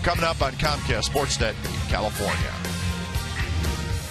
coming up on Comcast Sportsnet California.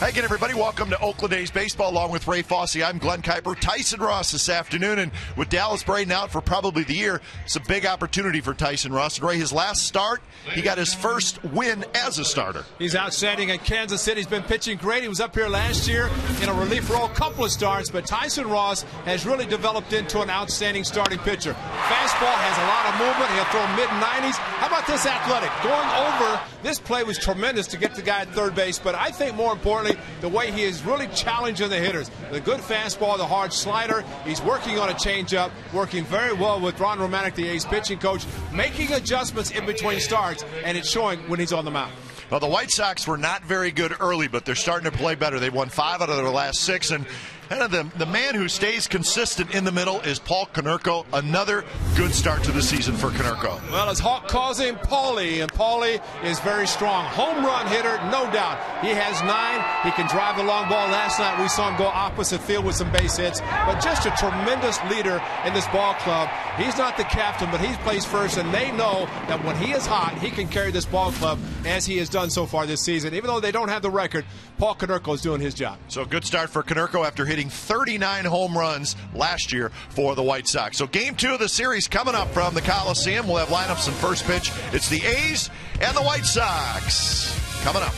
Hi again, everybody. Welcome to Oakland A's Baseball along with Ray Fosse. I'm Glenn Kuiper. Tyson Ross this afternoon. And with Dallas Braden out for probably the year, it's a big opportunity for Tyson Ross. And Ray, his last start, he got his first win as a starter. He's outstanding in Kansas City. He's been pitching great. He was up here last year in a relief role, a couple of starts. But Tyson Ross has really developed into an outstanding starting pitcher. Fastball has a lot of movement. He'll throw mid-90s. How about this athletic? Going over, this play was tremendous to get the guy at third base. But I think more importantly, the way he is really challenging the hitters. The good fastball, the hard slider. He's working on a changeup, working very well with Ron Romanek, the A's pitching coach, making adjustments in between starts, and it's showing when he's on the mound. Well, the White Sox were not very good early, but they're starting to play better. They won 5 out of their last 6, and kind of the man who stays consistent in the middle is Paul Konerko. Another good start to the season for Konerko. Well, as Hawk calls him, Paulie, and Paulie is very strong. Home run hitter, no doubt. He has 9. He can drive the long ball. Last night we saw him go opposite field with some base hits, but just a tremendous leader in this ball club. He's not the captain, but he plays first, and they know that when he is hot, he can carry this ball club as he has done so far this season. Even though they don't have the record, Paul Konerko is doing his job. So good start for Konerko after hitting 39 home runs last year for the White Sox. So game 2 of the series coming up from the Coliseum. We'll have lineups and first pitch. It's the A's and the White Sox coming up.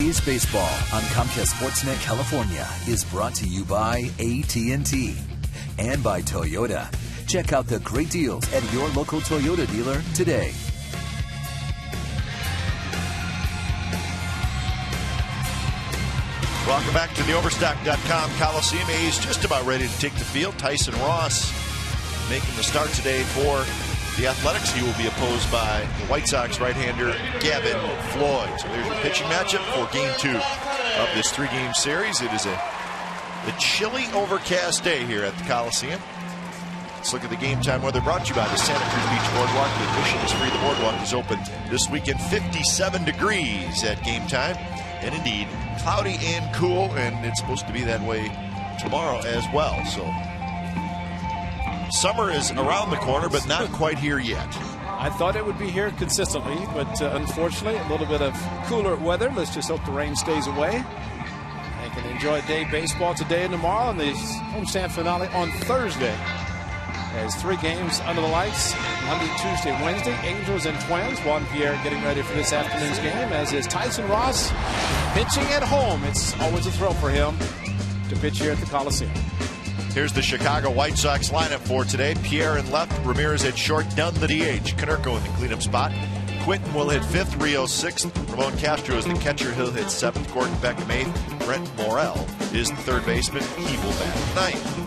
A's Baseball on Comcast Sportsnet California is brought to you by AT&T and by Toyota. Check out the great deals at your local Toyota dealer today. Welcome back to the Overstock.com Coliseum. A's just about ready to take the field. Tyson Ross making the start today for the Athletics. He will be opposed by the White Sox right-hander Gavin Floyd. So there's your pitching matchup for Game 2 of this 3-game series. It is a chilly, overcast day here at the Coliseum. Let's look at the game time weather brought to you by the Santa Cruz Beach Boardwalk. The admission is free. The boardwalk is open this weekend. 57 degrees at game time. And indeed, cloudy and cool, and it's supposed to be that way tomorrow as well. So summer is around the corner, but not quite here yet. I thought it would be here consistently, but unfortunately, a little bit of cooler weather. Let's just hope the rain stays away. They can enjoy day baseball today and tomorrow, and the homestand finale on Thursday. As 3 games under the lights, Monday, Tuesday, Wednesday. Angels and Twins. Juan Pierre getting ready for this afternoon's game, as is Tyson Ross pitching at home. It's always a thrill for him to pitch here at the Coliseum. Here's the Chicago White Sox lineup for today. Pierre in left, Ramirez at short, Dunn the DH, Konerko in the cleanup spot. Quinton will hit 5th, Rio 6th. Ramon Castro is the catcher. He'll hit 7th. Gordon Beckham 8th. Brent Morel is the third baseman. He will bat 9th.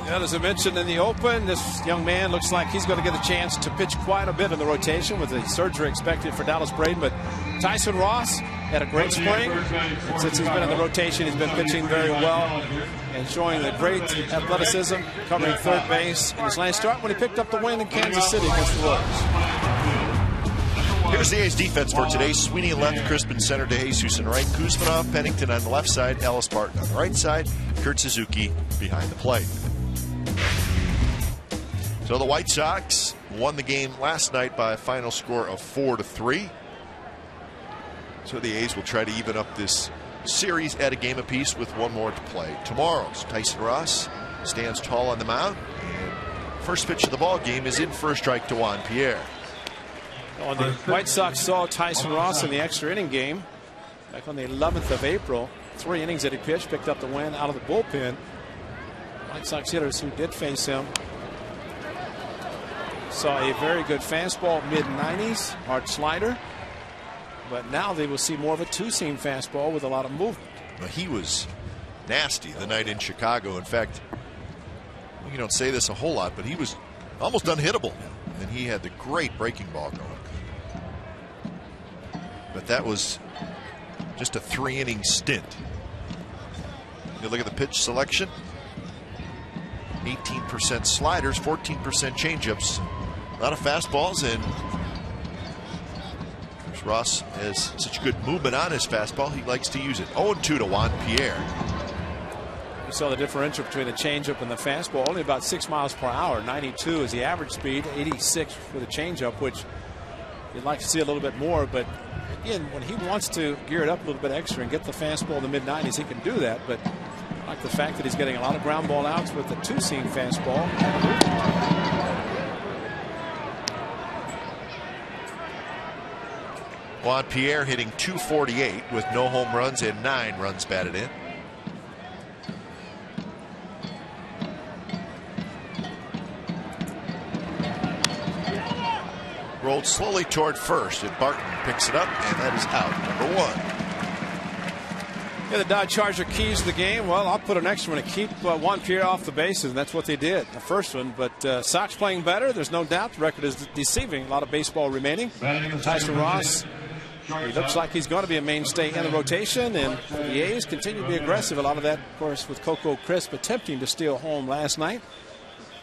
And as I mentioned in the open, this young man looks like he's going to get a chance to pitch quite a bit in the rotation with the surgery expected for Dallas Braden. But Tyson Ross had a great spring. And since he's been in the rotation, he's been pitching very well and showing the great athleticism, covering third base in his last start when he picked up the win in Kansas City against the Royals. Here's the A's defense for today. Sweeney in left, Crispin center, DeJesus in right, Kuzmanov, Pennington on the left side, Ellis Barton on the right side, Kurt Suzuki behind the plate. So the White Sox won the game last night by a final score of 4-3. So the A's will try to even up this series at a game apiece with one more to play tomorrow. So Tyson Ross stands tall on the mound, and first pitch of the ball game is in for a strike to Juan Pierre. Well, the White Sox saw Tyson Ross in the extra inning game back on the 11th of April. 3 innings that he pitched, picked up the win out of the bullpen. White Sox hitters who did face him saw a very good fastball, mid-90s, hard slider. But now they will see more of a two-seam fastball with a lot of movement. Well, he was nasty the night in Chicago. In fact, you don't say this a whole lot, but he was almost unhittable. And he had the great breaking ball going. But that was just a 3-inning stint. You look at the pitch selection. 18% sliders, 14% changeups. A lot of fastballs, and Ross has such good movement on his fastball, he likes to use it. 0-2 to Juan Pierre. You saw the differential between the changeup and the fastball, only about 6 miles per hour. 92 is the average speed, 86 for the changeup, which you'd like to see a little bit more. But again, when he wants to gear it up a little bit extra and get the fastball in the mid-90s, he can do that. But I like the fact that he's getting a lot of ground ball outs with the two-seam fastball. Juan Pierre hitting .248 with no home runs and 9 runs batted in. Rolled slowly toward first, and Barton picks it up, and that is out, number 1. Yeah, the Dodge Charger keys the game. Well, I'll put an extra one to keep Juan Pierre off the bases, and that's what they did, the first one. But Sox playing better, there's no doubt. The record is deceiving. A lot of baseball remaining. Tyson Ross, he looks like he's going to be a mainstay in the rotation, and the A's continue to be aggressive. A lot of that, of course, with Coco Crisp attempting to steal home last night.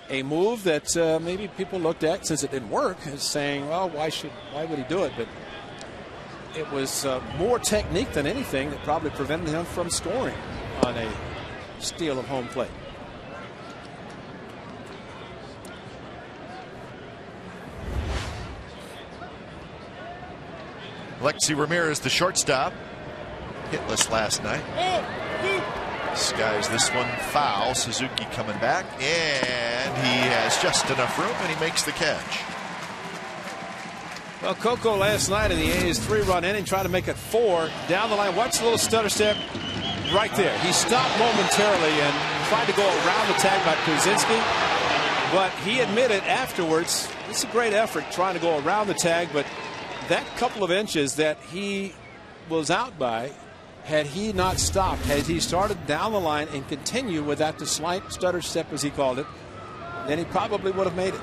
A move that maybe people looked at, since it didn't work, as saying, well, why would he do it? But it was more technique than anything that probably prevented him from scoring on a steal of home plate. Alexi Ramirez, the shortstop, hitless last night. Skies this one foul. Suzuki coming back, and he has just enough room, and he makes the catch. Well, Coco last night in the A's 3-run inning tried to make it 4 down the line. Watch the little stutter step right there. He stopped momentarily and tried to go around the tag by Kuzinski, but he admitted afterwards it's a great effort trying to go around the tag, but that couple of inches that he was out by, had he not stopped, had he started down the line and continued without the slight stutter step, as he called it, then he probably would have made it.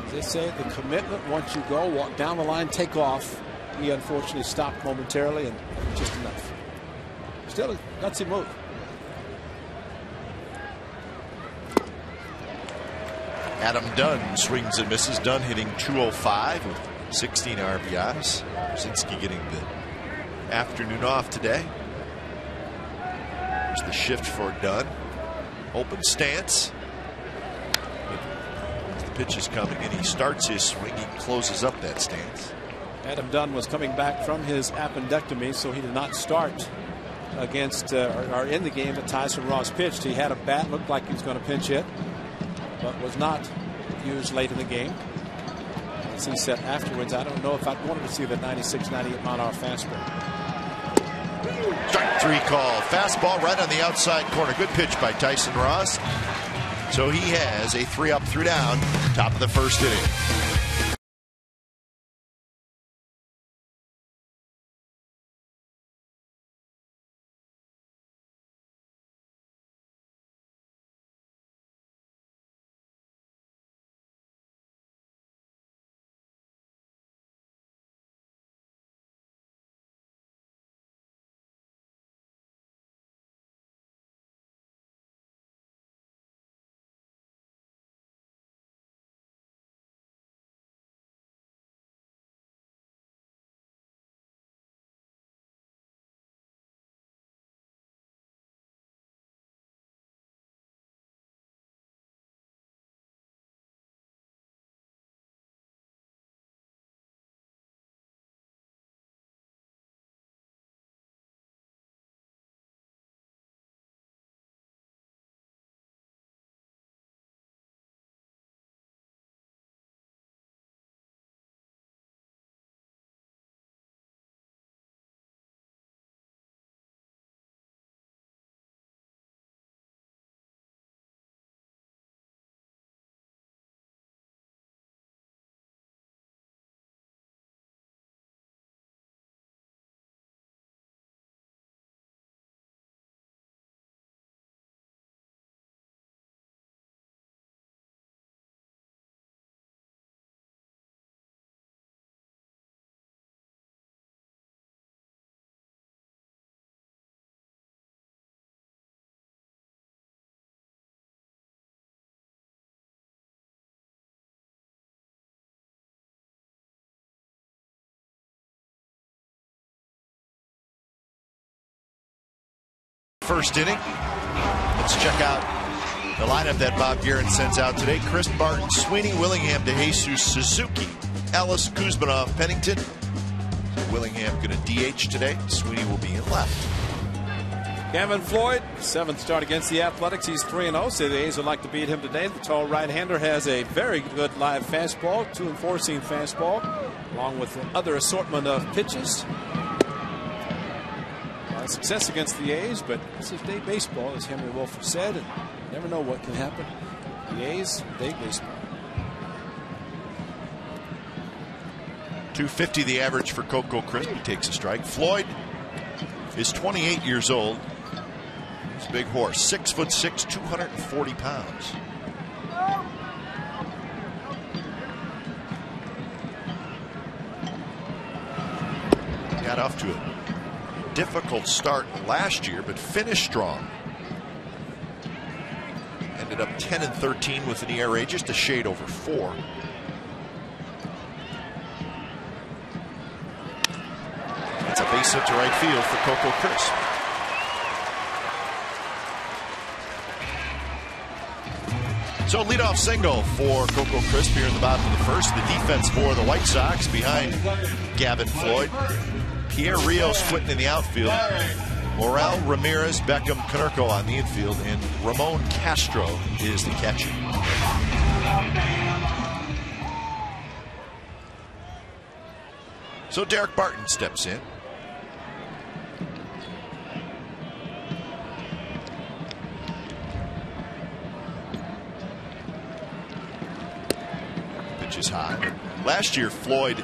As they say, the commitment, once you go, walk down the line, take off. He unfortunately stopped momentarily, and just enough. Still a gutsy move. Adam Dunn swings and misses. Dunn hitting .205 with 16 RBIs. Brzezinski getting the afternoon off today. There's the shift for Dunn. Open stance. As the pitch is coming and he starts his swing, he closes up that stance. Adam Dunn was coming back from his appendectomy, so he did not start against or in the game that Tyson Ross pitched. He had a bat, looked like he was going to pinch hit, but was not used late in the game. As he said afterwards, I don't know if I'd wanted to see the 96, 98 mile an hour fastball. Strike 3 call. Fastball right on the outside corner. Good pitch by Tyson Ross. So he has a 3 up, 3 down, top of the first inning. First inning. Let's check out the lineup that Bob Guerin sends out today. Chris Barton, Sweeney, Willingham, DeJesus, Suzuki, Ellis, Kuzmanov, Pennington. Willingham going to DH today. Sweeney will be in left. Gavin Floyd, 7th start against the Athletics. He's 3-0. Say the A's would like to beat him today. The tall right-hander has a very good live fastball, 2-4 seam fastball, along with other assortment of pitches. Success against the A's, but this is day baseball, as Henry Wolf said, and you never know what can happen. The A's, day baseball. .250 the average for Coco Crisp. He takes a strike. Floyd is 28 years old. He's a big horse, 6'6", 240 pounds. Got off to a difficult start last year, but finished strong. Ended up 10-13 with an ERA, just a shade over 4. That's a base hit to right field for Coco Crisp. So leadoff single for Coco Crisp here in the bottom of the first. The defense for the White Sox behind Gavin Floyd. Pierre Rios Quinton in the outfield. Morel, Ramirez, Beckham, Konerko on the infield, and Ramon Castro is the catcher. So Derek Barton steps in. Pitch is high. Last year, Floyd,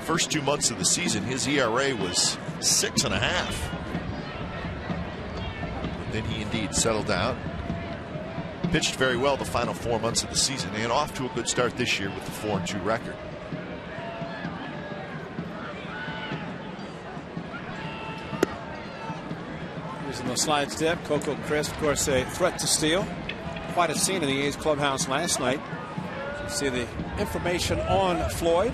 first 2 months of the season, his ERA was 6.5. But then he indeed settled down. Pitched very well the final 4 months of the season and off to a good start this year with the 4-2 record. Using the slide step, Coco Crisp, of course, a threat to steal. Quite a scene in the A's clubhouse last night. You see the information on Floyd.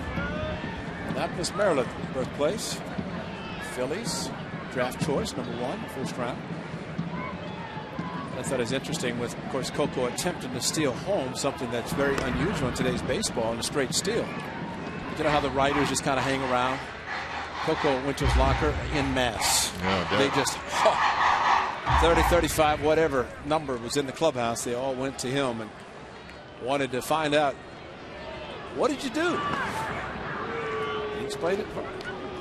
Annapolis, Maryland, birthplace. Phillies draft choice, #1, first round. I thought it was interesting with, of course, Coco attempting to steal home, something that's very unusual in today's baseball, in a straight steal. You know how the writers just kind of hang around? Coco went to his locker en masse. They just, 30, 35, whatever number was in the clubhouse, they all went to him and wanted to find out, what did you do? He explained it.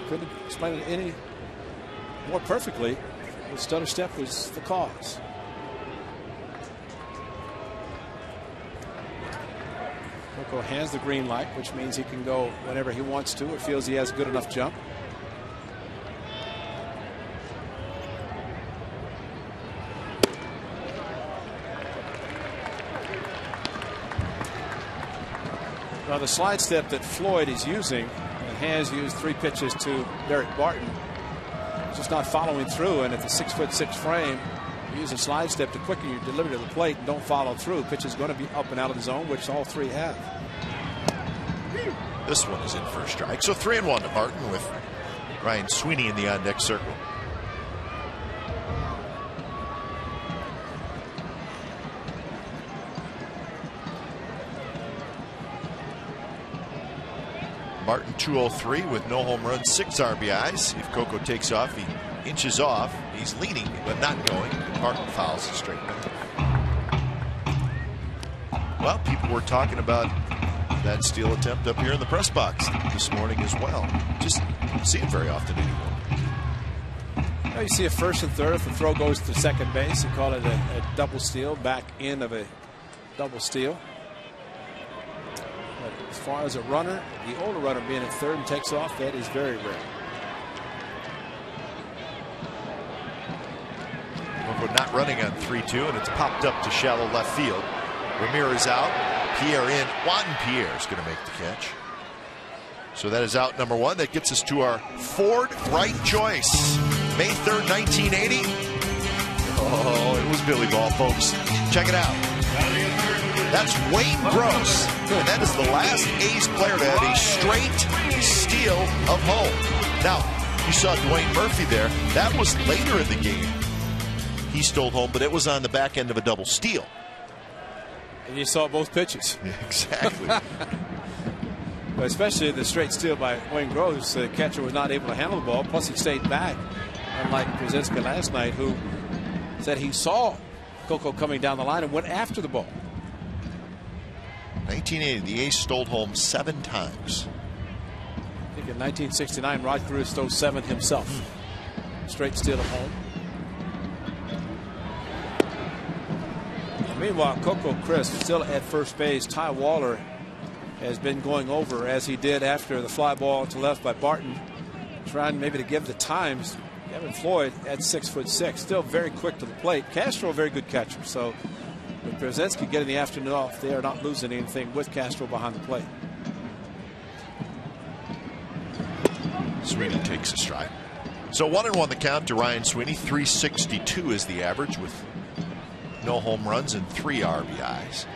Couldn't explain it any more perfectly. The stutter step was the cause. Coco has the green light, which means he can go whenever he wants to or feels he has a good enough jump. Now the slide step that Floyd is using and has used 3 pitches to Derek Barton, just not following through, and at the 6'6" frame, you use a slide step to quicken your delivery to the plate and don't follow through. Pitch is going to be up and out of the zone, which all 3 have. This one is in for a strike. So 3-1 to Barton with Ryan Sweeney in the on-deck circle. Martin 203 with no home runs, 6 RBIs. If Coco takes off, he inches off. He's leaning but not going. Martin fouls it straight back. Well, people were talking about that steal attempt up here in the press box this morning as well. Just don't see it very often anymore. Well, you see a first and third. If the throw goes to second base, you call it a double steal, back end of a double steal. But as far as a runner, the older runner being at third and takes off, that is very rare. We're not running on 3-2, and it's popped up to shallow left field. Ramirez out. Pierre in. Juan Pierre is going to make the catch. So that is out number 1. That gets us to our Ford right choice. May 3rd, 1980. Oh, it was Billy Ball, folks. Check it out. That's Wayne Gross. And that is the last A's player to have a straight steal of home. Now, you saw Dwayne Murphy there. That was later in the game. He stole home, but it was on the back end of a double steal. And you saw both pitches. Yeah, exactly. But especially the straight steal by Wayne Gross. The catcher was not able to handle the ball. Plus, he stayed back, unlike Brzezinski last night, who said he saw Coco coming down the line and went after the ball. 1980, the A's stole home 7 times. I think in 1969, Rod Carew stole 7 himself. Straight steal at home. Meanwhile, Coco Crisp still at first base. Ty Waller has been going over as he did after the fly ball to left by Barton, trying maybe to give the times. Kevin Floyd at 6'6", still very quick to the plate. Castro, a very good catcher. So with Brzezinski getting the afternoon off, they are not losing anything with Castro behind the plate. Sweeney takes a strike. So 1-1 the count to Ryan Sweeney. 362 is the average with no home runs and 3 RBIs.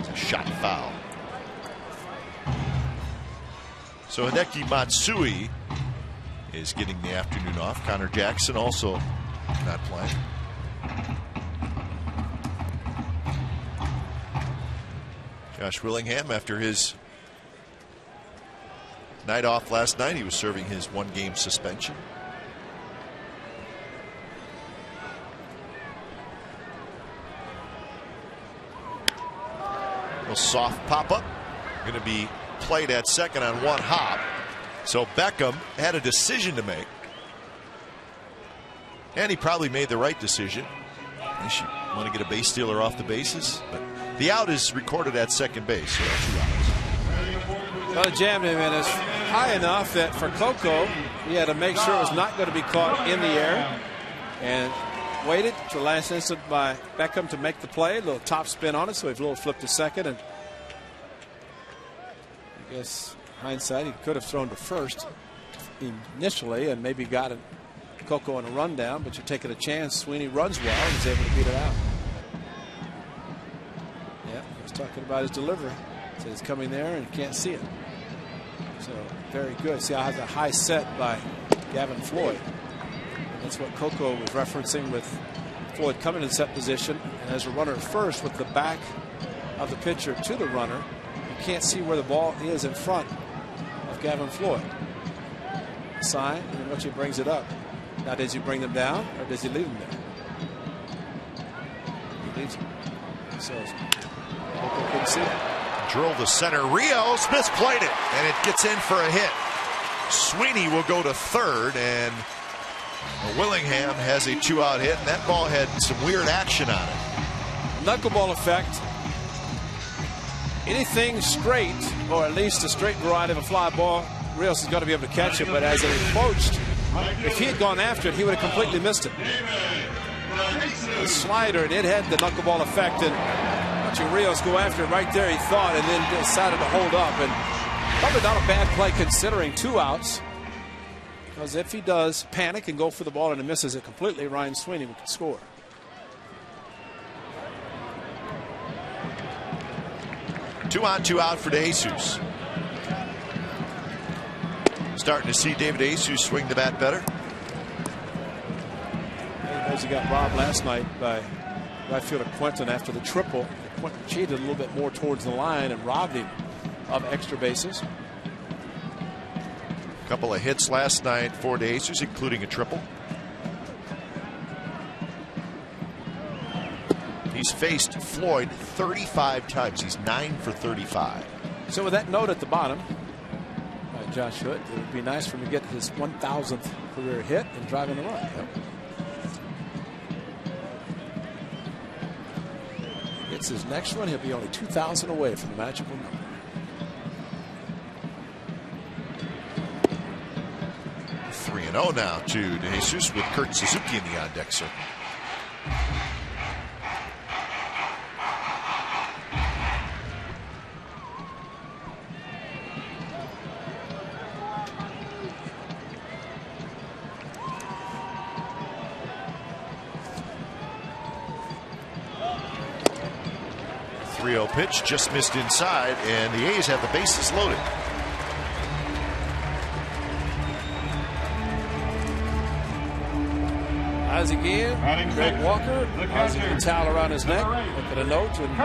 It's a shot foul. So Hideki Matsui is getting the afternoon off. Connor Jackson also not playing. Josh Willingham, after his night off last night, he was serving his 1-game suspension. A little soft pop-up. Going to be played at second on 1 hop. So Beckham had a decision to make. And he probably made the right decision. He should want to get a base stealer off the bases. But the out is recorded at second base. So 2 outs. Well, jammed him in it's high enough that for Coco, he had to make sure it was not going to be caught in the air. And waited to the last instant by Beckham to make the play. A little top spin on it, so he a little flipped to second. And I guess hindsight, he could have thrown to first initially and maybe got Coco on a rundown, but you're taking a chance. Sweeney runs well and is able to beat it out. Yeah, he was talking about his delivery. Said it's coming there and you can't see it. So very good. See, I have the high set by Gavin Floyd. And that's what Coco was referencing with Floyd coming in set position. And as a runner at first with the back of the pitcher to the runner, you can't see where the ball is in front of Gavin Floyd. Sign, and then once he brings it up. Now, does he bring them down or does he leave them there? He leaves them. So Coco couldn't see it. Drill to center. Rios misplayed it, and it gets in for a hit. Sweeney will go to third, and Willingham has a 2-out hit, and that ball had some weird action on it. Knuckleball effect. Anything straight, or at least a straight variety of a fly ball, Rios is going to be able to catch it, but as it approached, if he had gone after it, he would have completely missed it. The slider, and it had the knuckleball effect, and watching Rios go after it right there, he thought, and then decided to hold up. And probably not a bad play considering 2 outs, because if he does panic and go for the ball and it misses it completely, Ryan Sweeney would score. Two on, 2 out for DeJesus. Starting to see David DeJesus swing the bat better. He knows he got robbed last night by right fielder Quentin after the triple. Quentin cheated a little bit more towards the line and robbed him of extra bases. A couple of hits last night for DeJesus, including a triple. He's faced Floyd 35 times. He's 9 for 35. So with that note at the bottom by Josh Hood, it would be nice for him to get his 1,000th career hit and drive in the run. Yep. Gets his next one, he'll be only 2,000 away from the magical number. Three 3-0 now to DeJesus with Kurt Suzuki in the on-deck circle. Pitch just missed inside, and the A's have the bases loaded. Isaac Ian, Greg Walker, Isaac with a towel around his neck, look at a note, and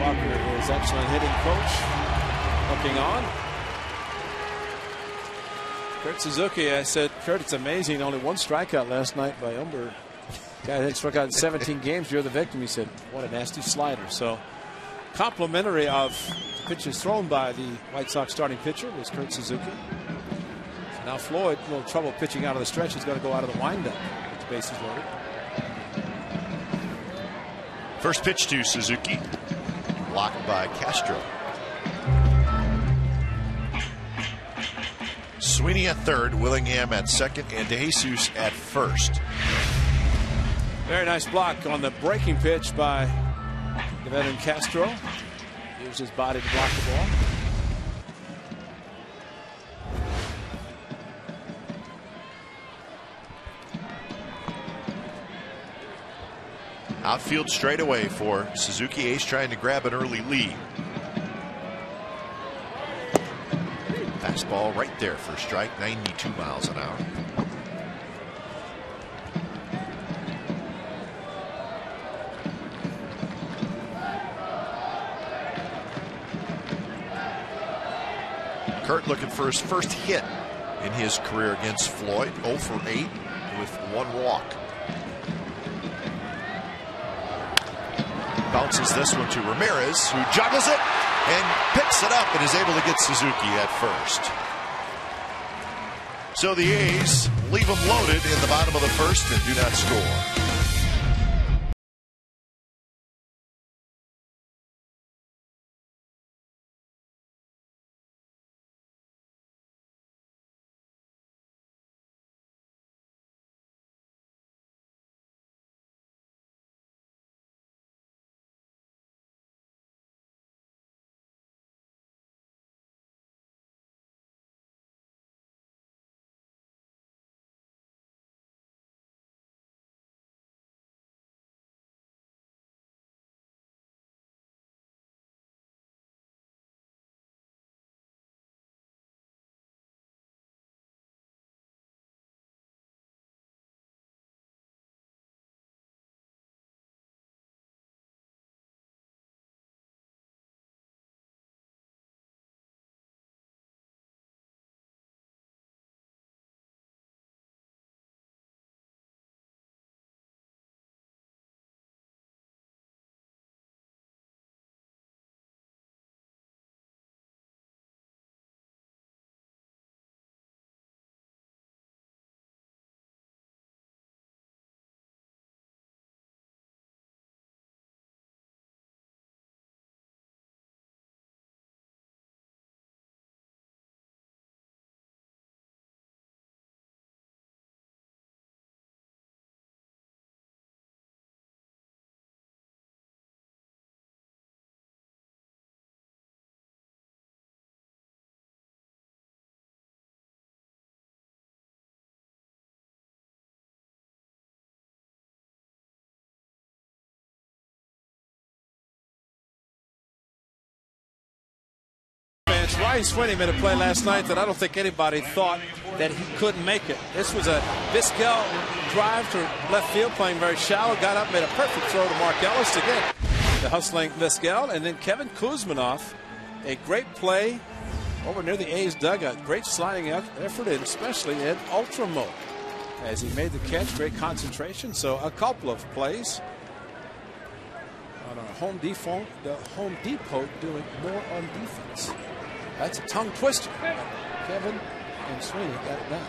Walker is excellent hitting coach, looking on. Kurt Suzuki, I said, Kurt, it's amazing, only 1 strikeout last night by Umber. Guy that struck out in 17 games, you're the victim. He said, what a nasty slider. So complimentary of pitches thrown by the White Sox starting pitcher was Kurt Suzuki. So now Floyd, a little trouble pitching out of the stretch. He's got to go out of the windup. The bases loaded. First pitch to Suzuki, blocked by Castro. Sweeney at third, Willingham at second, and DeJesus at first. Very nice block on the breaking pitch by the veteran Castro. Used his body to block the ball. Outfield straightaway for Suzuki. A's trying to grab an early lead. Fastball right there for a strike, 92 miles an hour. Kurt looking for his first hit in his career against Floyd. 0 for 8 with 1 walk. Bounces this one to Ramirez, who juggles it and picks it up and is able to get Suzuki at first. So the A's leave them loaded in the bottom of the first and do not score. Ryan Sweeney made a play last night that I don't think anybody thought that he couldn't make it. This was a Vizquel drive to left field, playing very shallow, got up, made a perfect throw to Mark Ellis to get the hustling Vizquel, and then Kevin Kuzminoff, a great play over near the A's dugout. Great sliding effort, and especially in ultra mode as he made the catch. Great concentration. So a couple of plays on our Home Depot, doing more on defense. That's a tongue twister. Kevin and Sweeney got it done.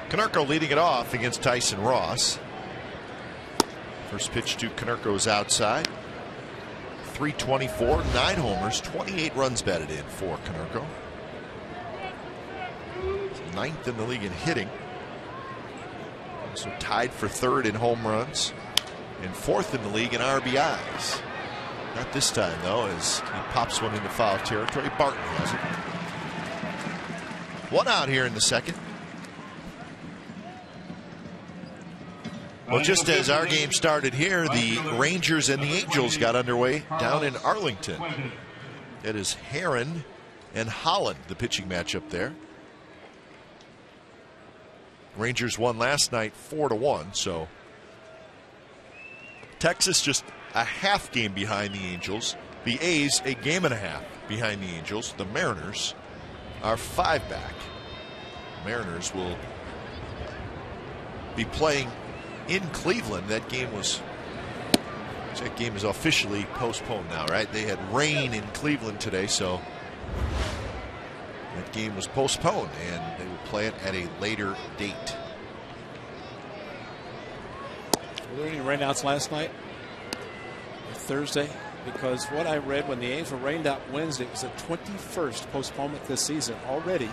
Konerko leading it off against Tyson Ross. First pitch to Konerko is outside. 324, 9 homers, 28 runs batted in for Konerko. 9th in the league in hitting. So tied for 3rd in home runs and 4th in the league in RBIs. Not this time, though, as he pops one into foul territory. Barton has it. 1 out here in the second. Well, just as our game started here, the Rangers and the Angels got underway down in Arlington. It is Heron and Holland, the pitching matchup there. Rangers won last night 4-1, so Texas just a half game behind the Angels. The A's a game and a half behind the Angels. The Mariners are 5 back. Mariners will be playing in Cleveland. That game is officially postponed now, right? They had rain in Cleveland today, so that game was postponed, and they will play it at a later date. Were there any rainouts last night or Thursday? Because what I read, when the A's were rained out Wednesday, it was the 21st postponement this season already,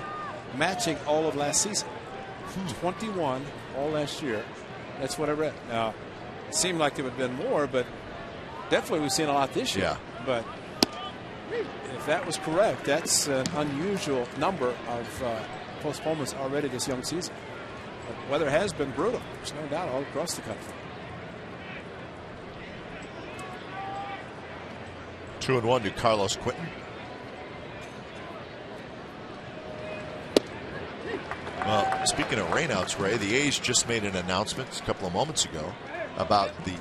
matching all of last season. 21 all last year. That's what I read. Now, it seemed like there would have been more, but definitely we've seen a lot this year. Yeah. But if that was correct, that's an unusual number of postponements already this young season. But weather has been brutal. There's no doubt all across the country. 2-1 to Carlos Quentin. Well, speaking of rainouts, Ray, the A's just made an announcement a couple of moments ago about the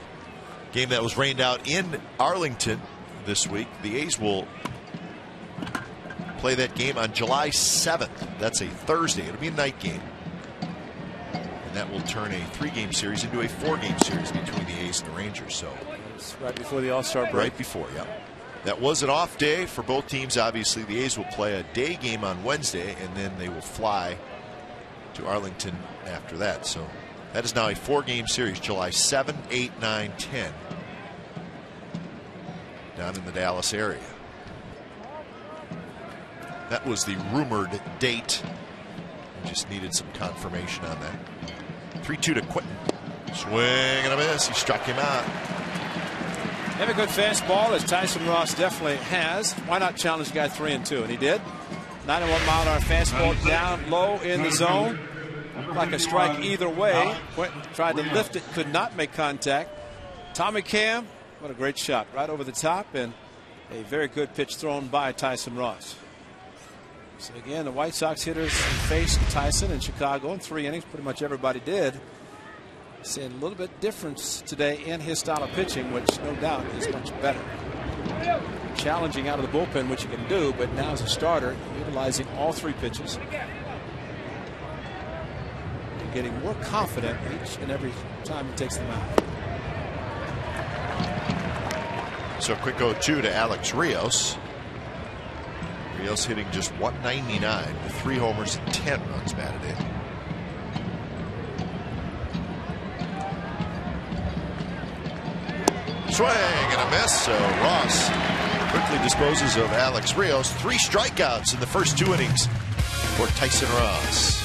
game that was rained out in Arlington this week. The A's will play that game on July 7th. That's a Thursday. It'll be a night game. And that will turn a 3-game series into a 4-game series between the A's and the Rangers. So it's right before the All-Star break. Right before, yeah. That was an off day for both teams. Obviously, the A's will play a day game on Wednesday, and then they will fly to Arlington after that. So that is now a 4-game series, July 7, 8, 9, 10, down in the Dallas area. That was the rumored date. We just needed some confirmation on that. 3-2 to Quentin. Swing and a miss. He struck him out. Have a good fastball, as Tyson Ross definitely has. Why not challenge the guy 3-2? And he did. 91-mile-an-hour fastball down low in the zone. Like a strike either way. Quentin tried to lift it, could not make contact. Tommy Cam, what a great shot. Right over the top, and a very good pitch thrown by Tyson Ross. So again, the White Sox hitters faced Tyson in Chicago in 3 innings. Pretty much everybody did. Seeing a little bit difference today in his style of pitching, which no doubt is much better. Challenging out of the bullpen, which you can do, but now as a starter, utilizing all 3 pitches. And getting more confident each and every time he takes them out. So a quick 0-2 to Alex Rios. Rios hitting just .199 with 3 homers and 10 runs batted in. Swing and a miss. So Ross quickly disposes of Alex Rios. 3 strikeouts in the first 2 innings for Tyson Ross.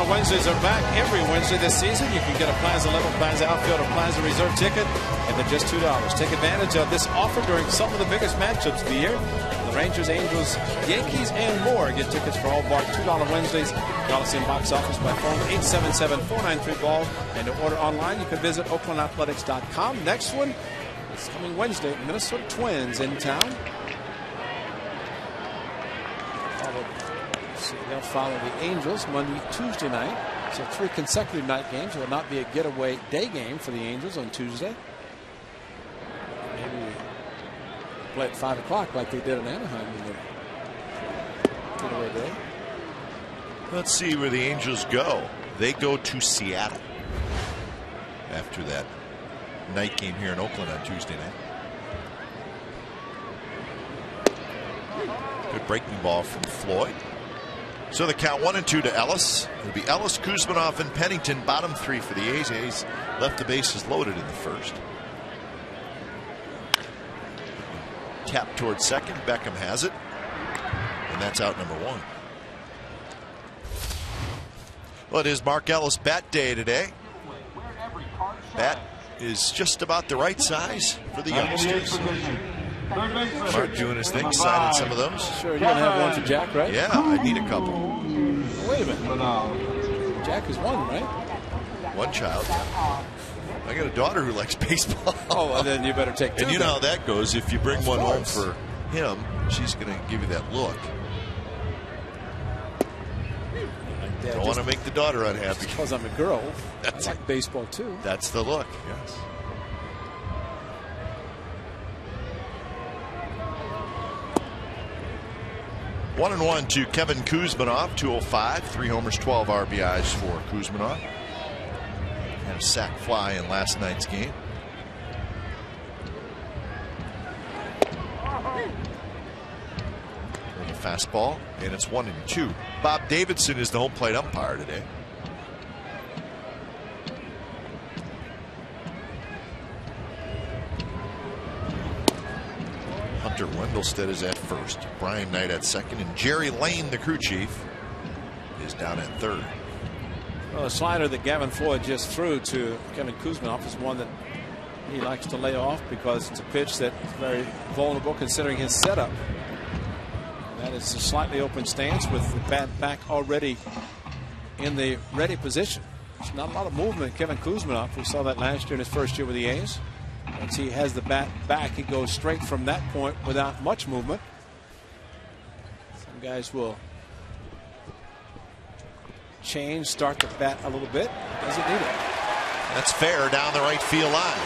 Wednesdays are back every Wednesday this season. You can get a Plaza Level, Plaza Outfield, or Plaza Reserve ticket, and they're just $2. Take advantage of this offer during some of the biggest matchups of the year. The Rangers, Angels, Yankees, and more. Get tickets for all bar $2 Wednesdays. Coliseum box office by phone 877-493-BALL. And to order online, you can visit OaklandAthletics.com. Next one is coming Wednesday. Minnesota Twins in town. They'll follow the Angels Monday, Tuesday night. So 3 consecutive night games. It will not be a getaway day game for the Angels on Tuesday. Maybe play at 5 o'clock like they did in Anaheim in the getaway day. Let's see where the Angels go. They go to Seattle after that night game here in Oakland on Tuesday night. Good breaking ball from Floyd. So the count 1-2 to Ellis. It'll be Ellis, Kuzminov, and Pennington. Bottom 3 for the A's. A's left the bases loaded in the first. Tap towards second. Beckham has it. And that's out number 1. Well, it is Mark Ellis bat day today. Bat is just about the right size for the youngsters. Mark doing his thing, signing some of those. Sure, you're going to have one for Jack, right? Yeah, I need a couple. Wait a minute. Jack is one, right? One child. I got a daughter who likes baseball. Oh, well, then you better take 2. And you know how that goes. If you bring one home for him, she's going to give you that look. Don't want to make the daughter unhappy. Because I'm a girl. I like baseball too. That's the look, yes. One and 1 to Kevin Kuzminov, 205, 3 homers, 12 RBIs for Kuzminov. Had a sac fly in last night's game. And a fastball, and it's 1-2. Bob Davidson is the home plate umpire today. Hunter Wendelstedt is at first, Brian Knight at second, and Jerry Lane, the crew chief, is down at third. Well, the slider that Gavin Floyd just threw to Kevin Kuzminov is one that he likes to lay off because it's a pitch that's very vulnerable considering his setup. That is a slightly open stance with the bat back already in the ready position. There's not a lot of movement. Kevin Kuzminov, we saw that last year in his first year with the A's. Once he has the bat back, he goes straight from that point without much movement. Some guys will change, start the bat a little bit. Doesn't need it. That's fair down the right field line.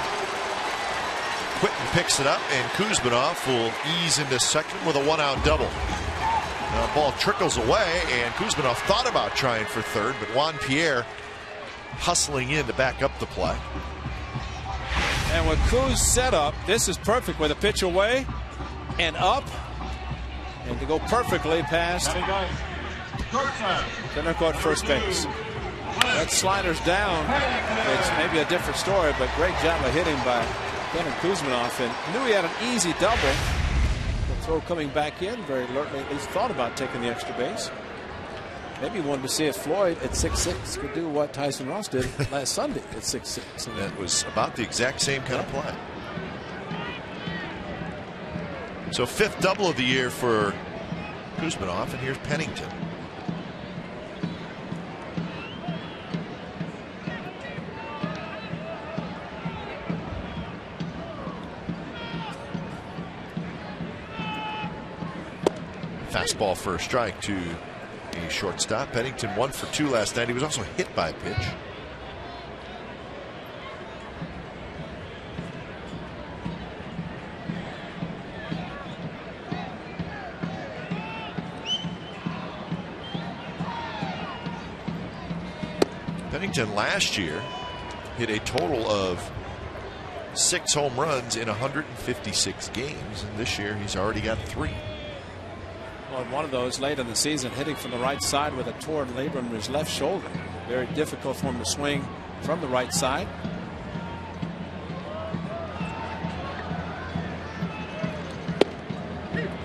Quinton picks it up, and Kuzminov will ease into second with a 1-out double. Now the ball trickles away, and Kuzminov thought about trying for third, but Juan Pierre hustling in to back up the play. And with Kuz set up, this is perfect with a pitch away and up, and to go perfectly past Tennerco at first base. That slider's down. It's maybe a different story, but great job of hitting by Kevin Kuzminov, and knew he had an easy double. The throw coming back in, very alertly at least thought about taking the extra base. Maybe wanted to see if Floyd at 6'6" could do what Tyson Ross did last Sunday at 6'6". And that was about the exact same kind of play. So 5th double of the year for Kuzminov, and here's Pennington. Fastball for a strike to a shortstop. Pennington 1 for 2 last night. He was also hit by a pitch. Pennington last year hit a total of 6 home runs in 156 games, and this year he's already got 3. Well, one of those late in the season, hitting from the right side with a torn labrum in his left shoulder. Very difficult for him to swing from the right side.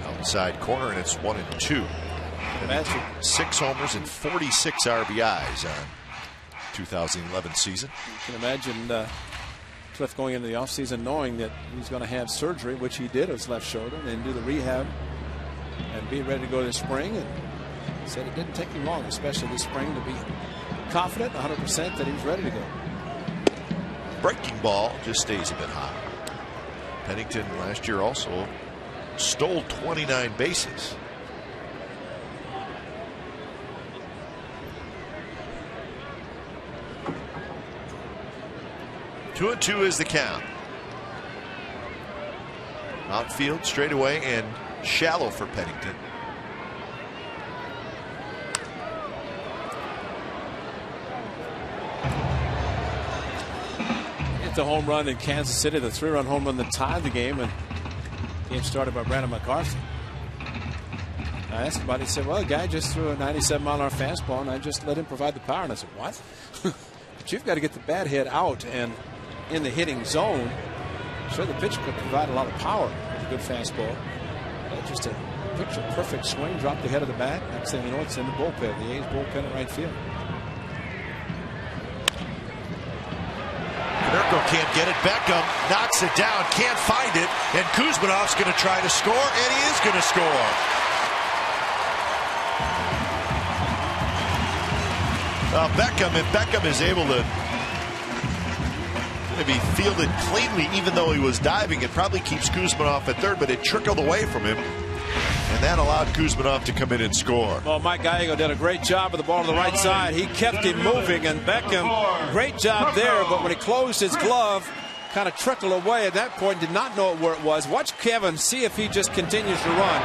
Outside corner, and it's 1-2. Pennington, 6 homers and 46 RBIs on 2011 season. You can imagine Cliff going into the offseason knowing that he's going to have surgery, which he did, his left shoulder, and then do the rehab and be ready to go this spring. And he said it didn't take him long, especially this spring, to be confident 100% that he's ready to go. Breaking ball just stays a bit high. Pennington last year also stole 29 bases. Two and two is the count. Outfield straightaway and shallow for Pennington. Hit the home run in Kansas City, the 3-run home run that tied the game, and game started by Brandon McCarthy. I asked about it. He said, well, the guy just threw a 97-mile-an-hour fastball, and I just let him provide the power. And I said, what? But you've got to get the bat head out and in the hitting zone. Sure, the pitcher could provide a lot of power with a good fastball. Just a picture perfect swing, dropped the head of the bat. Next thing you know, it's in the bullpen, the A's bullpen at right field. Konerko can't get it. Beckham knocks it down, can't find it, and Kuzminov's going to try to score, and he is going to score. Beckham is able to be fielded cleanly, even though he was diving. It probably keeps Kuzminov at third, but it trickled away from him, and that allowed Kuzminov to come in and score. Well, Mike Gallego did a great job with the ball to the right side. He kept him moving, and Beckham, great job there, but when he closed his glove, kind of trickled away at that point, did not know where it was. Watch Kevin see if he just continues to run.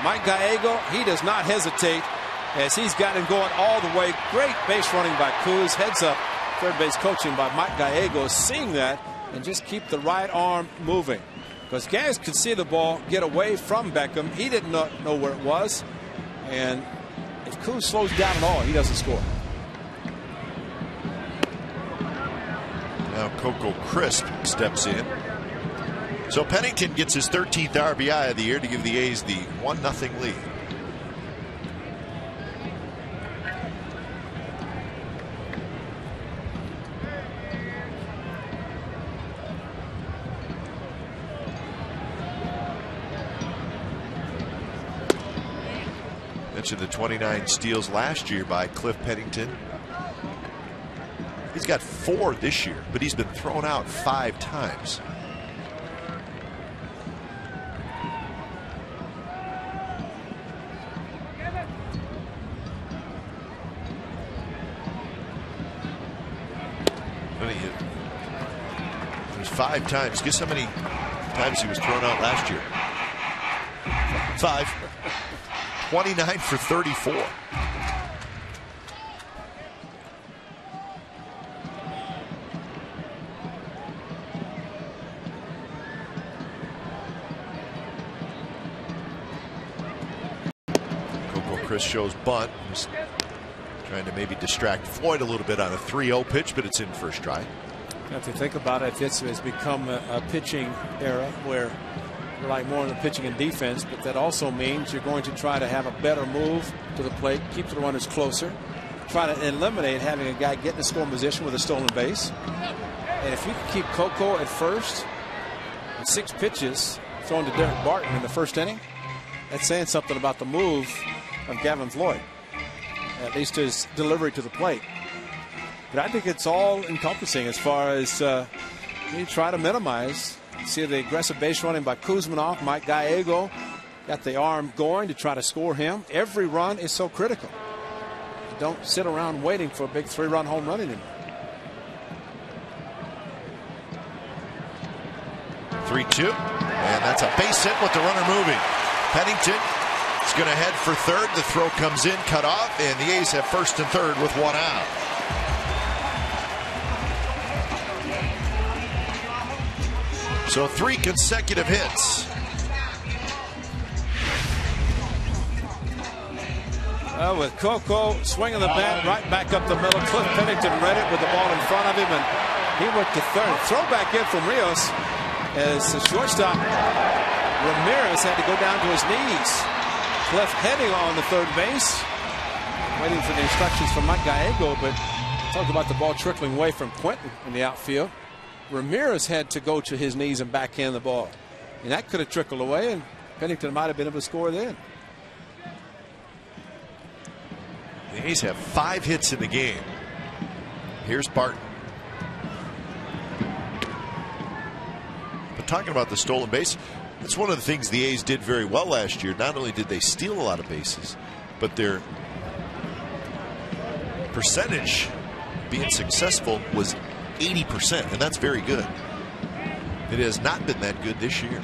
Mike Gallego, he does not hesitate as he's got him going all the way. Great base running by Kuz. Heads up, third base coaching by Mike Gallego, seeing that and just keep the right arm moving. Because Gaz could see the ball get away from Beckham. He didn't know where it was. And if Kuz slows down at all, he doesn't score. Now Coco Crisp steps in. So Pennington gets his 13th RBI of the year to give the A's the 1-0 lead. Mentioned the 29 steals last year by Cliff Pennington. He's got 4 this year, but he's been thrown out 5 times. There's 5 times. Guess how many times he was thrown out last year? 5. 29 for 34. Coco Crisp shows bunt. He's trying to maybe distract Floyd a little bit on a 3-0 pitch, but it's in for a strike. If you think about it, it's become a pitching era where you're like more in the pitching and defense, but that also means you're going to try to have a better move to the plate, keep the runners closer, try to eliminate having a guy get in a scoring position with a stolen base. And if you can keep Coco at first, with 6 pitches thrown to Derek Barton in the first inning, that's saying something about the move of Gavin Floyd, at least his delivery to the plate. But I think it's all encompassing as far as you try to minimize. See the aggressive base running by Kuzminov. Mike Gallego got the arm going to try to score him. Every run is so critical. You don't sit around waiting for a big 3-run home run anymore. 3-2, and that's a base hit with the runner moving. Pennington is going to head for third. The throw comes in, cut off, and the A's have first and third with 1 out. So 3 consecutive hits. With Coco swinging the bat right back up the middle. Cliff Pennington read it with the ball in front of him, and he went to third. Throw back in from Rios as the shortstop Ramirez had to go down to his knees Cliff heading on the third base. Waiting for the instructions from Mike Gallego, but talk about the ball trickling away from Quentin in the outfield. Ramirez had to go to his knees and backhand the ball. And that could have trickled away, and Pennington might have been able to score then. The A's have 5 hits in the game. Here's Barton. But talking about the stolen base, that's one of the things the A's did very well last year. Not only did they steal a lot of bases, but their percentage being successful was 80%, and that's very good. It has not been that good this year.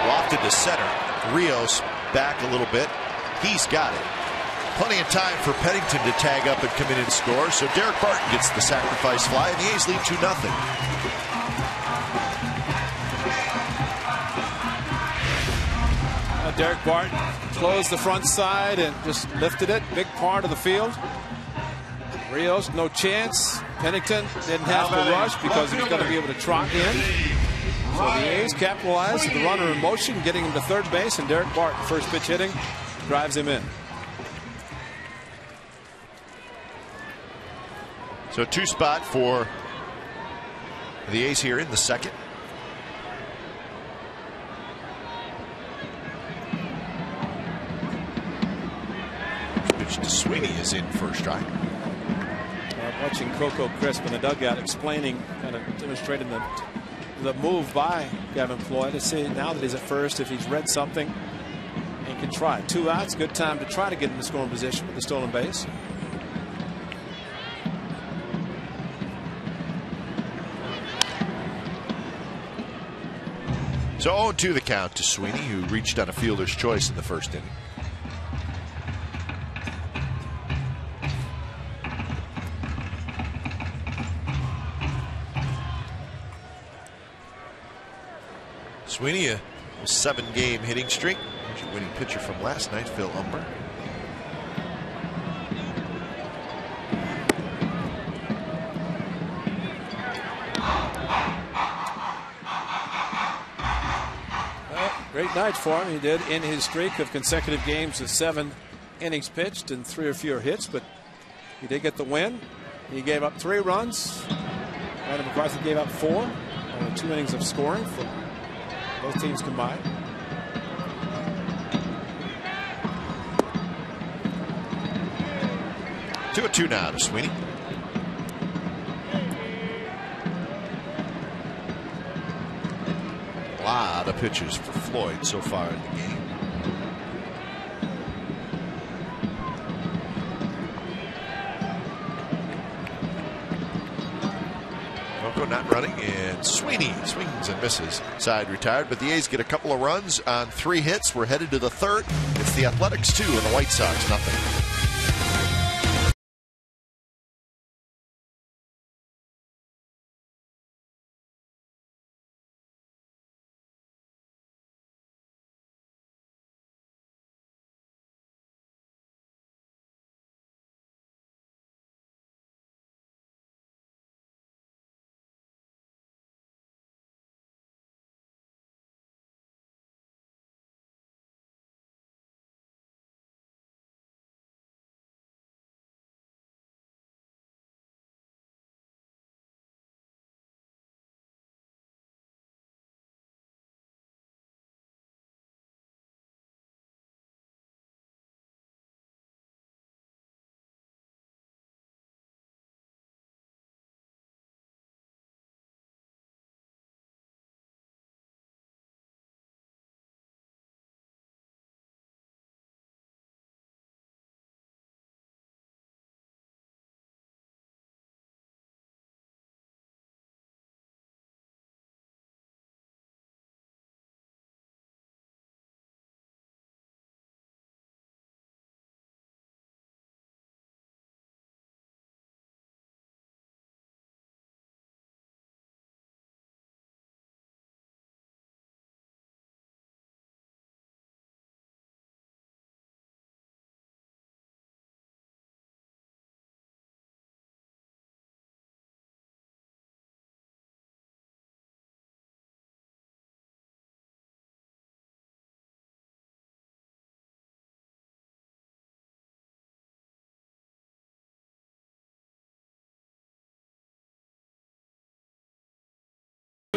Lofted to center. Rios back a little bit. He's got it. Plenty of time for Pennington to tag up and come in and score. So Derek Barton gets the sacrifice fly, and the A's lead 2-0. Derek Barton closed the front side and just lifted it. Big part of the field. Rios, no chance. Pennington didn't have to rush because he was going to be able to trot in. So the A's capitalized the runner in motion, getting him to third base, and Derek Barton, first pitch hitting, drives him in. So a 2 spot for the A's here in the second. Pitch to Sweeney is in first strike. Watching Coco Crisp in the dugout explaining, kind of demonstrating the move by Gavin Floyd. To see now that he's at first, if he's read something and can try. 2 outs, good time to try to get in the scoring position with the stolen base. So 0-2 the count to Sweeney, who reached on a fielder's choice in the first inning. Sweeney, a 7-game hitting streak. Here's your winning pitcher from last night, Phil Humber. Great night for him. He did in his streak of consecutive games with 7 innings pitched and 3 or fewer hits, but he did get the win. He gave up 3 runs. Brandon McCarthy gave up 4. Only 2 innings of scoring for both teams combined. Two 2 now to Sweeney. A lot of pitches for Floyd so far in the game. Coco not running, and Sweeney swings and misses. Side retired, but the A's get a couple of runs on 3 hits. We're headed to the third. It's the Athletics 2 and the White Sox nothing.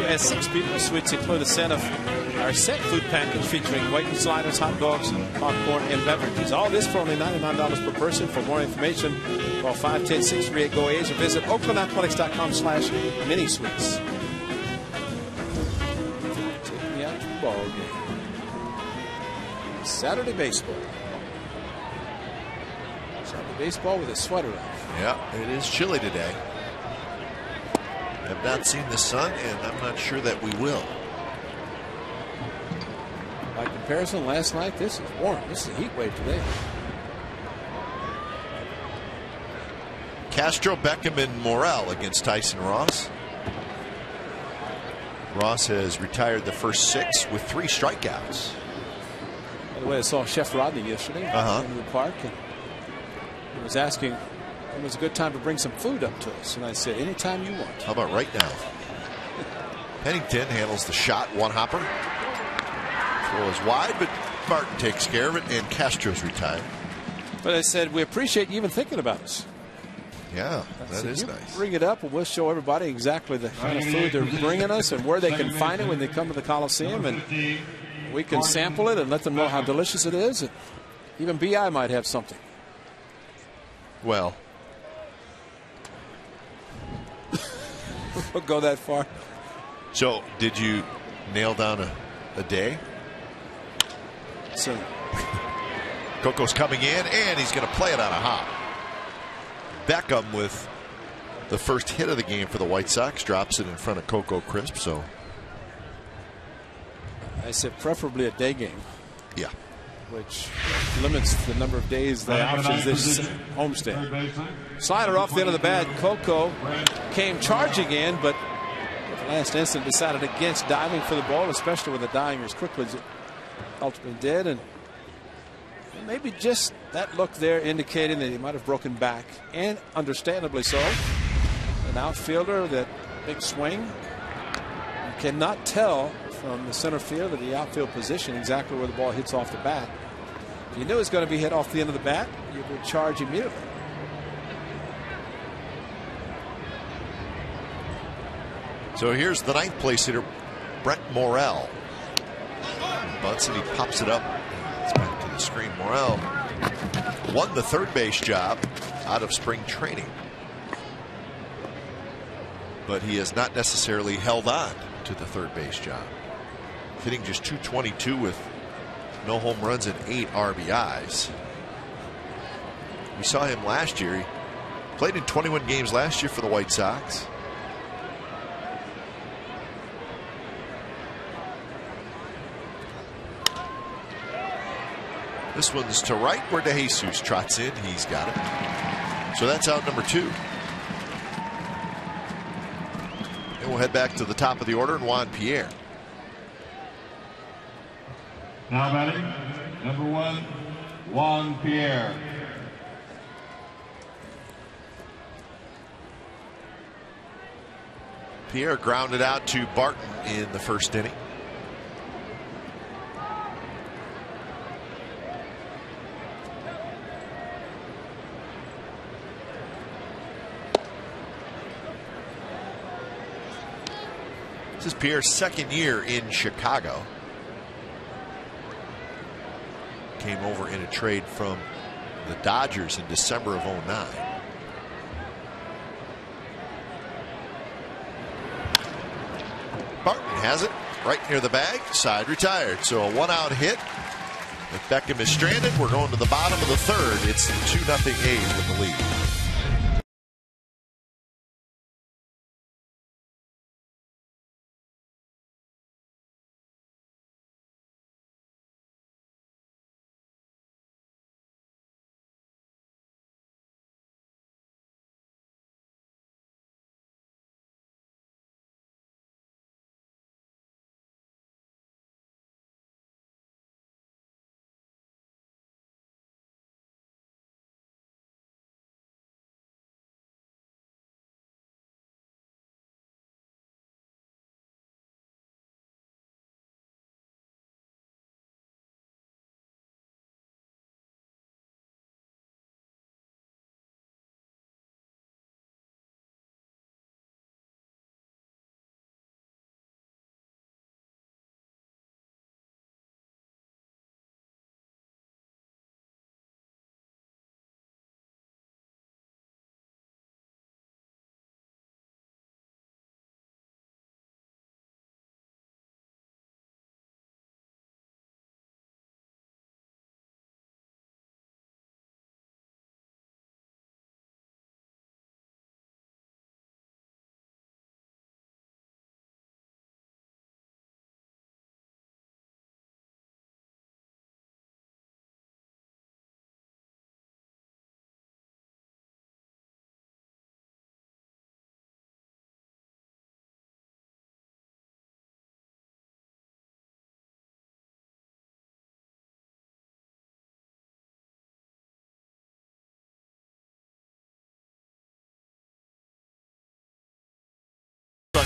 has 6 people. Suites include a set food package featuring waiting sliders, hot dogs, popcorn, and beverages. All this for only $99 per person. For more information, call 510-638-GO-AGE or visit oaklandathletics.com/mini-suites. Take me out to the ball game. Saturday baseball. Saturday baseball with a sweater on. Yeah, it is chilly today. Have not seen the sun, and I'm not sure that we will. By comparison, last night, this is warm. This is a heat wave today. Castro, Beckham, and Morel against Tyson Ross. Ross has retired the first 6 with 3 strikeouts. By the way, I saw Chef Rodney yesterday in the park, and he was asking when was a good time to bring some food up to us. And I said, anytime you want. How about right now? Pennington handles the shot, one hopper. Throw is wide, but Martin takes care of it, and Castro's retired. But I said, we appreciate you even thinking about us. Yeah, that is nice. Bring it up, and we'll show everybody exactly the kind of food they're bringing us and where they can find it when they come to the Coliseum. And we can sample it and let them know how delicious it is. And even BI might have something. Well, we'll go that far. So, did you nail down a day? Soon. Coco's coming in, and he's going to play it on a hop. Beckham with the first hit of the game for the White Sox drops it in front of Coco Crisp. So I said preferably a day game. Yeah. Which limits the number of days the options this homestand. Slider off the end of the bat. Coco came charging in, but at the last instant decided against diving for the ball, especially with the diving as quickly as it ultimately did. And maybe just that look there indicating that he might have broken back, and understandably so. An outfielder, that big swing. You cannot tell from the center field or the outfield position exactly where the ball hits off the bat. If you knew it was going to be hit off the end of the bat, you would charge immediately. So here's the 9th place hitter, Brent Morel. Bunsen, he pops it up. It's back to the screen. Morel won the third base job out of spring training, but he has not necessarily held on to the third base job. Hitting just .222 with no home runs and 8 RBIs. We saw him last year. He played in 21 games last year for the White Sox. This one's to right where DeJesus trots in. He's got it. So that's out number 2. And we'll head back to the top of the order and Juan Pierre. Now batting, number 1, Juan Pierre. Pierre grounded out to Barton in the first inning. This is Pierre's second year in Chicago. Came over in a trade from the Dodgers in December of '09. Barton has it right near the bag. Side retired. So a 1-out hit. If Beckham is stranded, we're going to the bottom of the third. It's the 2-0 A's with the lead.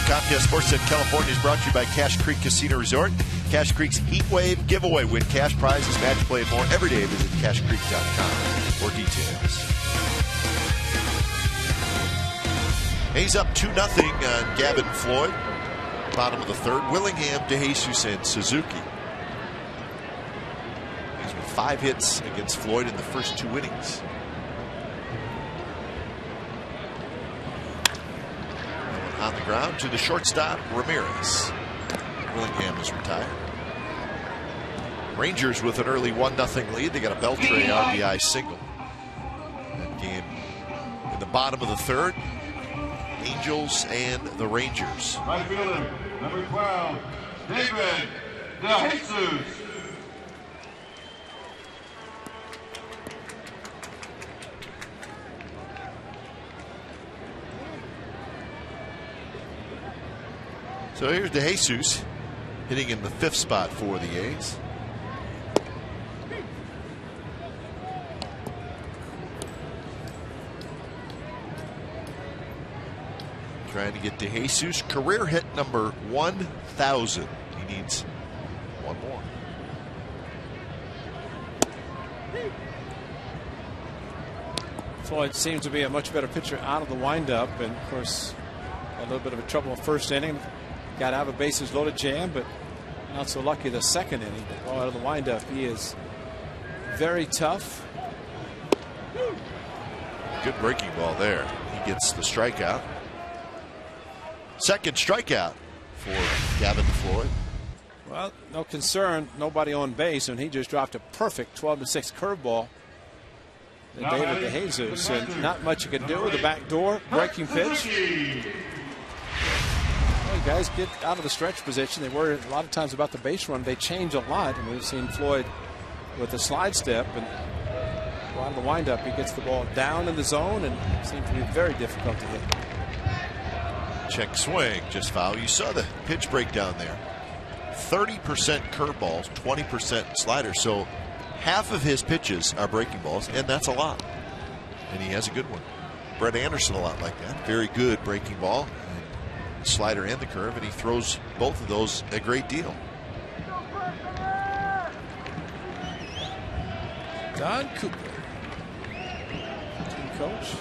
Comcast Sportsnet California is brought to you by Cache Creek Casino Resort. Cache Creek's Heat Wave giveaway. Win cash prizes, match play, and more every day. Visit CacheCreek.com for details. Hayes up 2-0 on Gavin Floyd. Bottom of the third. Willingham, DeJesus, and Suzuki. He's with 5 hits against Floyd in the first 2 innings. On the ground to the shortstop, Ramirez. Willingham is retired. Rangers with an early 1-0 lead. They got a Beltre RBI single. That game in the bottom of the third. Angels and the Rangers. Right fielder, number 12, David DeJesus. So here's DeJesus hitting in the 5th spot for the A's. Trying to get DeJesus career hit number 1,000. He needs 1 more. Floyd seems to be a much better pitcher out of the windup, and of course a little bit of a trouble in the first inning. Got out of a bases loaded jam, but not so lucky the second inning. But out of the windup, he is very tough. Good breaking ball there. He gets the strikeout. Second strikeout for Gavin Floyd. Well, no concern, nobody on base, and he just dropped a perfect 12-6 curveball to David DeJesus, and not much you can do with the back door breaking pitch. Well, guys get out of the stretch position. They worry a lot of times about the base run. They change a lot, and we've seen Floyd with the slide step and out of the windup. He gets the ball down in the zone and seems to be very difficult to hit. Check swing, just foul. You saw the pitch breakdown there. 30% curveballs, 20% sliders. So half of his pitches are breaking balls, and that's a lot. And he has a good one. Brett Anderson a lot like that. Very good breaking ball, slider and the curve, and he throws both of those a great deal. Don Cooper, team coach.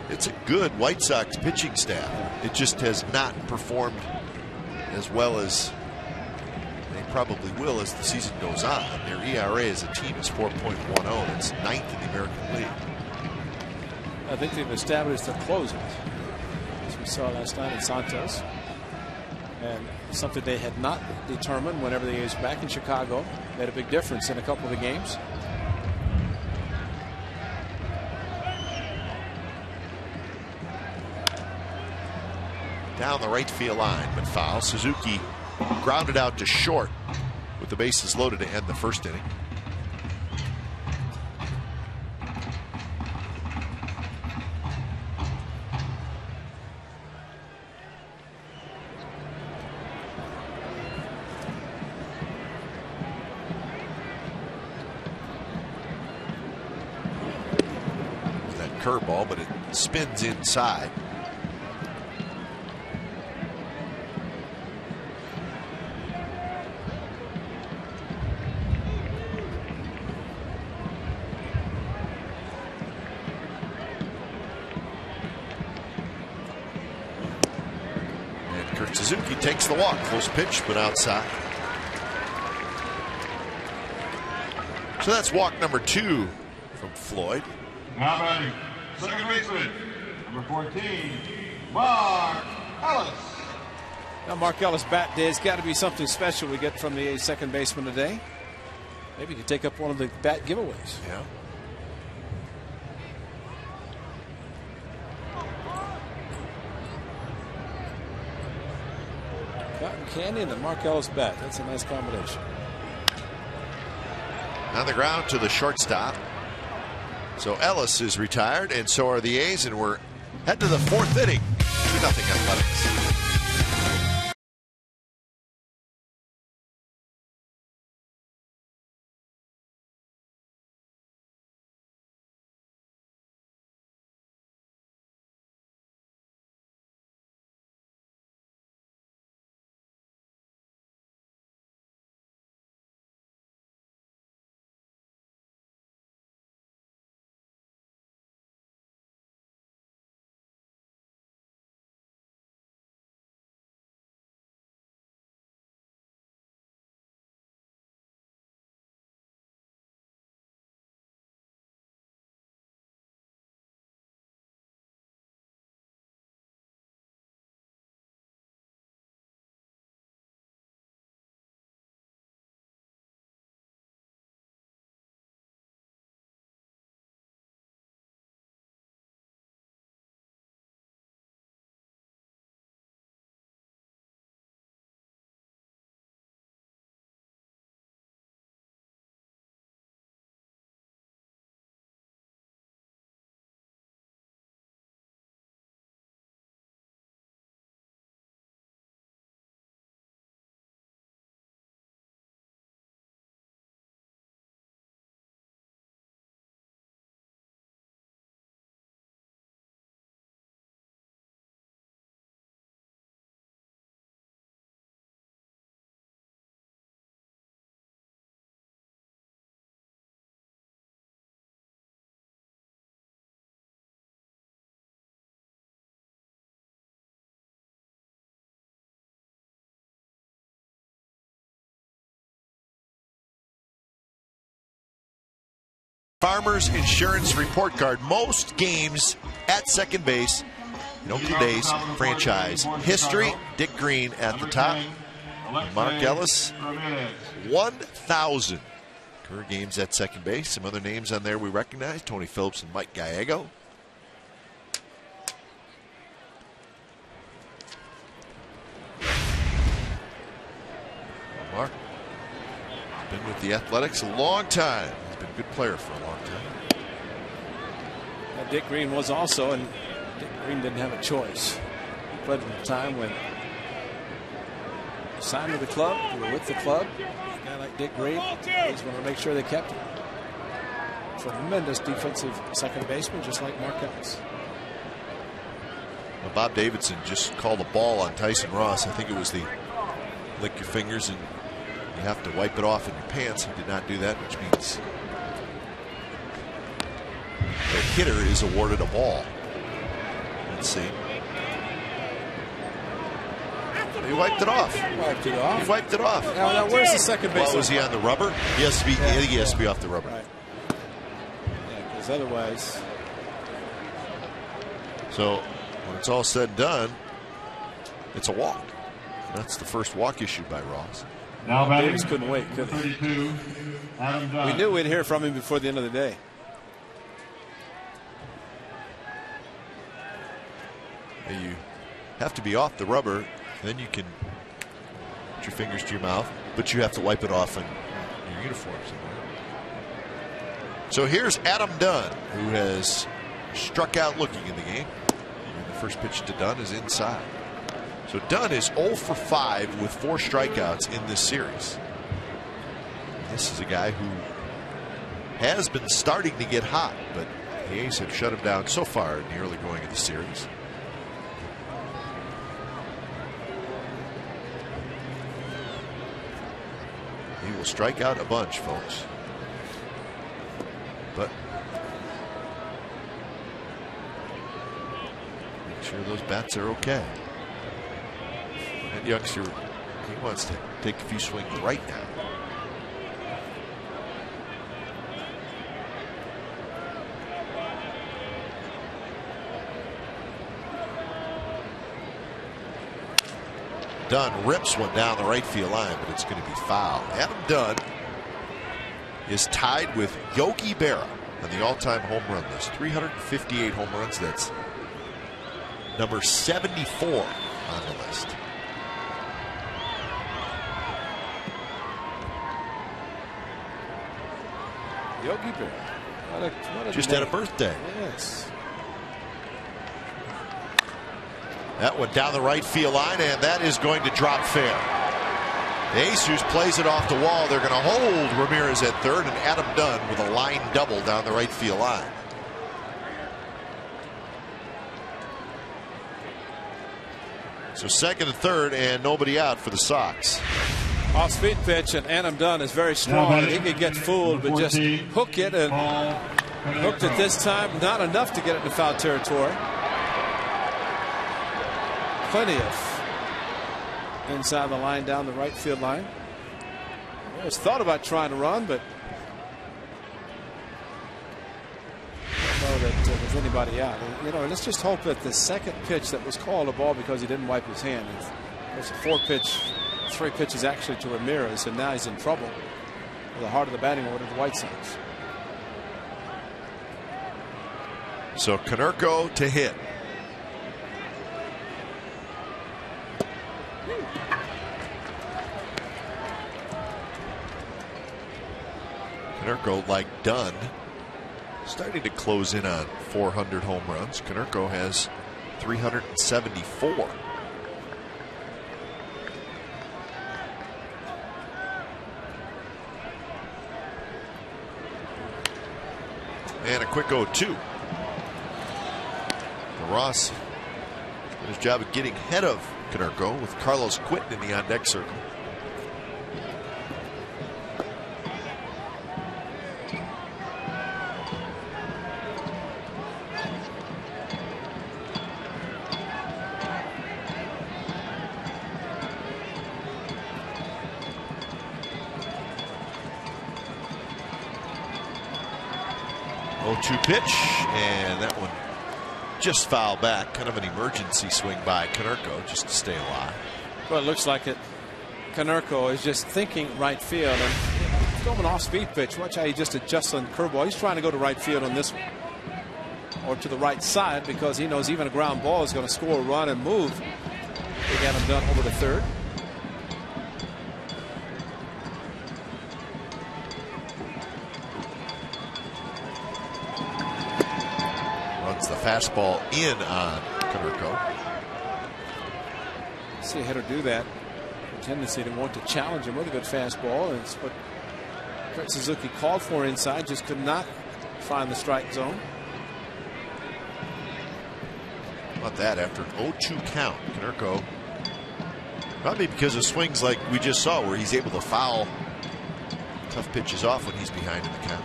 It's a good White Sox pitching staff. It just has not performed as well as they probably will as the season goes on. Their ERA as a team is 4.10. It's 9th in the American League. I think they've established their closers, as we saw last night at Santos, and something they had not determined whenever they was back in Chicago. Made a big difference in a couple of the games. Down the right field line, but foul. Suzuki grounded out to short with the bases loaded to end the first inning. That curveball, but it spins inside. Suzuki takes the walk. Close pitch, but outside. So that's walk number 2 from Floyd. Now batting, second baseman, number 14, Mark Ellis. Now Mark Ellis' bat day has got to be something special we get from the second baseman today. Maybe he could take up one of the bat giveaways. Yeah. Cotton candy and the Mark Ellis bat. That's a nice combination. On the ground to the shortstop. So Ellis is retired, and so are the A's, and we're heading to the 4th inning. 2-0 Athletics. Farmers Insurance Report Card. Most games at second base in Oakland A's franchise history. Dick Green at the top. Mark Ellis, 1,000 career games at second base. Some other names on there we recognize: Tony Phillips and Mike Gallego. Mark, been with the Athletics a long time. He's been a good player for a long time. Dick Green was also, and Dick Green didn't have a choice. He played at a time when he signed with the club, he was with the club. A guy like Dick Green, he's going to make sure they kept him. Tremendous defensive second baseman, just like Mark Ellis. Well, Bob Davidson just called a ball on Tyson Ross. I think it was the lick your fingers and you have to wipe it off in your pants. He did not do that, which means the hitter is awarded a ball. Let's see. He wiped it off. Wiped it off. He wiped it off. Now where's the second base? Well, was he on the rubber? He has to be. I think he has to be off the rubber. Right. Yeah, because otherwise. So when it's all said and done, it's a walk. That's the first walk issued by Ross. Now batting, Davis couldn't wait, could he? 32, Adam Dunn. We knew we'd hear from him before the end of the day. You have to be off the rubber, then you can put your fingers to your mouth, but you have to wipe it off in your uniform somewhere. So here's Adam Dunn, who has struck out looking in the game. And the first pitch to Dunn is inside. So Dunn is 0 for 5 with 4 strikeouts in this series. This is a guy who has been starting to get hot, but the A's have shut him down so far in the early going of the series. He will strike out a bunch, folks. But make sure those bats are okay. That youngster, he wants to take a few swings right now. Dunn rips one down the right field line, but it's going to be foul. Adam Dunn is tied with Yogi Berra on the all-time home run list. 358 home runs. That's number 74 on the list. Yogi Berra. What a Just name. had a birthday. Yes. That one down the right field line, and that is going to drop fair. Jesus plays it off the wall. They're going to hold Ramirez at third, and Adam Dunn with a line double down the right field line. So second and third, and nobody out for the Sox. Off-speed pitch, and Adam Dunn is very strong. He could get fooled, but just hook it, and hooked it this time. Not enough to get it into foul territory. Plenty of inside the line, down the right field line. He was thought about trying to run, but I don't know that there's anybody out. You know, let's just hope that the second pitch that was called a ball because he didn't wipe his hand. There's a 3 pitches actually to Ramirez, and now he's in trouble with the heart of the batting order of the White Sox. So Konerko to hit. Konerko, like Dunn, starting to close in on 400 home runs. Konerko has 374. And a quick 0-2. Ross did his job of getting ahead of Konerko with Carlos Quinton in the on-deck circle. 0-2 pitch, and that one just fouled back. Kind of an emergency swing by Konerko just to stay alive. Well, it looks like it. Konerko is just thinking right field, and it's going an off-speed pitch. Watch how he just adjusts on the curveball. He's trying to go to right field on this one, or to the right side, because he knows even a ground ball is going to score a run and move. They got him done over to third. Runs the fastball in on Konerko. See a hitter do that. A tendency to want to challenge him with a good fastball, and it's what Kurt Suzuki called for inside. Just could not find the strike zone. How about that after an 0-2 count? Konerko, probably because of swings like we just saw, where he's able to foul tough pitches off when he's behind in the count.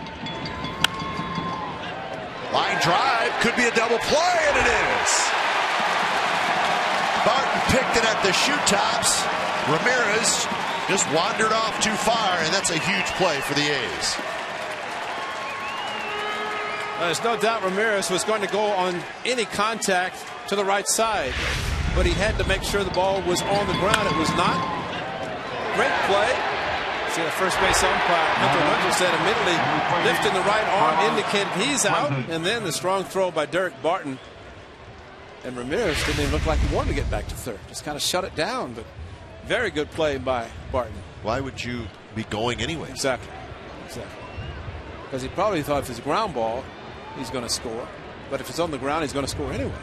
Line drive, could be a double play, and it is. Barton picked it at the shoe tops. Ramirez just wandered off too far, and that's a huge play for the A's. There's no doubt Ramirez was going to go on any contact to the right side, but he had to make sure the ball was on the ground. It was not. Great play. See, the first base umpire, Hunter Winter, said immediately lifting the right arm indicated he's out, and then the strong throw by Derek Barton. And Ramirez didn't even look like he wanted to get back to third. Just kind of shut it down, but very good play by Barton. Why would you be going anyway? Exactly. Because he probably thought if it's a ground ball, he's going to score. But if it's on the ground, he's going to score anyway.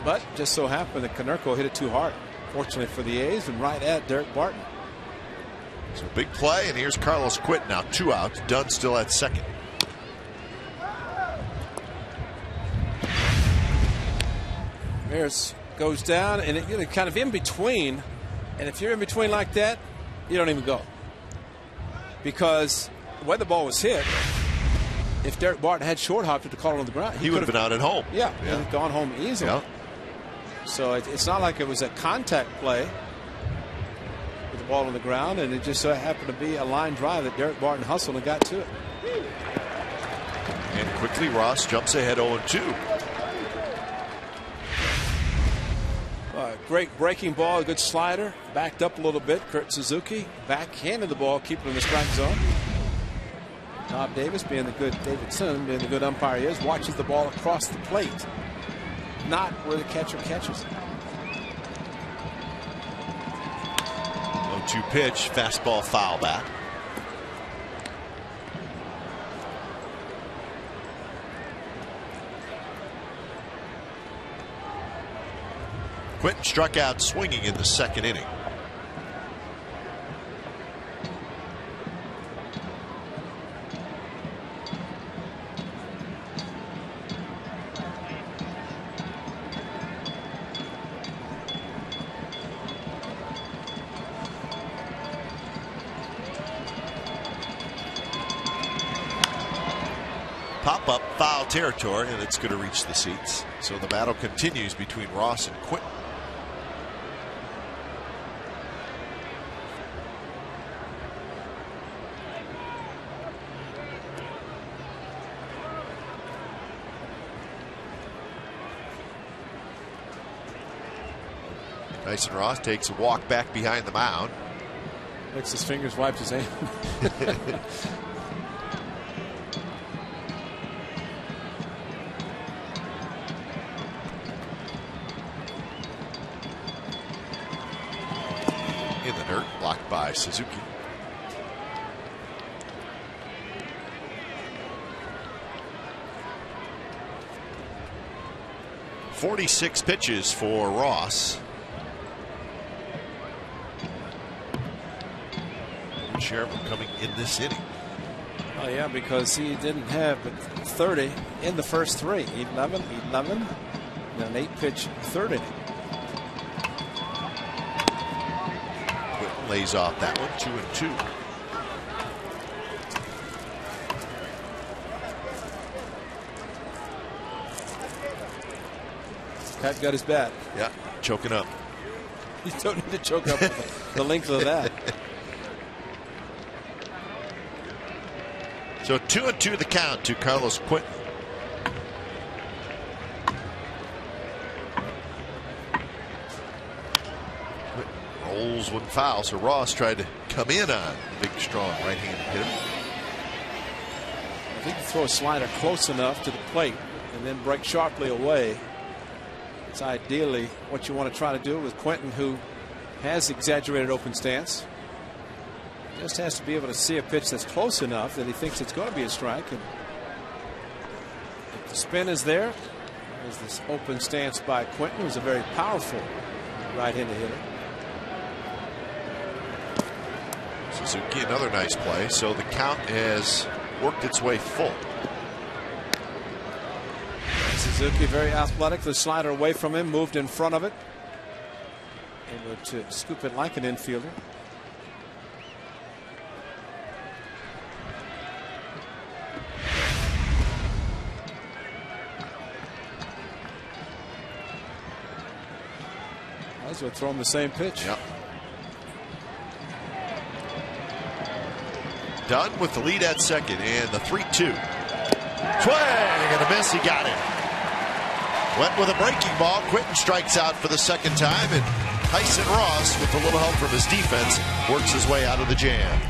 But just so happened that Konerko hit it too hard. Fortunately for the A's, and right at Derek Barton. So big play, and here's Carlos Quint now, 2 outs. Dunn still at second. Ramirez goes down, and you're kind of in between. And if you're in between like that, you don't even go. Because the way the ball was hit, if Derek Barton had short hopped it to call it on the ground, he would have been out at home. Yeah, he would have gone home easily. Yeah. So it's not like it was a contact play with the ball on the ground, and it just so happened to be a line drive that Derek Barton hustled and got to it. And quickly Ross jumps ahead 0-2. Great breaking ball, a good slider, backed up a little bit. Kurt Suzuki backhanded the ball, keeping it in the strike zone. Bob Davis, being the good Davidson, being the good umpire he is, watches the ball across the plate, not where the catcher catches it. 0-2 pitch, fastball foul back. Quinton struck out swinging in the second inning. Pop-up foul territory, and it's going to reach the seats. So the battle continues between Ross and Quinton. Tyson Ross takes a walk back behind the mound. Licks his fingers, wipes his hand. In the dirt, blocked by Suzuki. .46 pitches for Ross. Share of them coming in this inning. Oh yeah, because he didn't have but 30 in the first three. 11, and an 8-pitch third inning. Quinton lays off that one, 2-2. Pat got his bat. Yeah, choking up. You don't need to choke up the length of that. So 2-2 the count to Carlos Quentin. Rolls one foul, so Ross tried to come in on big, strong right-handed hitter. I think you throw a slider close enough to the plate and then break sharply away. It's ideally what you want to try to do with Quentin, who has exaggerated open stance. Just has to be able to see a pitch that's close enough that he thinks it's going to be a strike. And if the spin is there, there's this open stance by Quentin, who's a very powerful right-handed hitter. Suzuki, another nice play. So the count has worked its way full. Suzuki very athletic. The slider away from him, moved in front of it, able to scoop it like an infielder. Might as well throw him the same pitch. Yep. Dunn with the lead at second, and the 3-2. Swing and a miss. He got it. Went with a breaking ball. Quentin strikes out for the second time, and Tyson Ross, with a little help from his defense, works his way out of the jam.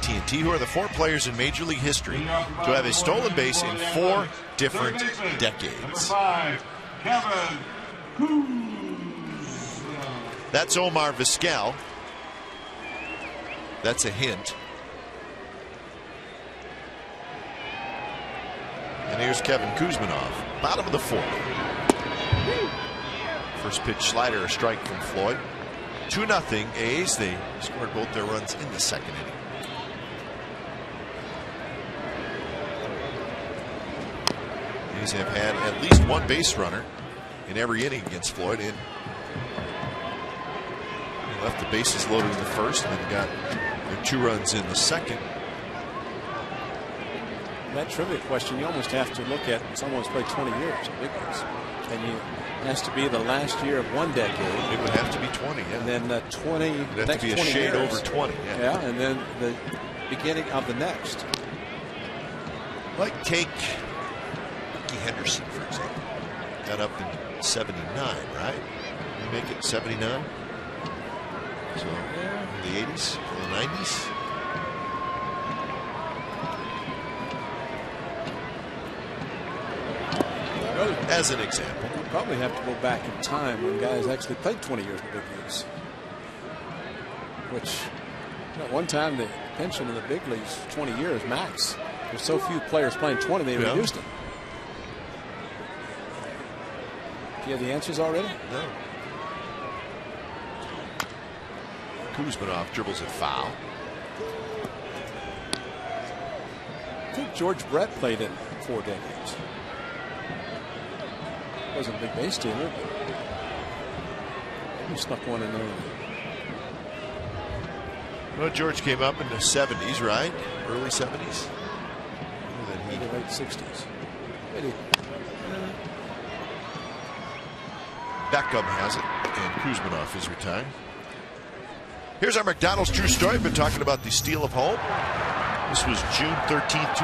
TNT, who are the 4 players in Major League history to have a stolen base in 4 different decades. Kevin Kuzma. That's Omar Vizquel. That's a hint. And here's Kevin Kuzminoff, bottom of the 4th. First pitch slider, a strike from Floyd. 2-0 A's. They scored both their runs in the second inning. A's have had at least one base runner in every inning against Floyd. And they left the bases loaded in the first and then got their 2 runs in the second. That trivia question, you almost have to look at someone who's played 20 years in big leagues. And it has to be the last year of one decade. It would have to be 20, yeah. And then 20. It would have to be a shade years. over 20, yeah. Yeah, and then the beginning of the next. Like take Ricky Henderson, for example. Got up in 79, right? You make it 79? So in the 80s, in the 90s. As an example. You probably have to go back in time when guys actually played 20 years in the big leagues. Which, at one time, the pension in the big leagues, 20 years max. There's so few players playing 20, they reduced it. Do you have the answers already? No. Kuzmanov dribbles it foul. I think George Brett played in 4 decades. Wasn't a big base stealer, but he snuck one in there. Well, George came up in the 70s, right? Early 70s. Maybe late 60s. Maybe. Beckham has it, and Kuzmanov is retired. Here's our McDonald's true story. We've been talking about the steal of home. This was June 13th, 2008. It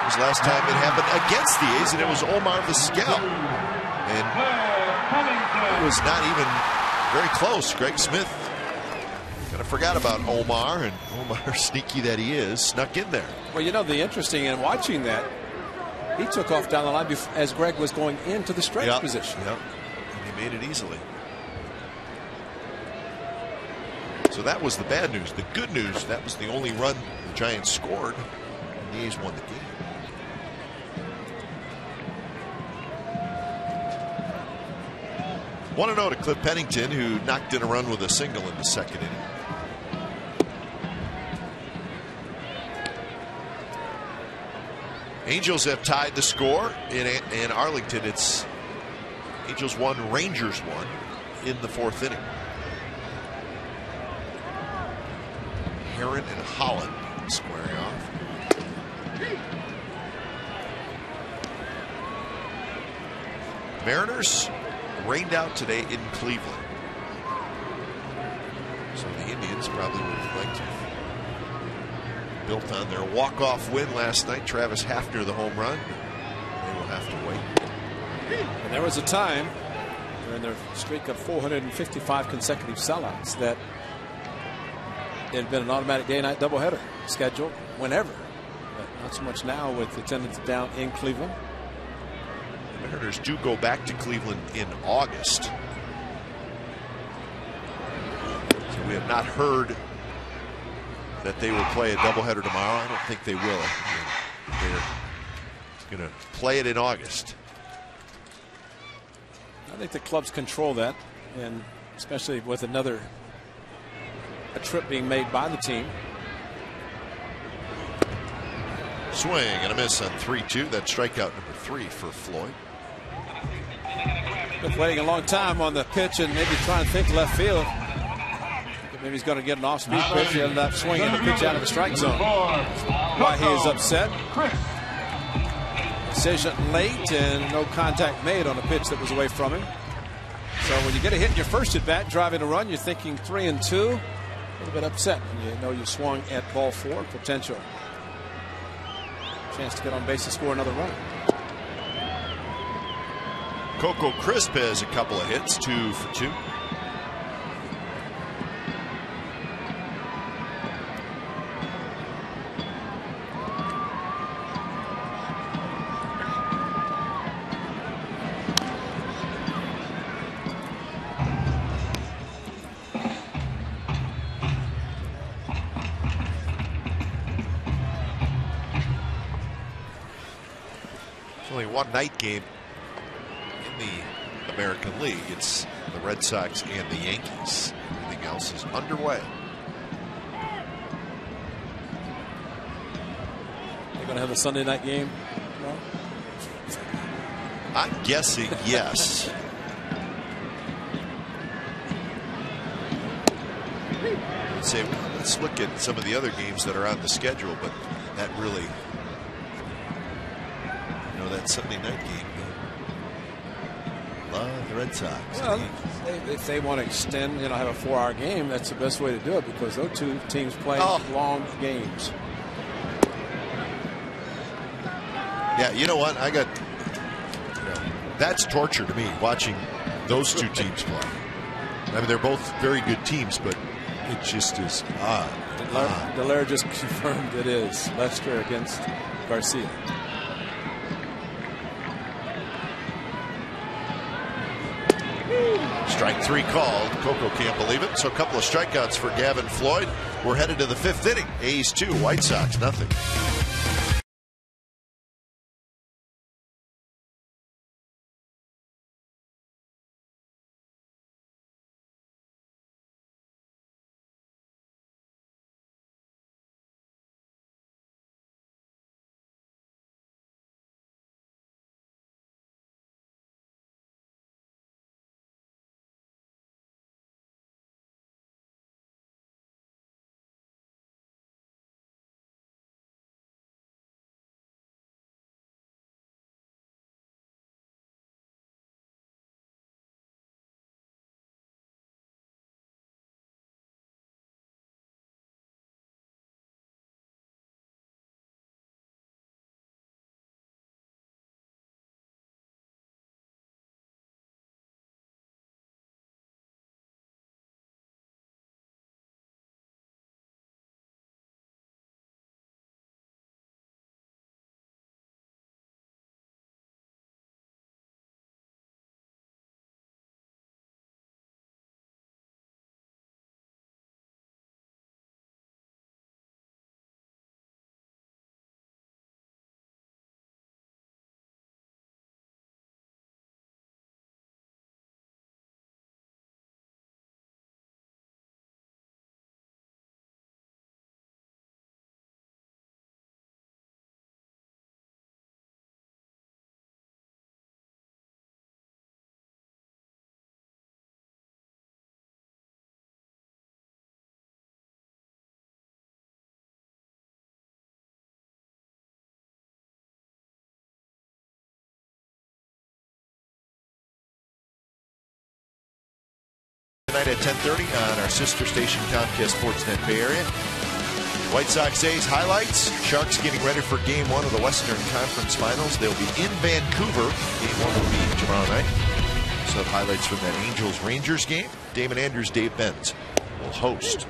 was the last time it happened against the A's, and it was Omar Vizquel. And it was not even very close. Greg Smith kind of forgot about Omar, and Omar, sneaky that he is, snuck in there. Well, you know, the interesting in watching that, he took off down the line as Greg was going into the stretch position. Yep. And he made it easily. So that was the bad news. The good news, that was the only run the Giants scored, and the A's won the game. Want to know to Cliff Pennington, who knocked in a run with a single in the second inning. Angels have tied the score in Arlington. It's Angels 1, Rangers 1 in the 4th inning. Heron and Holland squaring off. Mariners rained out today in Cleveland. So the Indians probably would have liked to have built on their walk-off win last night. Travis Hafner the home run. They will have to wait. And there was a time during their streak of 455 consecutive sellouts that it had been an automatic day-night doubleheader scheduled whenever, but not so much now with attendance down in Cleveland. The Mariners do go back to Cleveland in August. So we have not heard that they will play a doubleheader tomorrow. I don't think they will. They're going to play it in August. I think the clubs control that, and especially with a trip being made by the team. Swing and a miss on 3-2. That's strikeout number 3 for Floyd. Been waiting a long time on the pitch and maybe trying to think left field. Maybe he's going to get an off-speed pitch. He ended up swinging the pitch out of the strike zone. Why he is upset. Decision late and no contact made on a pitch that was away from him. So when you get a hit in your first at bat, driving a run, you're thinking 3-2. A little bit upset when you know you swung at ball 4. Potential chance to get on base and score another run. Coco Crisp has a couple of hits, 2 for 2. Only one night game in the American League. It's the Red Sox and the Yankees. Everything else is underway. They're going to have a Sunday night game tomorrow? I'm guessing yes. Say, well, let's look at some of the other games that are on the schedule, but that really, that Sunday night game. Love the Red Sox. Well, if they want to extend, have a 4-hour game, that's the best way to do it because those two teams play long games. Yeah, you know what? That's torture to me watching those two teams play. I mean, they're both very good teams, but it just is odd. Dallaire just confirmed it is Lester against Garcia. Strike 3 called. Coco can't believe it. So a couple of strikeouts for Gavin Floyd. We're headed to the 5th inning. A's 2, White Sox nothing. tonight at 10:30 on our sister station Comcast Sportsnet Bay Area. White Sox A's highlights. Sharks getting ready for Game 1 of the Western Conference Finals. They'll be in Vancouver. Game 1 will be tomorrow night. So highlights from that Angels-Rangers game. Damon Andrews, Dave Benz will host.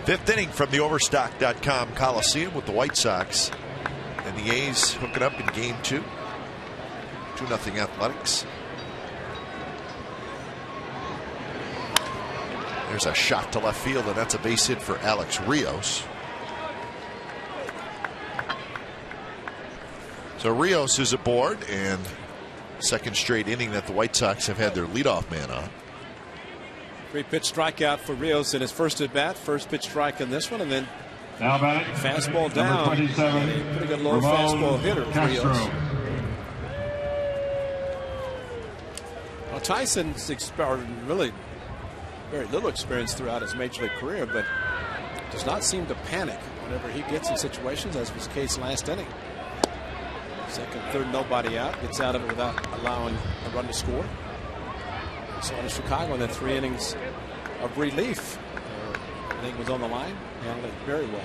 Fifth inning from the Overstock.com Coliseum with the White Sox and the A's hooking up in Game 2. 2-0 Athletics. There's a shot to left field, and that's a base hit for Alex Rios. So Rios is aboard, and second straight inning that the White Sox have had their leadoff man on. 3-pitch strikeout for Rios in his first at bat. First pitch strike in this one, and then Now batting, fastball down. number 27, A pretty good low Ramon fastball hitter for Rios. Castro. Well, Tyson's really very little experience throughout his major league career, but does not seem to panic whenever he gets in situations, as was the case last inning. Second, third, nobody out. Gets out of it without allowing a run to score. So in Chicago in the 3 innings of relief, I think was on the line, handled it very well.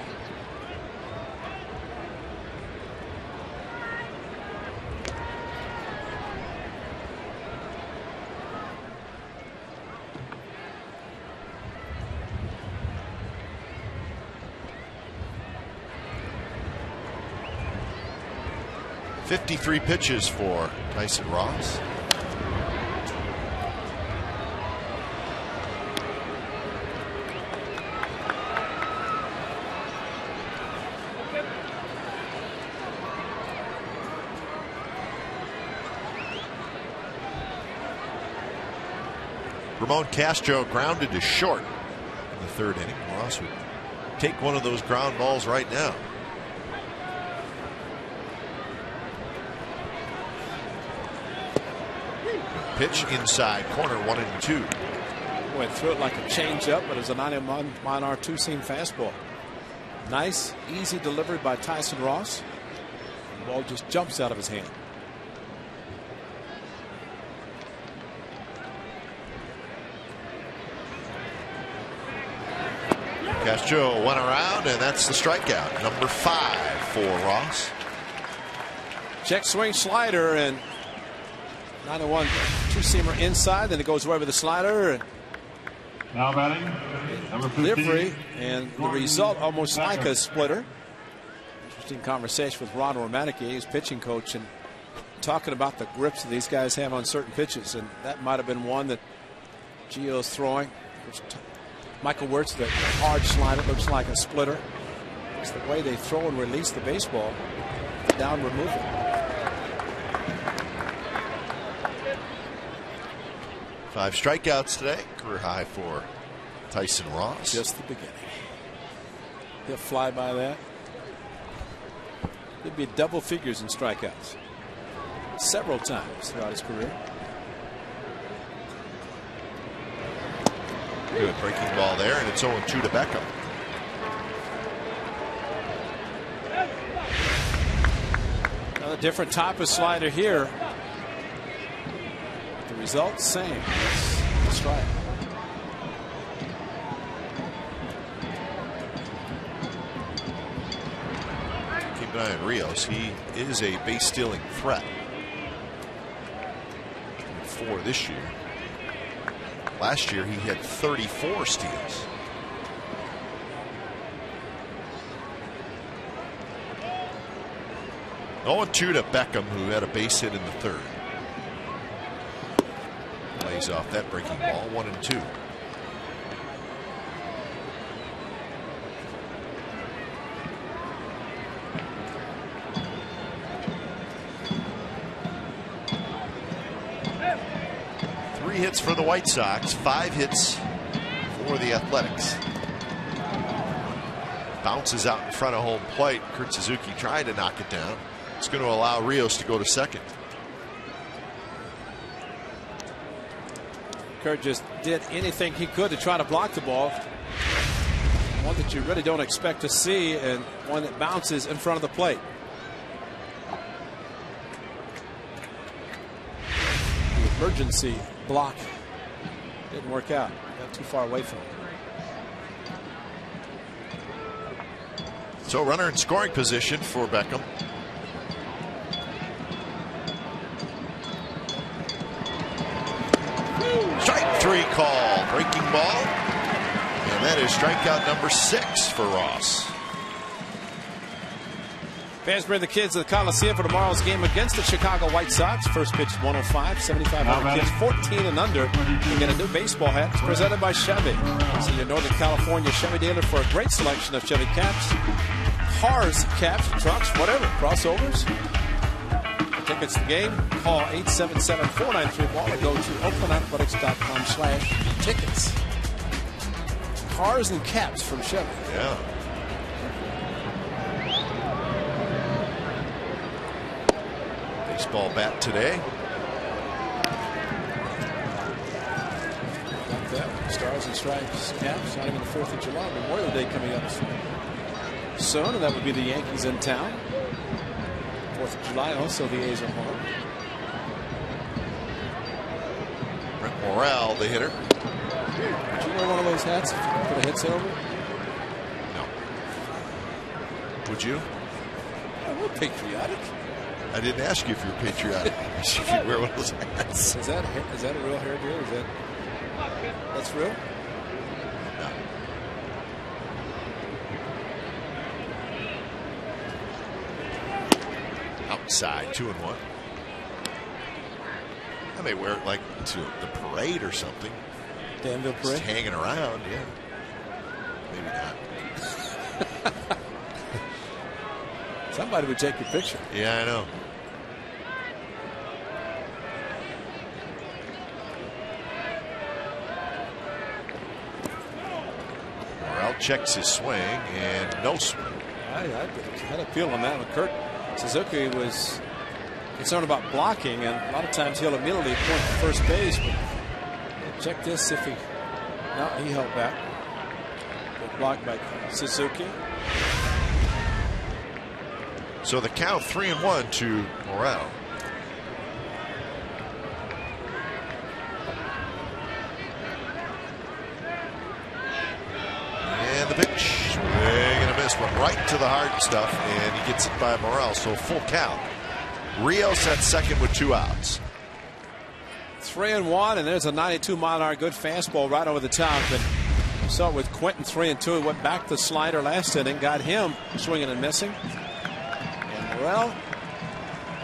.53 pitches for Tyson Ross. Ramon Castro grounded to short in the third inning. Ross would take one of those ground balls right now. Pitch inside corner, 1-2. Went through it like a changeup, but it was a 90-mile-an-hour two-seam fastball. Nice, easy delivery by Tyson Ross. The ball just jumps out of his hand. Castro went around, and that's the strikeout. Number 5 for Ross. Check swing slider, and 91 two-seamer inside, then it goes away with the slider. Now batting, number 15. Delivery, and the result almost like a splitter. Interesting conversation with Ron Romanecki, his pitching coach, and talking about the grips that these guys have on certain pitches, and that might have been one that Gio's throwing. Michael Wirtz, the hard slider, looks like a splitter. It's the way they throw and release the baseball. Downward movement. Five strikeouts today, career high for Tyson Ross. Just the beginning. He'll fly by that. He'd be double figures in strikeouts several times throughout his career. Good breaking ball there, and it's 0-2 to Beckham. Another different type of slider here. The result same. It's a strike. Keep an eye on Rios. He is a base stealing threat. 4 this year. Last year he had 34 steals. Oh, 0-2 to Beckham, who had a base hit in the third. Lays off that breaking ball. 1-2. Hits for the White Sox, 5 hits for the Athletics. Bounces out in front of home plate. Kurt Suzuki tried to knock it down. It's going to allow Rios to go to second. Kurt just did anything he could to try to block the ball. One that you really don't expect to see, and one that bounces in front of the plate. emergency block. Didn't work out. Got too far away from him. So runner in scoring position for Beckham. Strike 3 call. Breaking ball. And that is strikeout number 6 for Ross. Fans bring the kids to the Coliseum for tomorrow's game against the Chicago White Sox. First pitch 105, 7,500 kids 14 and under. You get a new baseball hat. It's presented by Chevy. See your Northern California Chevy dealer for a great selection of Chevy caps, cars, caps, trucks, whatever, crossovers. For tickets to the game, call 877-493-BALL or go to oaklandathletics.com/tickets. Cars and caps from Chevy. Yeah. Baseball bat today. Like that. Stars and Stripes caps. Not even the 4th of July. Memorial Day coming up soon, and that would be the Yankees in town. 4th of July, also the A's are home. Brent Morel, the hitter. Would you wear one of those hats if you put a headset over? No. Would you? We're patriotic. I didn't ask you if you were patriotic. I asked you if you wear one of those hats. Is that a real hair deal? Is that's real? No. Outside, 2-1. I may wear it like to the parade or something. Danville Just Parade? hanging around, yeah. Maybe not. Somebody would take your picture. Yeah, I know. Morel checks his swing and no swing. I had a feel on that one. Kurt Suzuki was concerned about blocking, and a lot of times he'll immediately point to first base. But check this if he. No, he held back. Good block by Suzuki. So the count 3-1 to Morel. And the pitch, swing and a miss, went right to the hard stuff, and he gets it by Morel. So full count. Rios at second with 2 outs. 3-1, and there's a 92-mile-an-hour good fastball right over the top. But you saw it with Quentin, 3-2. He went back to the slider last inning, got him swinging and missing. And Morel,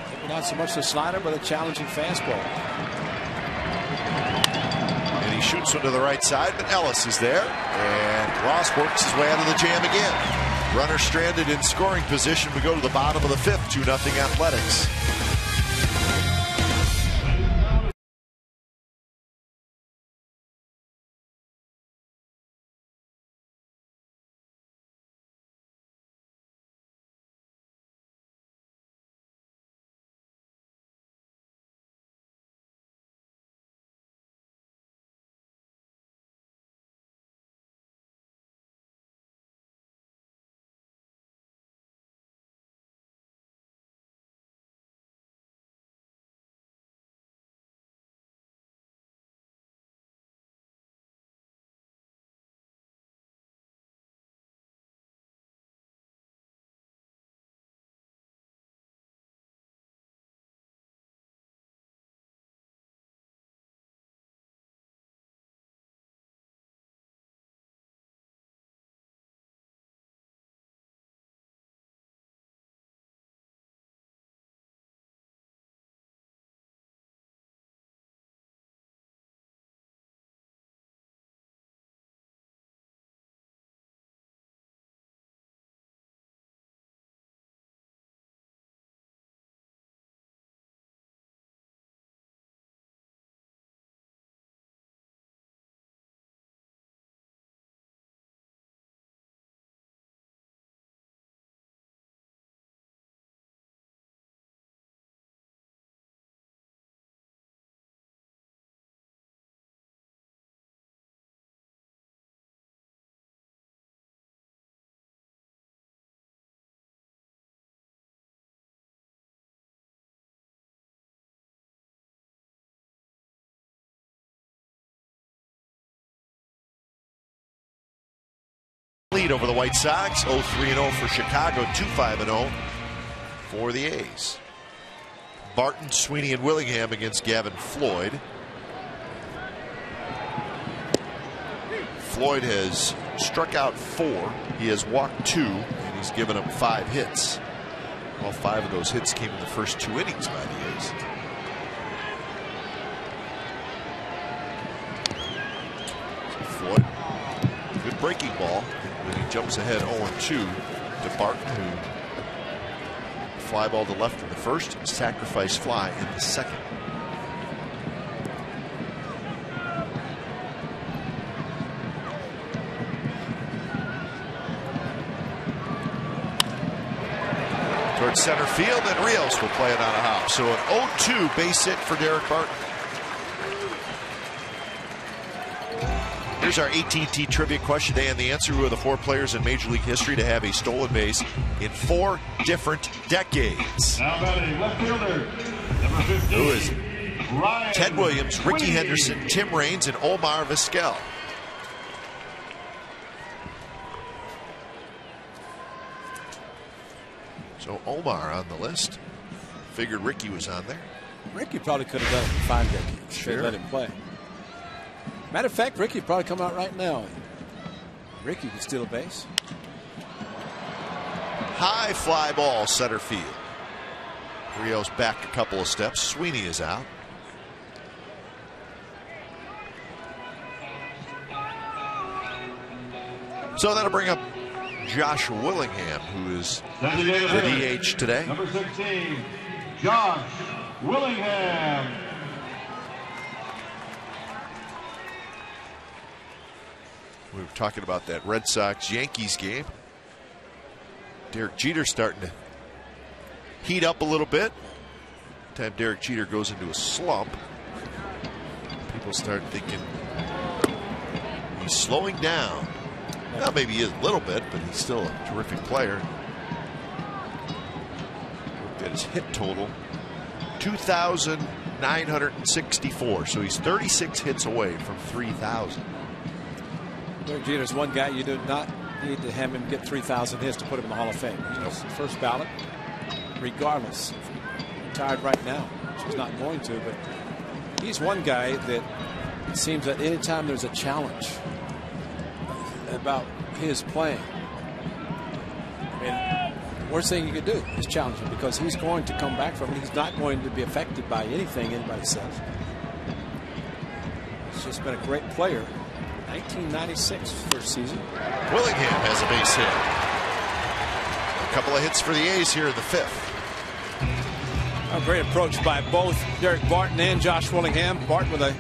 maybe not so much the slider, but a challenging fastball. And he shoots one to the right side, but Ellis is there. And Ross works his way out of the jam again. Runner stranded in scoring position. We go to the bottom of the 5th, 2-0 Athletics. lead over the White Sox. 0-3-0 for Chicago, 2-5-0 for the A's. Barton, Sweeney, and Willingham against Gavin Floyd. Floyd has struck out 4. He has walked 2, and he's given up 5 hits. All 5 of those hits came in the first 2 innings by the A's. So Floyd, good breaking ball when he jumps ahead 0-2 to Barton, who fly ball to left in the first, sacrifice fly in the second. Towards center field, and Rios will play it on a hop. So an 0-2 base hit for Derek Barton. Here's our AT&T trivia question today, and the answer: who are the 4 players in Major League history to have a stolen base in 4 different decades? Now batting left fielder, number 15. Who is Ryan Ted Williams, Ricky Sweeney. Henderson, Tim Raines, and Omar Vizquel. So Omar on the list. Figured Ricky was on there. Ricky probably could have done it in 5 decades. Sure. They let him play. Matter of fact, Ricky would probably come out right now. Ricky could steal a base. High fly ball, center field. Rios back a couple of steps. Sweeney is out. So that'll bring up Josh Willingham, who is Designated the hitter, DH today. number 16, Josh Willingham. We were talking about that Red Sox-Yankees game. Derek Jeter starting to heat up a little bit. Time Derek Jeter goes into a slump, people start thinking he's slowing down. Well, maybe he is a little bit, but he's still a terrific player. Look at his hit total, 2,964. So he's 36 hits away from 3,000. Derek Jeter's one guy you do not need to have him get 3,000 hits to put him in the Hall of Fame. He's first ballot, regardless. If he retired right now, which he's not going to, but he's one guy that it seems that anytime there's a challenge about his playing, I mean, the worst thing you could do is challenge him, because he's going to come back from it. He's not going to be affected by anything anybody says. He's just been a great player. 1996 first season. Willingham has a base hit. A couple of hits for the A's here in the 5th. A great approach by both Derek Barton and Josh Willingham. Barton with an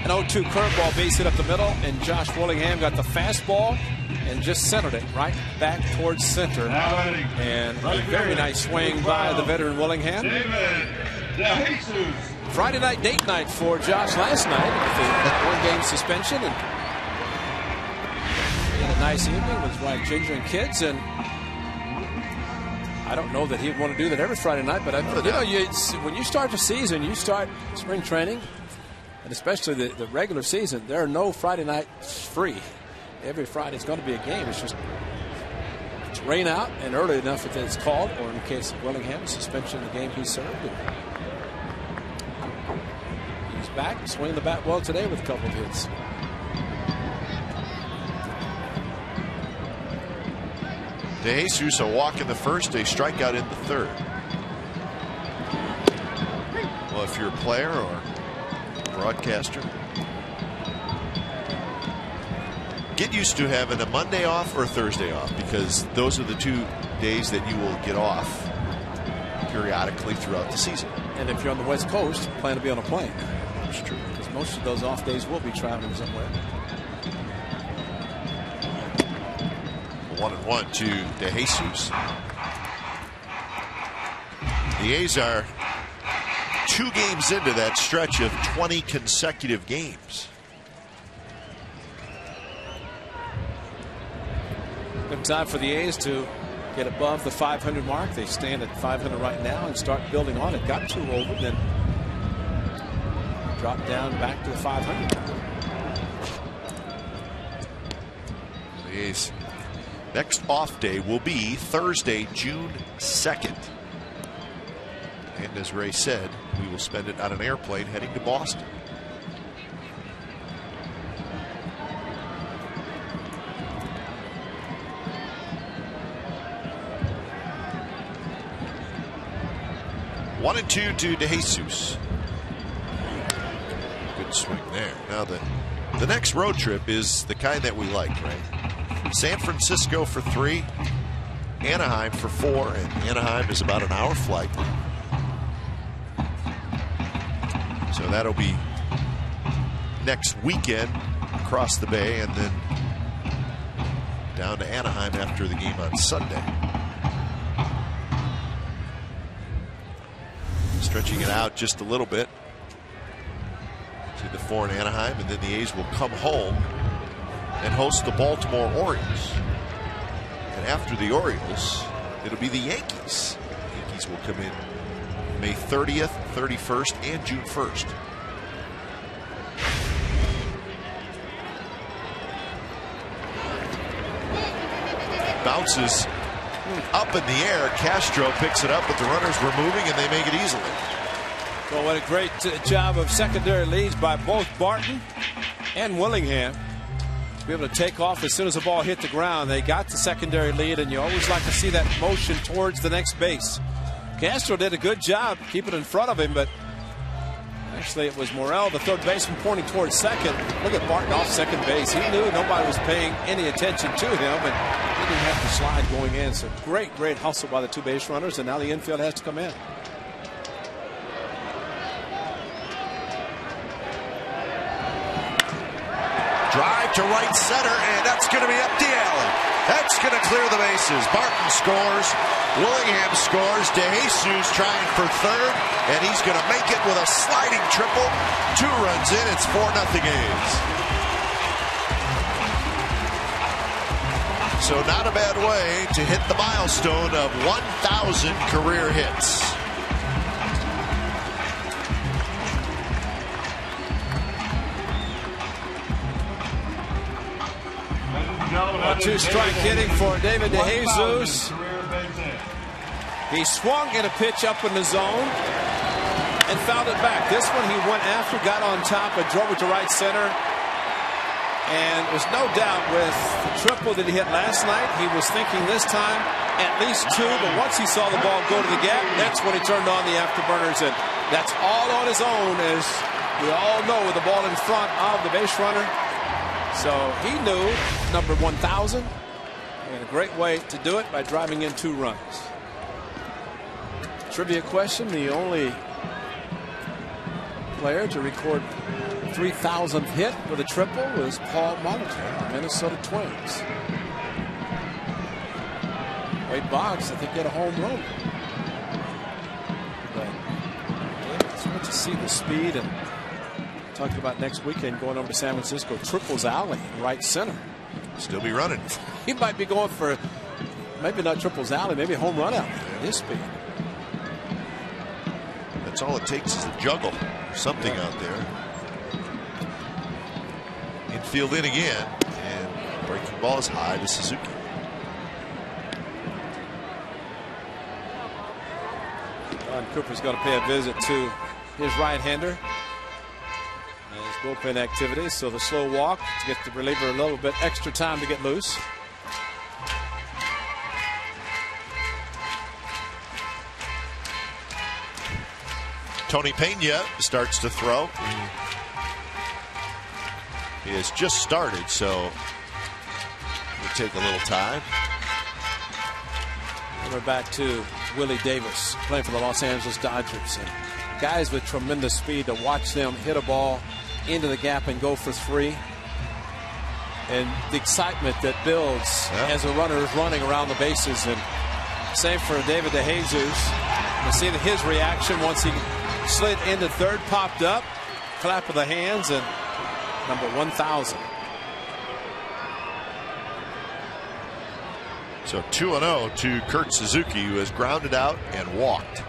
0-2 curveball base hit up the middle, and Josh Willingham got the fastball and just centered it right back towards center. Now batting, And a very nice swing by the veteran Willingham. David DeJesus. Friday night date night for Josh last night with the 1-game suspension, and he had a nice evening with his wife Ginger and kids. And I don't know that he'd want to do that every Friday night, but when you start the season, you start spring training, and especially the regular season, there are no Friday nights free. Every Friday is going to be a game. It's just it's rain out and early enough that it's called, or in the case of Willingham, suspension of the game he served. And he's back, swinging the bat well today with a couple of hits. DeJesus a walk in the first, a strikeout in the 3rd. Well, if you're a player or broadcaster, get used to having a Monday off or a Thursday off, because those are the 2 days that you will get off periodically throughout the season. And if you're on the West Coast, plan to be on a plane. That's true. Because most of those off days will be traveling somewhere. 1-1 to DeJesus. The A's are 2 games into that stretch of 20 consecutive games. Good time for the A's to get above the 500 mark. They stand at 500 right now and start building on it. Got 2 over, then drop down back to the 500. The A's Next off day will be Thursday, June 2nd. And as Ray said, we will spend it on an airplane heading to Boston. One and two to DeJesus. Good swing there. Now the next road trip is the kind that we like, right? San Francisco for 3, Anaheim for 4, and Anaheim is about an hour flight. So that'll be next weekend across the bay, and then down to Anaheim after the game on Sunday. Stretching it out just a little bit to the 4 in Anaheim, and then the A's will come home and host the Baltimore Orioles. And after the Orioles, it'll be the Yankees. The Yankees will come in May 30th, 31st, and June 1st. Bounces up in the air. Castro picks it up, but the runners were moving and they make it easily. Well, what a great job of secondary leads by both Barton and Willingham to be able to take off as soon as the ball hit the ground. They got the secondary lead, and you always like to see that motion towards the next base. Castro did a good job keeping it in front of him, but actually it was Morel, the third baseman, pointing towards second. Look at Barton off second base. He knew nobody was paying any attention to him, and he didn't have to slide going in. So great hustle by the two base runners, and now the infield has to come in. Drive to right center, and that's going to be up the alley. That's going to clear the bases. Barton scores. Willingham scores. DeJesus trying for third, and he's going to make it with a sliding triple. 2 runs in. It's 4-0 A's. So not a bad way to hit the milestone of 1,000 career hits. A 2-strike hitting for David DeJesus. He swung in a pitch up in the zone and fouled it back. This one he went after, got on top, and drove it to right center. And there's no doubt with the triple that he hit last night, he was thinking this time at least 2. But once he saw the ball go to the gap, that's when he turned on the afterburners. And that's all on his own, as we all know, with the ball in front of the base runner. So he knew number 1,000, and a great way to do it by driving in 2 runs. Trivia question: the only player to record 3,000th hit with a triple was Paul Molitor, Minnesota Twins. Wade Boggs, I think, hit a home run. But it's good to see the speed, and talking about next weekend going over to San Francisco, Triples Alley, right center. Still be running. He might be going for maybe not Triples Alley, maybe home run alley at his speed. That's all it takes is a juggle, something out there. Infield in again, and breaking ball is high to Suzuki. Don Cooper's going to pay a visit to his right-hander. His bullpen activities, so the slow walk to get the reliever a little bit extra time to get loose. Tony Pena starts to throw. He has just started, so it'll take a little time. And we're back to Willie Davis playing for the Los Angeles Dodgers. And guys with tremendous speed, to watch them hit a ball into the gap and go for 3. And the excitement that builds as a runner is running around the bases. And same for David DeJesus. You see that his reaction once he slid into third, popped up, clap of the hands, and number 1,000. So 2-0 to Kurt Suzuki, who has grounded out and walked.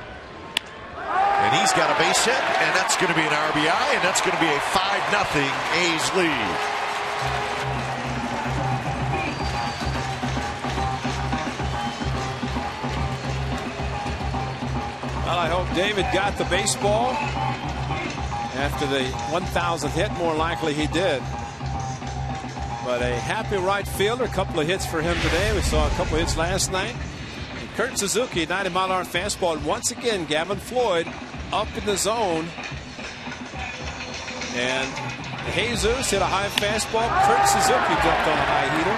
And he's got a base hit, and that's going to be an RBI, and that's going to be a 5-0 A's lead. Well, I hope David got the baseball after the 1,000th hit. More likely he did. But a happy right fielder. A couple of hits for him today. We saw a couple of hits last night. And Kurt Suzuki, 90-mile-an-hour fastball. And once again, Gavin Floyd up in the zone. And Jesus hit a high fastball. Kurt Suzuki jumped on a high heater.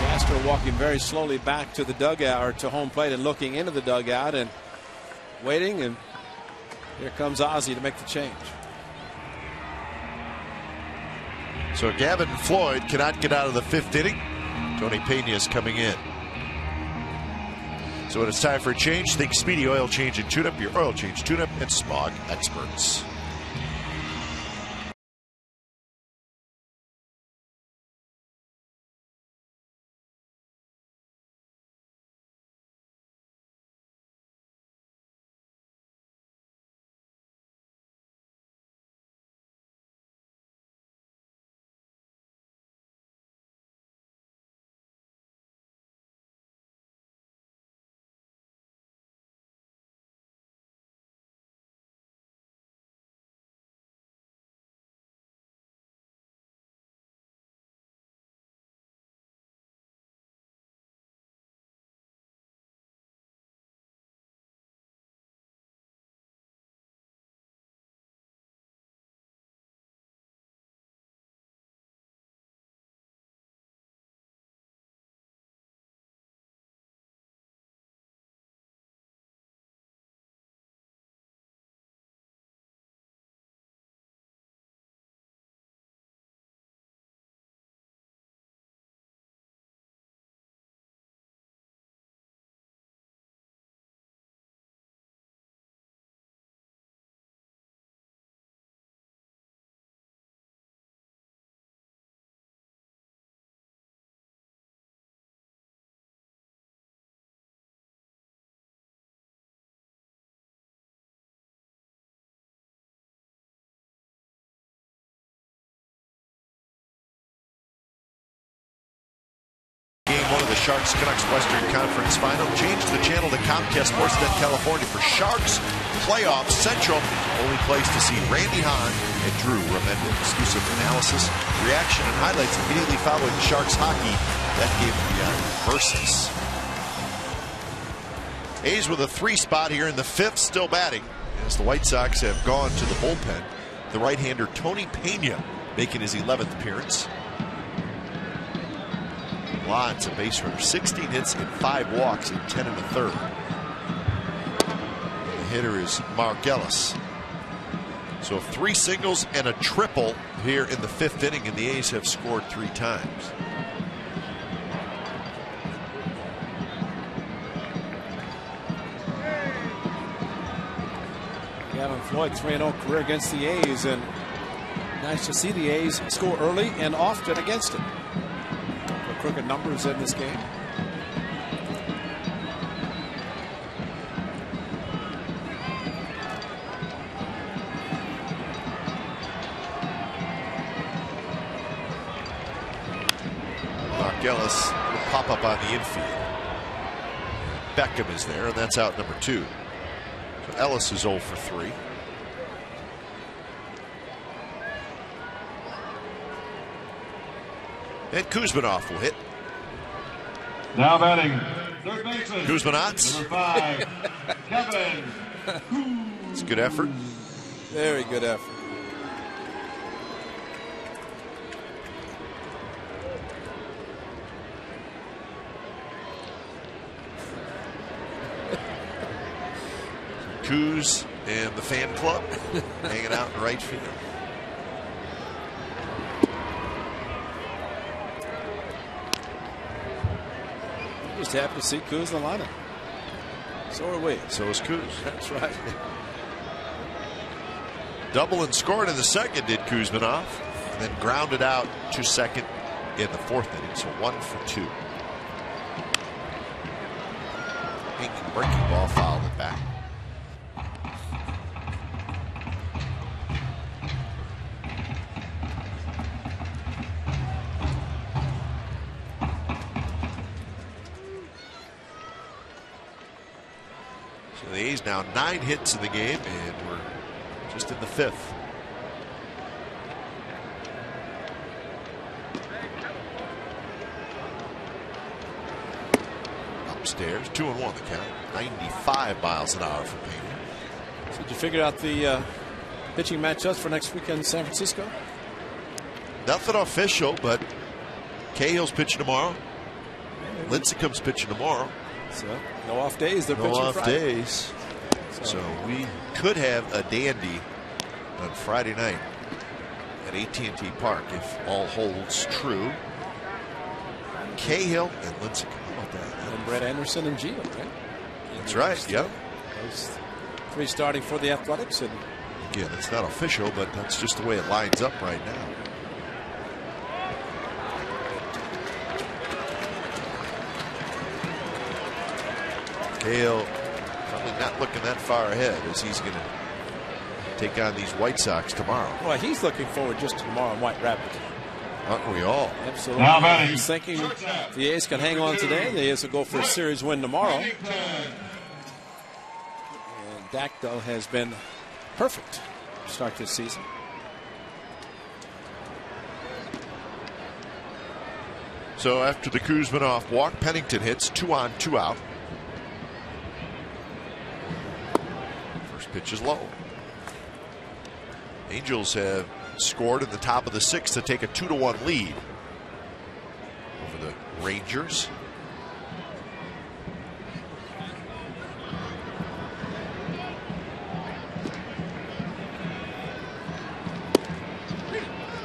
Castro walking very slowly back to the dugout, or to home plate, and looking into the dugout and waiting. And here comes Ozzie to make the change. So Gavin Floyd cannot get out of the 5th inning. Tony Pena is coming in. So when it's time for a change, think Speedy Oil Change and Tune-Up, your oil change, tune-up, and smog experts. One of the Sharks Canucks Western Conference Final. Change the channel to Comcast Sportsnet California for Sharks Playoff Central. Only place to see Randy Hahn and Drew Remenda. Exclusive analysis, reaction, and highlights immediately following Sharks hockey. That game versus A's with a 3 spot here in the 5th, still batting as the White Sox have gone to the bullpen. The right-hander Tony Pena making his 11th appearance. Lots of base runners, 16 hits and 5 walks in 10 1/3. The hitter is Mark Ellis. So 3 singles and a triple here in the 5th inning, and the A's have scored 3 times. Gavin Floyd, 3-0 career against the A's, and nice to see the A's score early and often against it. Crooked numbers in this game. Mark Ellis will pop up on the infield. Beckham is there, and that's out number 2. So Ellis is 0 for 3. And Kuzmanov will hit. Now batting, third baseman. Kuzmanov. Number 5, Kevin. It's a good effort. Very good effort. Kuz and the fan club hanging out in right field. Just happy to see Kuz in the lineup. So are we. So is Kuz. That's right. Double and scored in the 2nd did Kuzmanov, and then grounded out to 2nd in the 4th inning. So 1 for 2. Breaking ball fouled it back. The A's now 9 hits in the game, and we're just in the 5th. Upstairs, 2-1 the count. 95 miles an hour for Pena. So did you figure out the pitching matchups for next weekend in San Francisco? Nothing official, but Cahill's pitching tomorrow. Lincecum's pitching tomorrow. So no off days. They're pitching off Friday. days. So we could have a dandy on Friday night at AT&T Park if all holds true. Cahill and Lincecum. How about that? And Brett Anderson and Gio, right? That's right. Yep. Those 3 starting for the Athletics. And again, it's not official, but that's just the way it lines up right now. Cahill probably not looking that far ahead as he's going to take on these White Sox tomorrow. Well, he's looking forward just to tomorrow in White Rapids. Aren't we all? Absolutely. Now batting. He's thinking the A's can hang on today. The A's will go for a series win tomorrow. And Dactyl has been perfect to start this season. So after the Kuzminoff walk, Pennington hits 2 on, 2 out. First pitch is low. Angels have scored in the top of the 6th to take a 2-1 lead over the Rangers.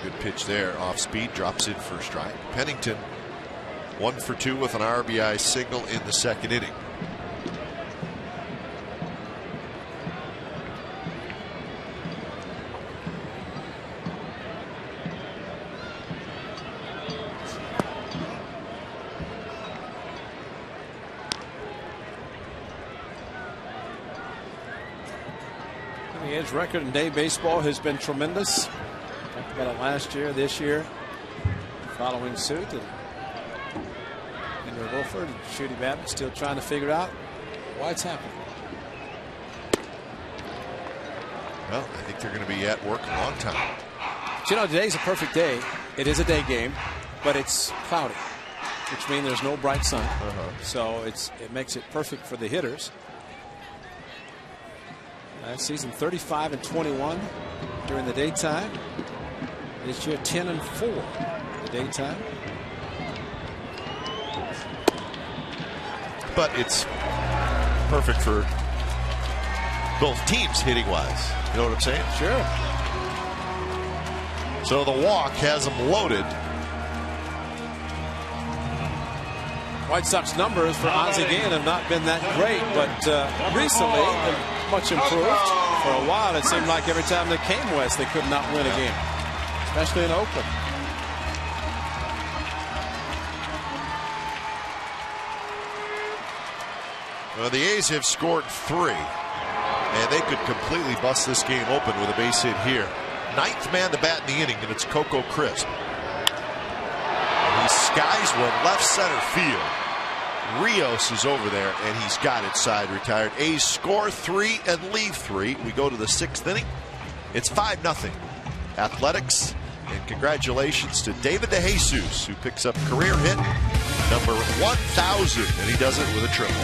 Good pitch there, off speed, drops in for a strike. Pennington 1 for 2 with an RBI single in the 2nd inning. The A's record in day baseball has been tremendous. Talked about it last year, this year, following suit. And Henry Wilford and Shooty Babbitt still trying to figure out why it's happening. Well, I think they're going to be at work a long time. But you know, today's a perfect day. It is a day game, but it's cloudy, which means there's no bright sun. So it makes it perfect for the hitters. Last season 35 and 21 during the daytime. This year 10 and 4 in the daytime. But it's perfect for both teams hitting wise. You know what I'm saying? Sure. So the walk has them loaded. White Sox numbers for Ozzie Guillen have not been that great, but recently they're much improved. For a while, it seemed like every time they came west, they could not win a game, especially in Oakland. Well, the A's have scored 3, and they could completely bust this game open with a base hit here. 9th man to bat in the inning, and it's Coco Crisp. He skies one left center field. Rios is over there, and he's got it side retired. A's score 3 and leave 3. We go to the 6th inning. It's 5-0 Athletics, and congratulations to David DeJesus, who picks up career hit number 1,000, and he does it with a triple.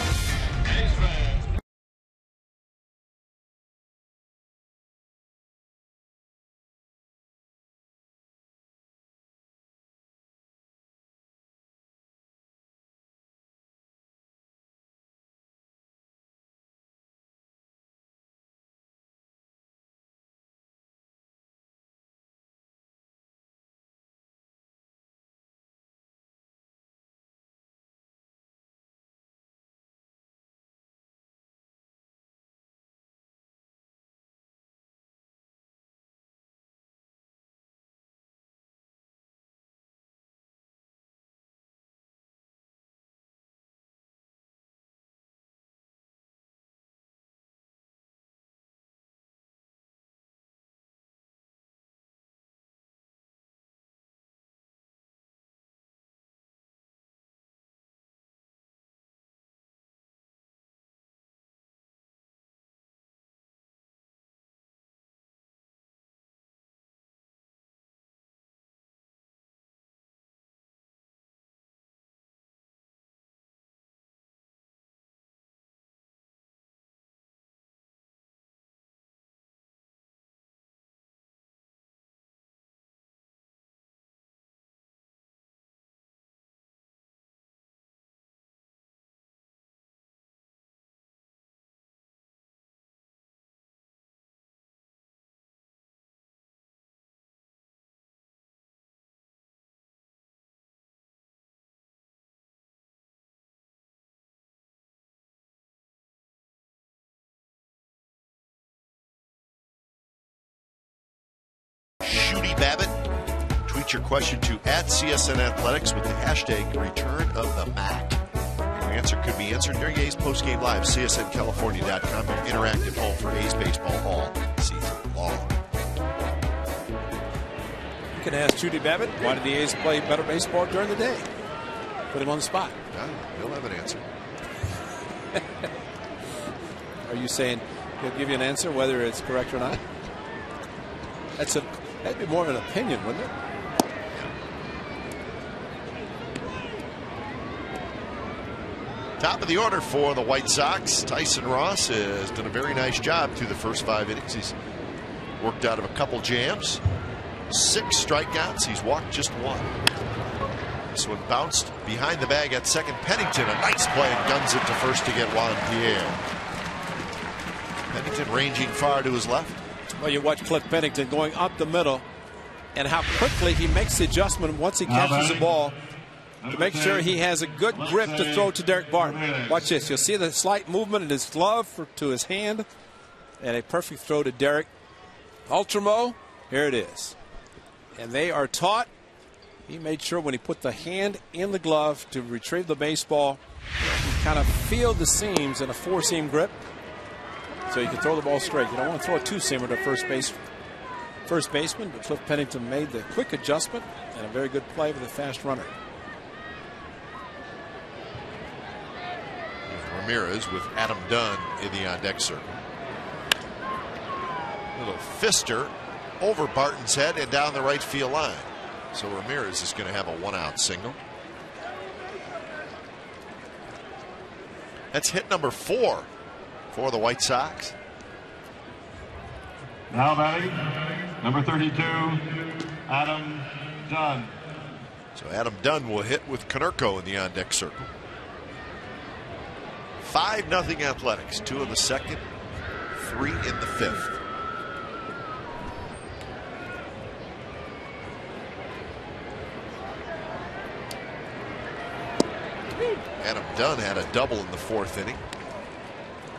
Shooty Babbitt. Tweet your question to @CSN Athletics with the hashtag return of the Mac. Your answer could be answered during A's postgame live. CSNCalifornia.com. Your interactive home for A's baseball all season long. You can ask Judy Babbitt, why did the A's play better baseball during the day? Put him on the spot. Yeah, he'll have an answer. Are you saying he'll give you an answer whether it's correct or not? That'd be more of an opinion, wouldn't it? Top of the order for the White Sox. Tyson Ross has done a very nice job through the first 5 innings. He's worked out of a couple jams. 6 strikeouts. He's walked just 1. This one bounced behind the bag at second. Pennington, a nice play, and guns it to first to get Juan Pierre. Pennington ranging far to his left. Well, you watch Cliff Pennington going up the middle and how quickly he makes the adjustment once he catches the ball to make sure he has a good grip to throw to Derek Barton. Watch this. You'll see the slight movement in his glove to his hand and a perfect throw to Derek. Ultramo, here it is. And they are taught. He made sure when he put the hand in the glove to retrieve the baseball, he kind of feel the seams in a 4-seam grip so you can throw the ball straight. You don't want to throw a 2-seamer to first baseman, but Cliff Pennington made the quick adjustment and a very good play with a fast runner. Ramirez with Adam Dunn in the on-deck circle. Little fister over Barton's head and down the right field line. So Ramirez is going to have a 1-out single. That's hit number 4 for the White Sox. Now batting, number 32, Adam Dunn. So Adam Dunn will hit with Konerko in the on-deck circle. 5-0 Athletics. 2 in the second, 3 in the fifth. Adam Dunn had a double in the 4th inning.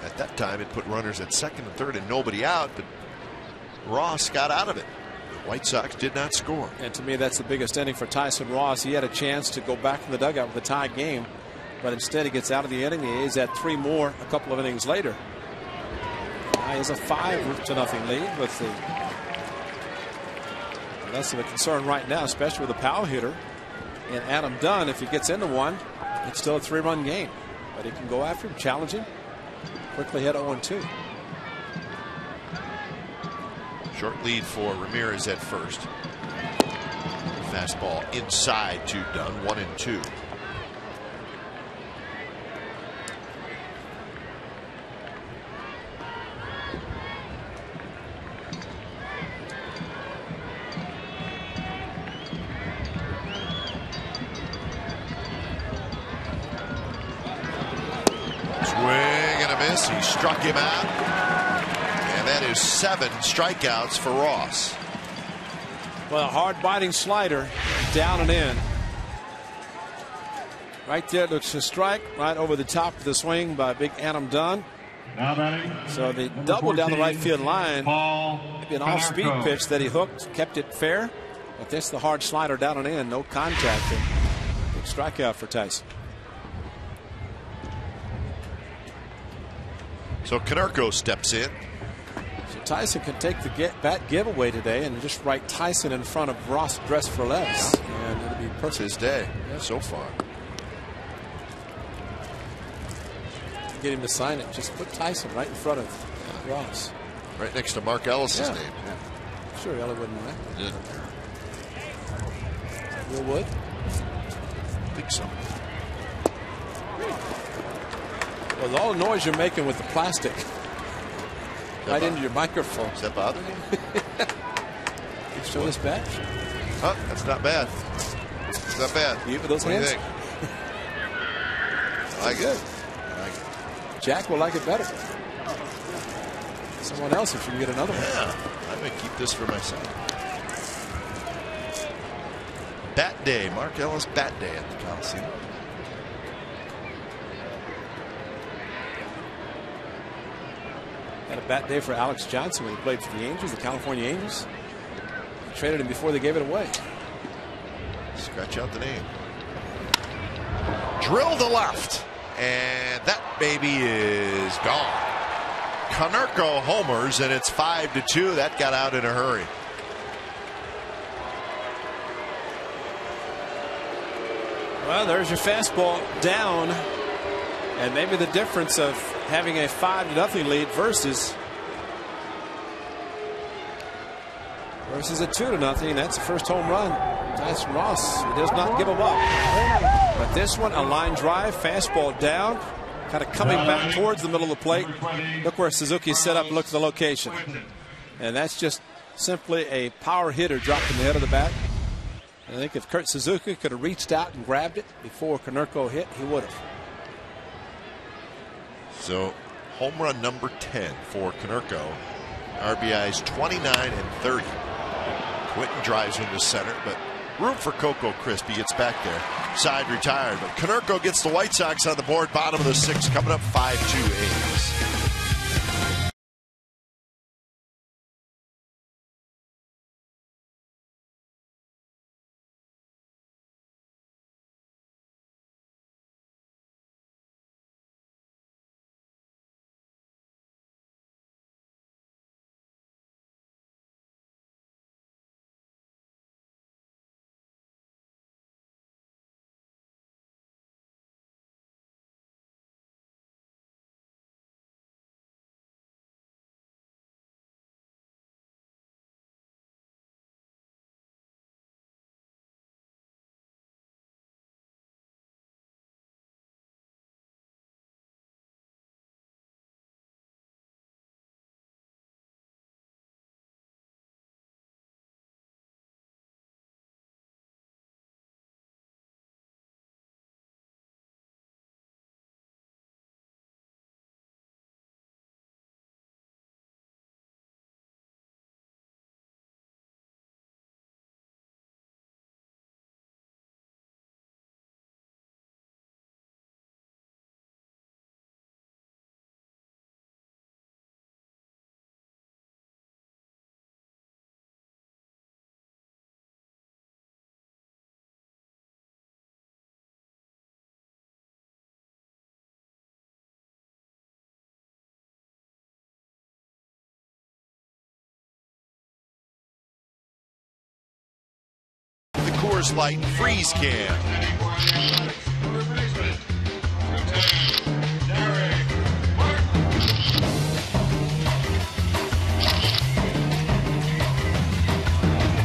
At that time, it put runners at second and third and nobody out, but Ross got out of it. The White Sox did not score. And to me, that's the biggest inning for Tyson Ross. He had a chance to go back in the dugout with a tie game, but instead he gets out of the inning. The A's at 3 more a couple of innings later. Now he has a 5-0 lead with the less of a concern right now, especially with a power hitter. And Adam Dunn, if he gets into one, it's still a 3-run game. But he can go after him, challenge him. Quickly hit 0-2. Short lead for Ramirez at first. Fastball inside to Dunn, 1-2. He struck him out, and that is 7 strikeouts for Ross. Well, a hard biting slider down and in. Right there looks a strike right over the top of the swing by big Adam Dunn. Now batting, so the double down the right field line, maybe an off-speed pitch that he hooked, kept it fair, but this the hard slider down and in, no contact, and big strikeout for Tyson. So Konerko steps in. So Tyson can take the bat giveaway today and just write Tyson in front of Ross dressed for less, and it'll be perfect. It's his day so far. Get him to sign it. Just put Tyson right in front of Ross. Right next to Mark Ellis's name. Yeah. Sure, Ellis wouldn't mind. Yeah. Will Wood? I think so. Well, all the noise you're making with the plastic right into your microphone. Does that bother you? Show this back. Huh? That's not bad. It's not bad. You with those what hands? Do you think? I like it. I like it. Jack will like it better. Someone else, if you can get another one. Yeah, I'm going to keep this for myself. Bat Day. Mark Ellis Bat Day at the Coliseum. Had a bat day for Alex Johnson when he played for the Angels, the California Angels. traded him before they gave it away. Scratch out the name. Drill to left. And that baby is gone. Konerko homers, and it's 5-2. That got out in a hurry. Well, there's your fastball down. And maybe the difference of having a 5-0 lead versus a 2-0. That's the first home run. Tyson Ross, he does not give them up. But this one, a line drive, fastball down, kind of coming back towards the middle of the plate. Look where Suzuki set up, look at the location. And that's just simply a power hitter dropped in the head of the bat. I think if Kurt Suzuki could have reached out and grabbed it before Konerko hit, he would have. So, home run number 10 for Konerko. RBIs 29 and 30. Quinton drives into center, but room for Coco Crisp. He gets back there. Side retired, but Konerko gets the White Sox on the board. Bottom of the 6th, coming up 5-2 A's. Coors Light Freeze Can.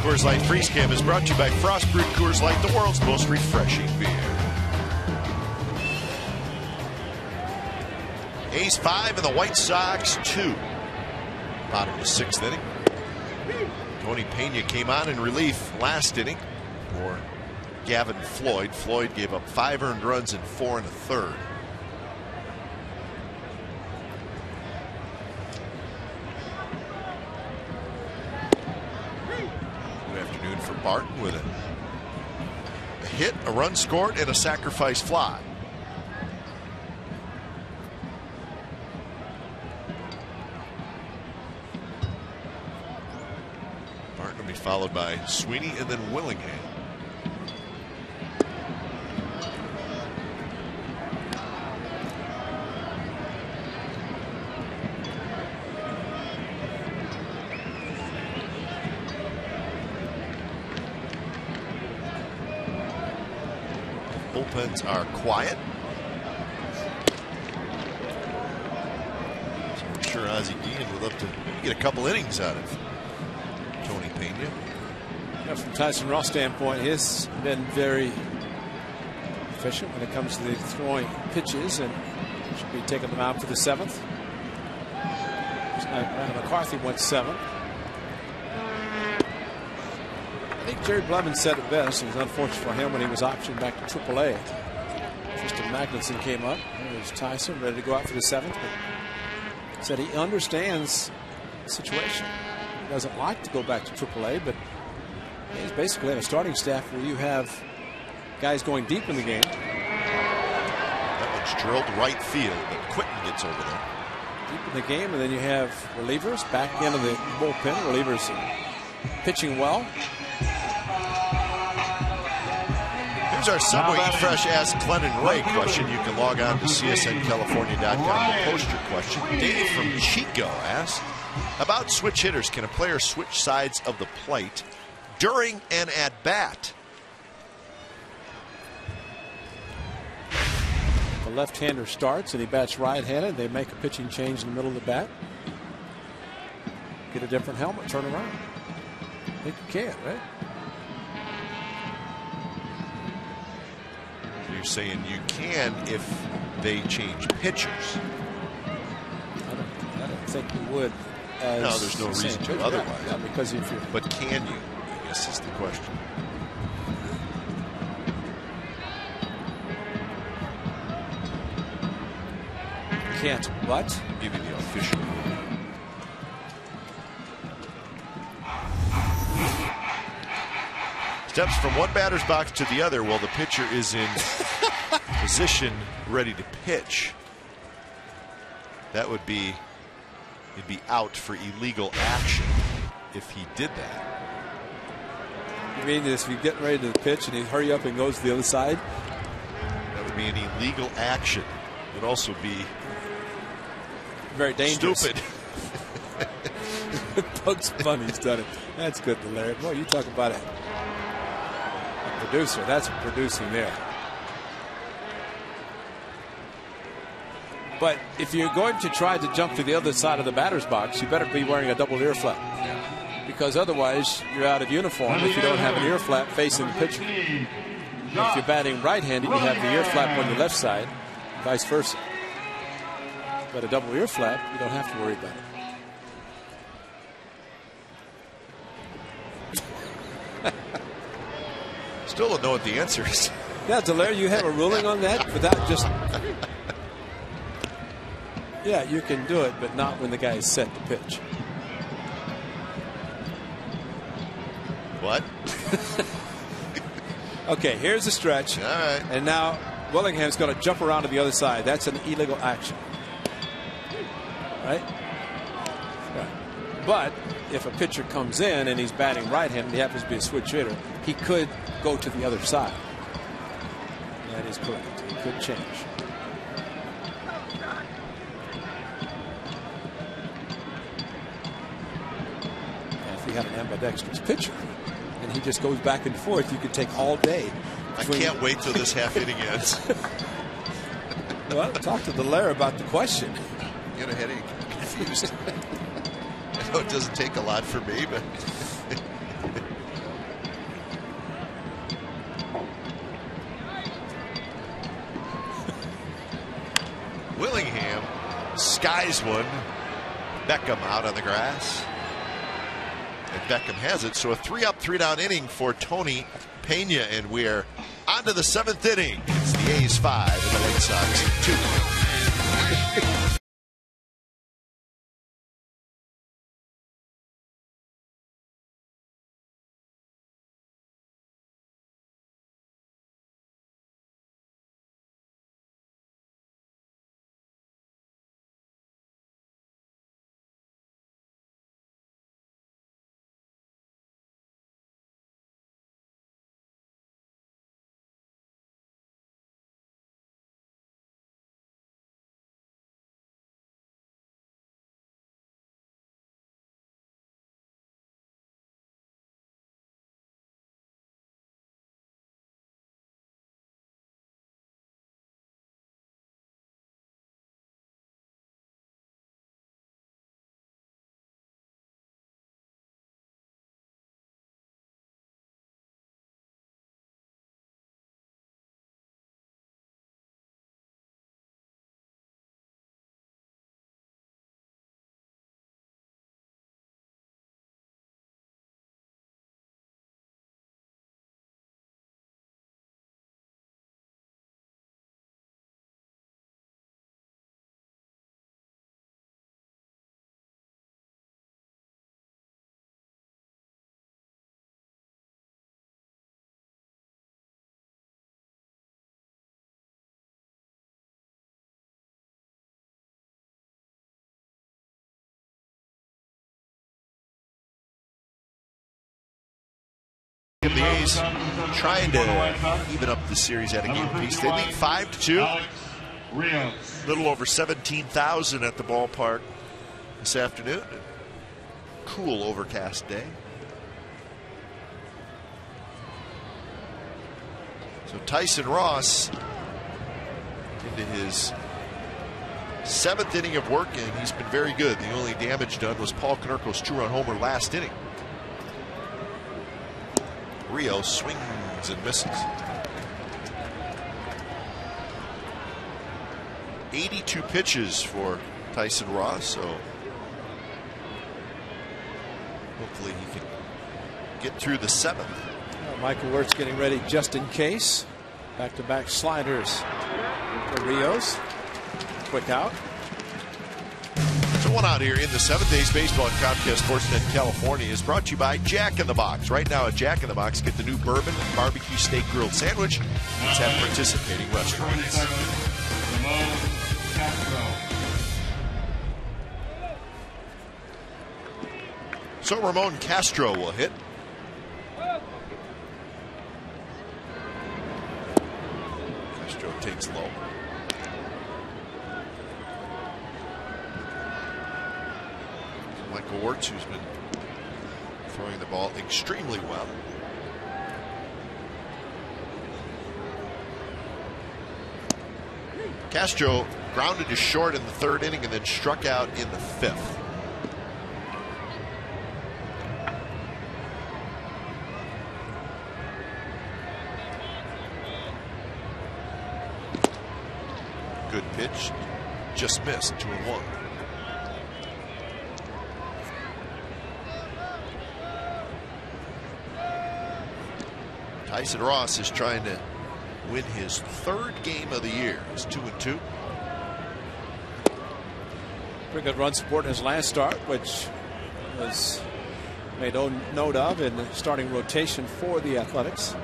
Coors Light Freeze Can is brought to you by Frost Brewed Coors Light, the world's most refreshing beer. A's 5 and the White Sox 2. Bottom of the 6th inning. Tony Pena came on in relief last inning for Gavin Floyd. Floyd gave up 5 earned runs in 4 1/3. Good afternoon for Barton with a hit, a run scored, and a sacrifice fly. Barton will be followed by Sweeney and then Willingham. Bullpens are quiet. So I'm sure Ozzie Guillen would love to get a couple innings out of Tony Pena. Yeah, from Tyson Ross' standpoint, he's been very efficient when it comes to the throwing pitches, and should be taking them out for the 7th. McCarthy went 7. I think Jerry Blevins said it best. It was unfortunate for him when he was optioned back to AAA. Tristan Magnuson came up. There's Tyson ready to go out for the 7th. But said he understands the situation. He doesn't like to go back to AAA, but he's basically a starting staff where you have guys going deep in the game. That one's drilled right field, but Quinton gets over there. Deep in the game, and then you have relievers back into the bullpen. Relievers pitching well. Here's our Subway Eat Fresh Ask Glennon Ray question. You can log on to csncalifornia.com and post your question. Dave from Chico asks, about switch hitters, can a player switch sides of the plate during an at-bat? The left-hander starts and he bats right-handed. They make a pitching change in the middle of the bat. Get a different helmet, turn around. I think you can, right? You're saying you can if they change pitchers. I don't think you would. No, there's no reason to otherwise. Yeah, because if you're... But can you? I guess is the question. Can't what? Give you the official. Steps from one batter's box to the other while the pitcher is in position ready to pitch. That would be, he'd be out for illegal action if he did that. You mean if you get ready to pitch and he hurry up and goes to the other side? That would be an illegal action. It would also be very dangerous. Stupid. Bugs Bunny's done it. That's good, Larry. Boy, you talk about it. Producer, that's producing there. But if you're going to try to jump to the other side of the batter's box, you better be wearing a double ear flap. Because otherwise, you're out of uniform if you don't have an ear flap facing the pitcher. If you're batting right-handed, you have the ear flap on your left side, vice versa. But a double ear flap, you don't have to worry about it. Still don't know what the answer is. Yeah, Delaire, you have a ruling on that without just... Yeah, you can do it, but not when the guy is set to pitch. What? Okay, here's the stretch. All right. And now Willingham's going to jump around to the other side. That's an illegal action. Right? But if a pitcher comes in and he's batting right-handed, he happens to be a switch hitter, he could go to the other side. That is correct. He could change. And if you have an ambidextrous pitcher and he just goes back and forth, you could take all day. I can't wait till this half inning ends. Well, talk to Delaire about the question. Get a headache. Confused. I know it doesn't take a lot for me, but Willingham skies one. Beckham out on the grass. And Beckham has it. So a 3-up, 3-down inning for Tony Pena, and we're on to the 7th inning. It's the A's 5 and the White Sox 2. The A's trying to even up the series at a game piece. They lead 5-2. A little over 17,000 at the ballpark this afternoon. Cool overcast day. So Tyson Ross into his 7th inning of work, and he's been very good. The only damage done was Paul Konerko's 2-run homer last inning. Rio swings and misses. 82 pitches for Tyson Ross, so hopefully he can get through the 7th. Michael Wirtz getting ready just in case. Back-to-back sliders for Rios. Quick out. So one out here in the 7th. A's Baseball on Comcast Sportsnet California is brought to you by Jack in the Box. Right now at Jack in the Box, get the new bourbon barbecue steak grilled sandwich. It's at participating restaurants. So Ramon Castro will hit. Castro takes low. Michael Wirtz, who's been throwing the ball extremely well. Castro grounded to short in the 3rd inning and then struck out in the 5th. Good pitch, just missed, 2-1. Tyson Ross is trying to win his 3rd game of the year. It's 2-2. Pretty good run support in his last start, which was made note of in the starting rotation for the Athletics.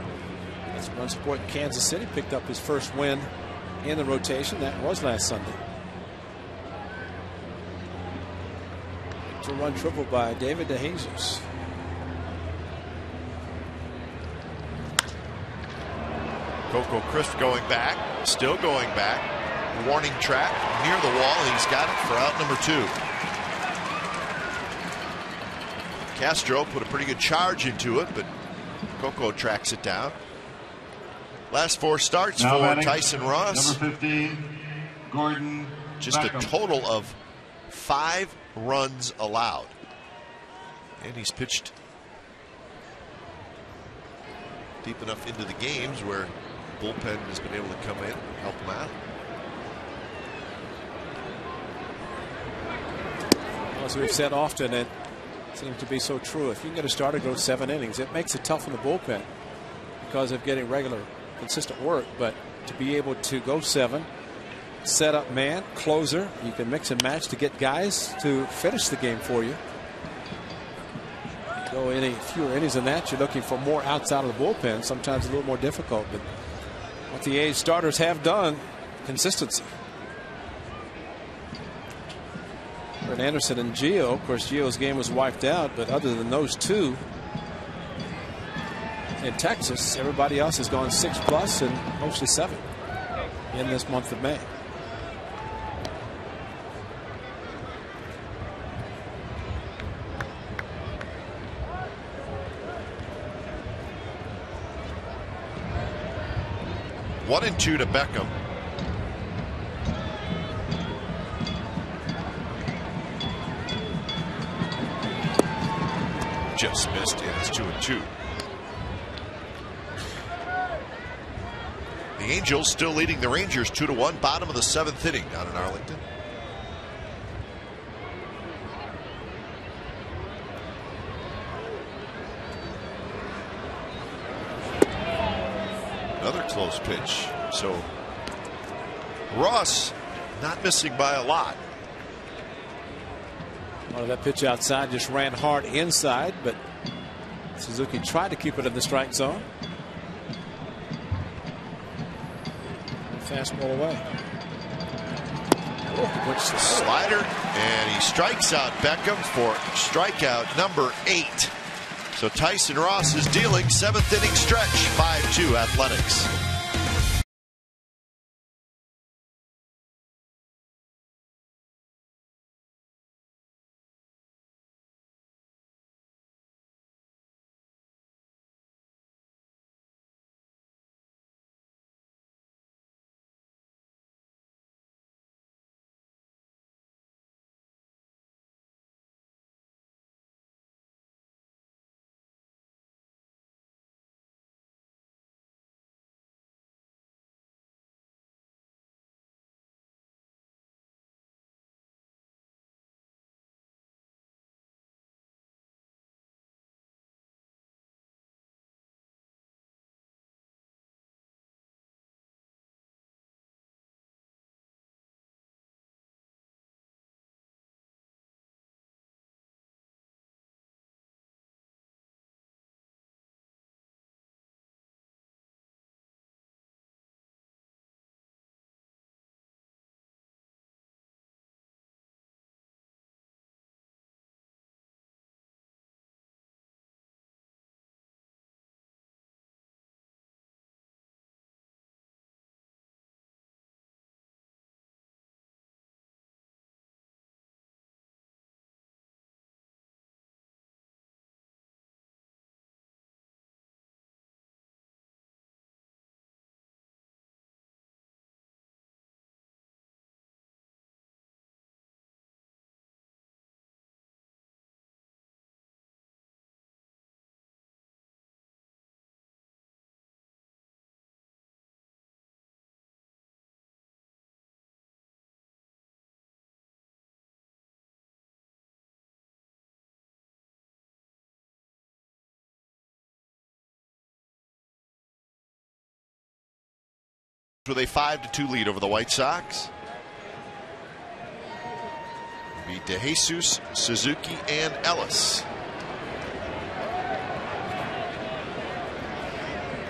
That's run support in Kansas City. Picked up his first win in the rotation. That was last Sunday. 2-run triple by David DeJesus. Coco Crisp going back, still going back. Warning track near the wall. He's got it for out number 2. Castro put a pretty good charge into it, but Coco tracks it down. Last 4 starts now for Tyson Ross. Number 15, Gordon Just Beckham. a total of 5 runs allowed. And he's pitched deep enough into the games where bullpen has been able to come in and help him out. As we've said often, it seems to be so true. If you can get a starter go 7 innings, it makes it tough on the bullpen because of getting regular, consistent work. But to be able to go 7, set up man, closer, you can mix and match to get guys to finish the game for you. Go any fewer innings than that, you're looking for more outs out of the bullpen. Sometimes a little more difficult, but what the A's starters have done, consistency. Brett Anderson and Gio, of course, Gio's game was wiped out, but other than those 2 in Texas, everybody else has gone 6+ and mostly 7 in this month of May. One and 2 to Beckham. Just missed. Yeah, it's 2-2. The Angels still leading the Rangers 2-1. Bottom of the 7th inning down in Arlington. Another close pitch. So Ross not missing by a lot. Well, that pitch outside just ran hard inside, but Suzuki tried to keep it in the strike zone. Fastball away. Which the slider, and he strikes out Beckham for strikeout number 8. So Tyson Ross is dealing. 7th inning stretch. 5-2 Athletics. With a 5-2 lead over the White Sox. Beat DeJesus, Suzuki, and Ellis.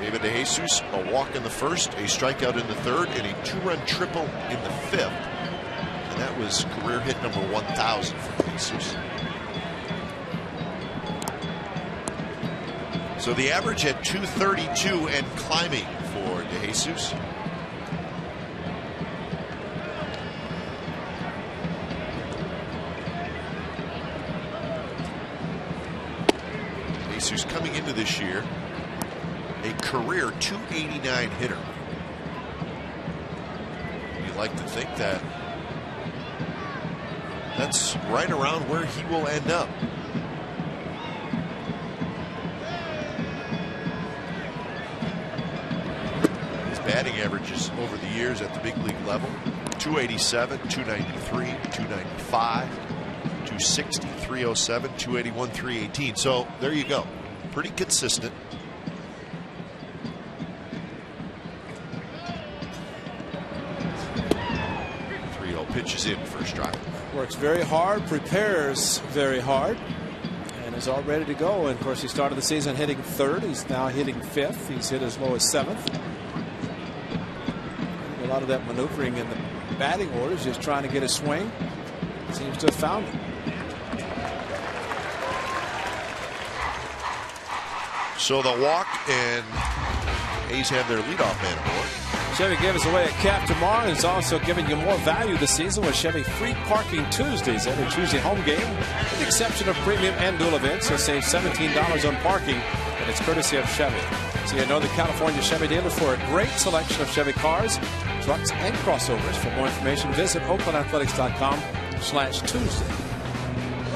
David DeJesus, a walk in the first, a strikeout in the third, and a 2-run triple in the 5th. And that was career hit number 1,000 for DeJesus. So the average at 232 and climbing for DeJesus. Who's coming into this year a career 289 hitter. You like to think that that's right around where he will end up. His batting averages over the years at the big league level: 287, 293, 295. 260, 307, 281, 318. So there you go. Pretty consistent. 3-0 pitches in first strike. Works very hard, prepares very hard, and is all ready to go. And of course, he started the season hitting 3rd. He's now hitting 5th. He's hit as low as 7th. A lot of that maneuvering in the batting orders, just trying to get a swing. Seems to have found it. So the walk, and A's have their leadoff man aboard. Chevy gave us away a cap tomorrow, and is also giving you more value this season with Chevy free parking Tuesdays. Every Tuesday home game, with the exception of premium and dual events. You'll save $17 on parking, and it's courtesy of Chevy. So you know the California Chevy dealer for a great selection of Chevy cars, trucks, and crossovers. For more information, visit OaklandAthletics.com/Tuesday.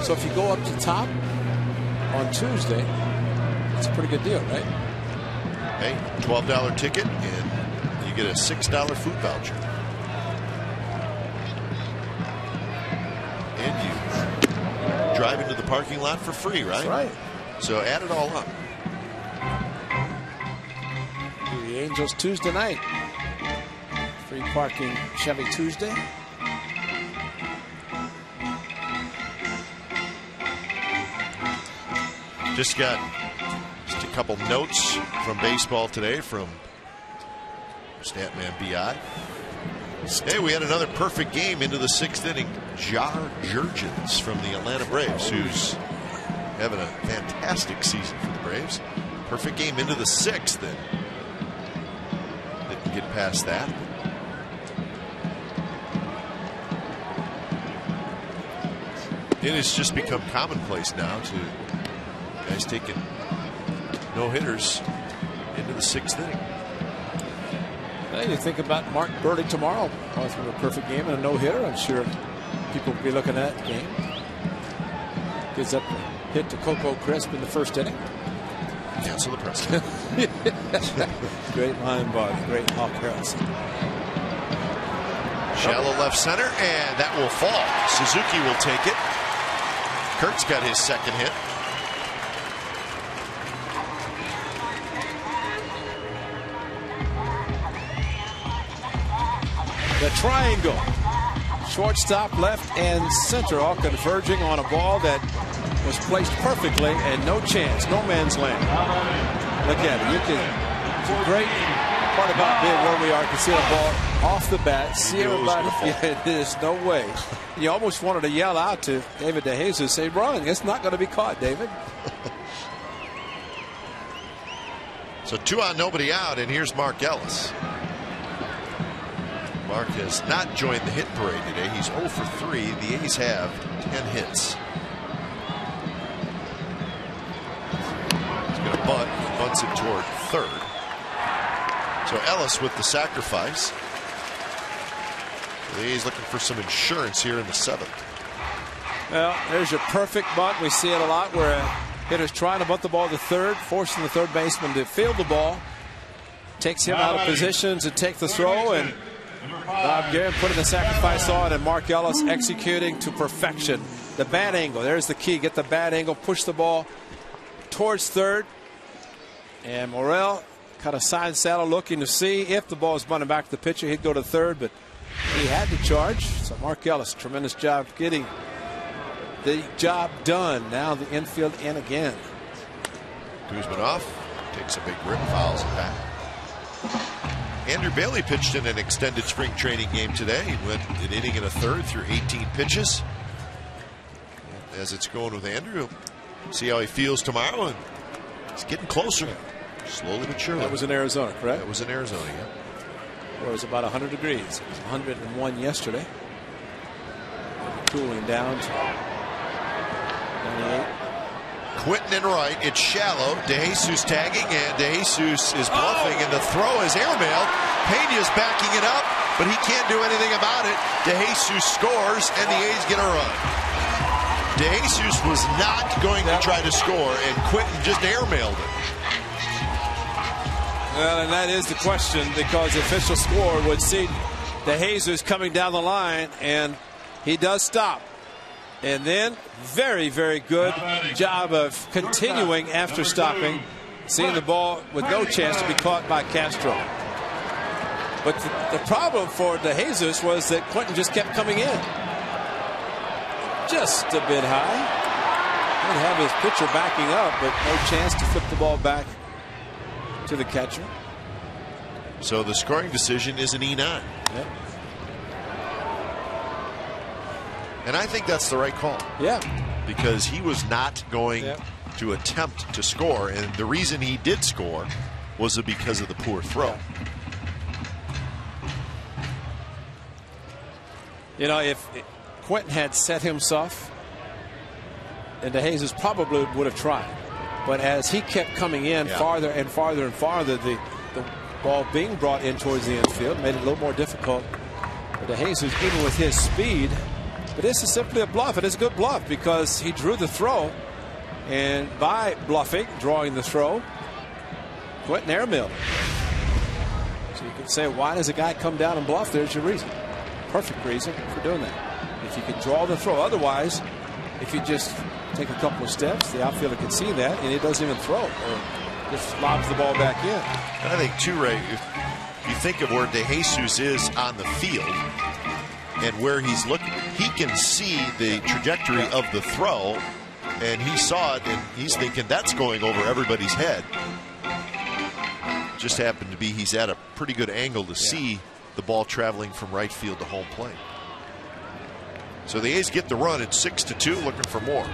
So if you go up to top on Tuesday, it's a pretty good deal, right? Hey, $12 ticket, and you get a $6 food voucher. And you drive into the parking lot for free, right? That's right. So add it all up. The Angels Tuesday night. Free parking Chevy Tuesday. Just got a couple notes from baseball today from Statman BI. Hey, we had another perfect game into the 6th inning. Jar Jurgens from the Atlanta Braves, who's having a fantastic season for the Braves. Perfect game into the 6th, and didn't get past that. It has just become commonplace now to guys taking no-hitters into the 6th inning. Well, you think about Mark Burdick tomorrow, going through a perfect game and a no-hitter. I'm sure people will be looking at that game. Gives up a hit to Coco Crisp in the 1st inning. Cancel the press. Great line by the great Hawk Harrelson. Shallow left center, and that will fall. Suzuki will take it. Kurt's got his 2nd hit. The triangle. Shortstop, left, and center all converging on a ball that was placed perfectly and no chance, no man's land. Look at it. It's a great part about being where we are. You can see the ball off the bat, see everybody. Yeah, there's no way. You almost wanted to yell out to David DeJesus, say, run. It's not going to be caught, David. So 2 on, nobody out, and here's Mark Ellis. Mark has not joined the hit parade today. He's 0 for 3. The A's have 10 hits. He's going to bunt. He bunts it toward 3rd. So Ellis with the sacrifice. The A's looking for some insurance here in the 7th. Well, there's your perfect bunt. We see it a lot where a hitter's trying to bunt the ball to 3rd, forcing the 3rd baseman to field the ball. Takes him out of positions and take the throw, and Bob Garen putting the sacrifice on, and Mark Ellis executing to perfection. The bat angle, there's the key. Get the bat angle, push the ball towards 3rd. And Morel kind of side saddle looking to see if the ball is bunted back to the pitcher. He'd go to 3rd, but he had to charge. So Mark Ellis, tremendous job getting the job done. Now the infield in again. Guzman off, takes a big rip, fouls it back. Andrew Bailey pitched in an extended spring training game today. He went an inning and a 1/3 through 18 pitches. As it's going with Andrew, see how he feels tomorrow, and he's getting closer, slowly but surely. That was in Arizona, correct? That was in Arizona, yeah. Where it was about 100 degrees. It was 101 yesterday. Cooling down to 98. Quinton in right, it's shallow. DeJesus tagging, and DeJesus is bluffing, and the throw is airmailed. Pena's backing it up, but he can't do anything about it. DeJesus scores, and the A's get a run. DeJesus was not going to try to score, and Quinton just airmailed it. Well, and that is the question, because the official score would see DeJesus coming down the line, and he does stop. And then very, very good job of continuing after stopping, seeing the ball with no chance to be caught by Castro. But the problem for DeJesus was that Quinton just kept coming in. Just a bit high. He'd have his pitcher backing up, but no chance to flip the ball back to the catcher. So the scoring decision is an E9. Yep. And I think that's the right call. Yeah. Because he was not going to attempt to score, and the reason he did score was because of the poor throw. Yeah. You know, if Quinton had set himself, and DeJesus probably would have tried. But as he kept coming in farther and farther and farther, the ball being brought in towards the infield made it a little more difficult for DeJesus, even with his speed. But this is simply a bluff. It is a good bluff because he drew the throw, and by bluffing, drawing the throw, Quinton airmailed. So you can say, why does a guy come down and bluff? There's your reason. Perfect reason for doing that. If you can draw the throw. Otherwise, if you just take a couple of steps, the outfielder can see that, and he doesn't even throw or just lobs the ball back in. And I think, too, Ray, if you think of where DeJesus is on the field and where he's looking, he can see the trajectory of the throw, and he saw it, and he's thinking that's going over everybody's head. Just happened to be he's at a pretty good angle to see the ball traveling from right field to home plate. So the A's get the run at 6-2, looking for more.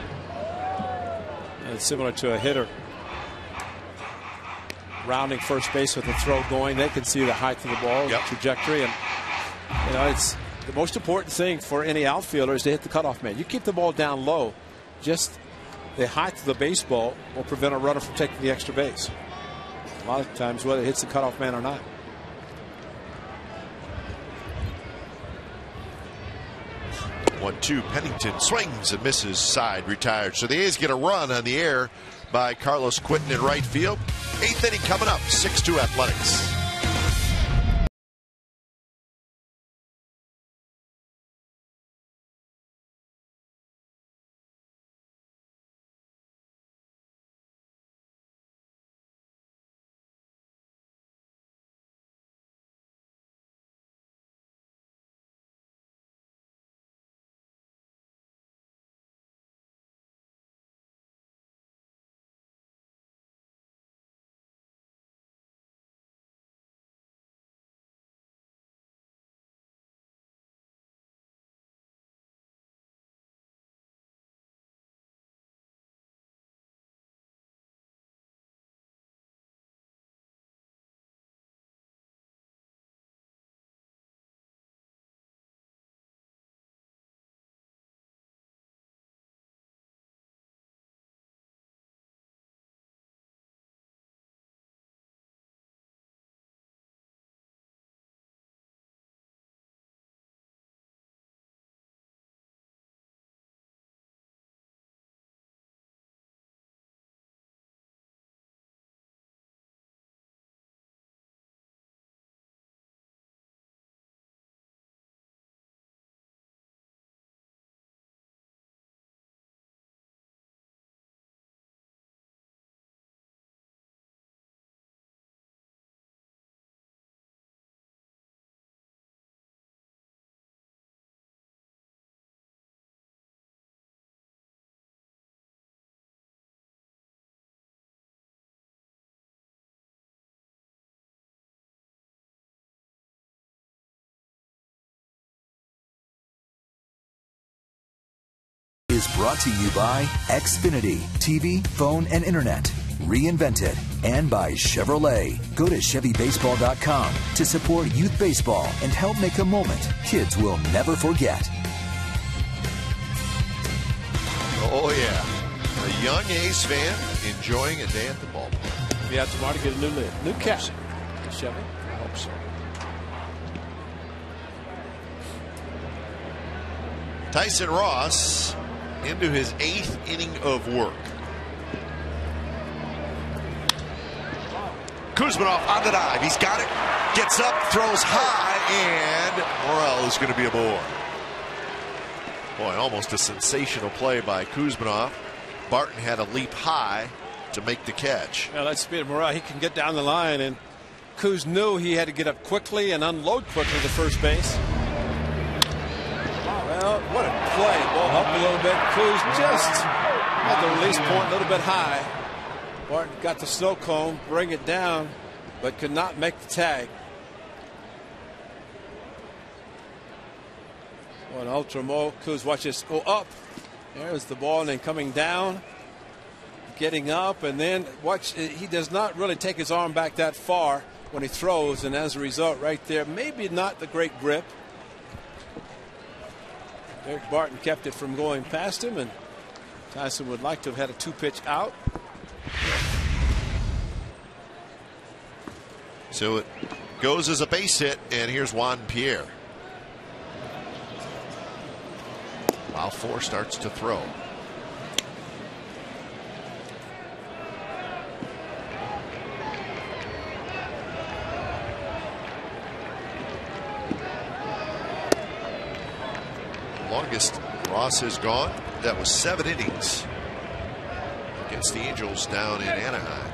It's similar to a hitter rounding first base with the throw going. They can see the height of the ball, the trajectory, and it's the most important thing for any outfielder is to hit the cutoff man. You keep the ball down low, just the height of the baseball will prevent a runner from taking the extra base. A lot of times, whether it hits the cutoff man or not. 1-2. Pennington swings and misses. Side retired. So the A's get a run on the air by Carlos Quentin in right field. 8th inning coming up. 6-2 Athletics. Is brought to you by Xfinity, TV, phone, and internet. Reinvented. And by Chevrolet. Go to ChevyBaseball.com to support youth baseball and help make a moment kids will never forget. Oh, yeah. A young A's fan enjoying a day at the ballpark. Yeah, tomorrow to get a new lid. New cap. Chevy? I hope so. Tyson Ross into his 8th inning of work. Kuzminoff on the dive. He's got it. Gets up, throws high, and Morel is going to be aboard. Boy, almost a sensational play by Kuzminoff. Barton had to leap high to make the catch. Yeah, that's speed of Morel. He can get down the line, and Kuz knew he had to get up quickly and unload quickly to first base. Well, what a play. Ball up a little bit. Kuz just at the release point, a little bit high. Barton got the snow cone, bring it down, but could not make the tag. Oh, an ultra mo. Kuz, watch this go up. There's the ball, and then coming down, getting up, and then watch. He does not really take his arm back that far when he throws, and as a result, right there, maybe not the great grip. Eric Barton kept it from going past him, and Tyson would like to have had a 2-pitch out. So it goes as a base hit, and here's Juan Pierre. While 4 starts to throw. Longest Ross has gone. That was 7 innings against the Angels down in Anaheim.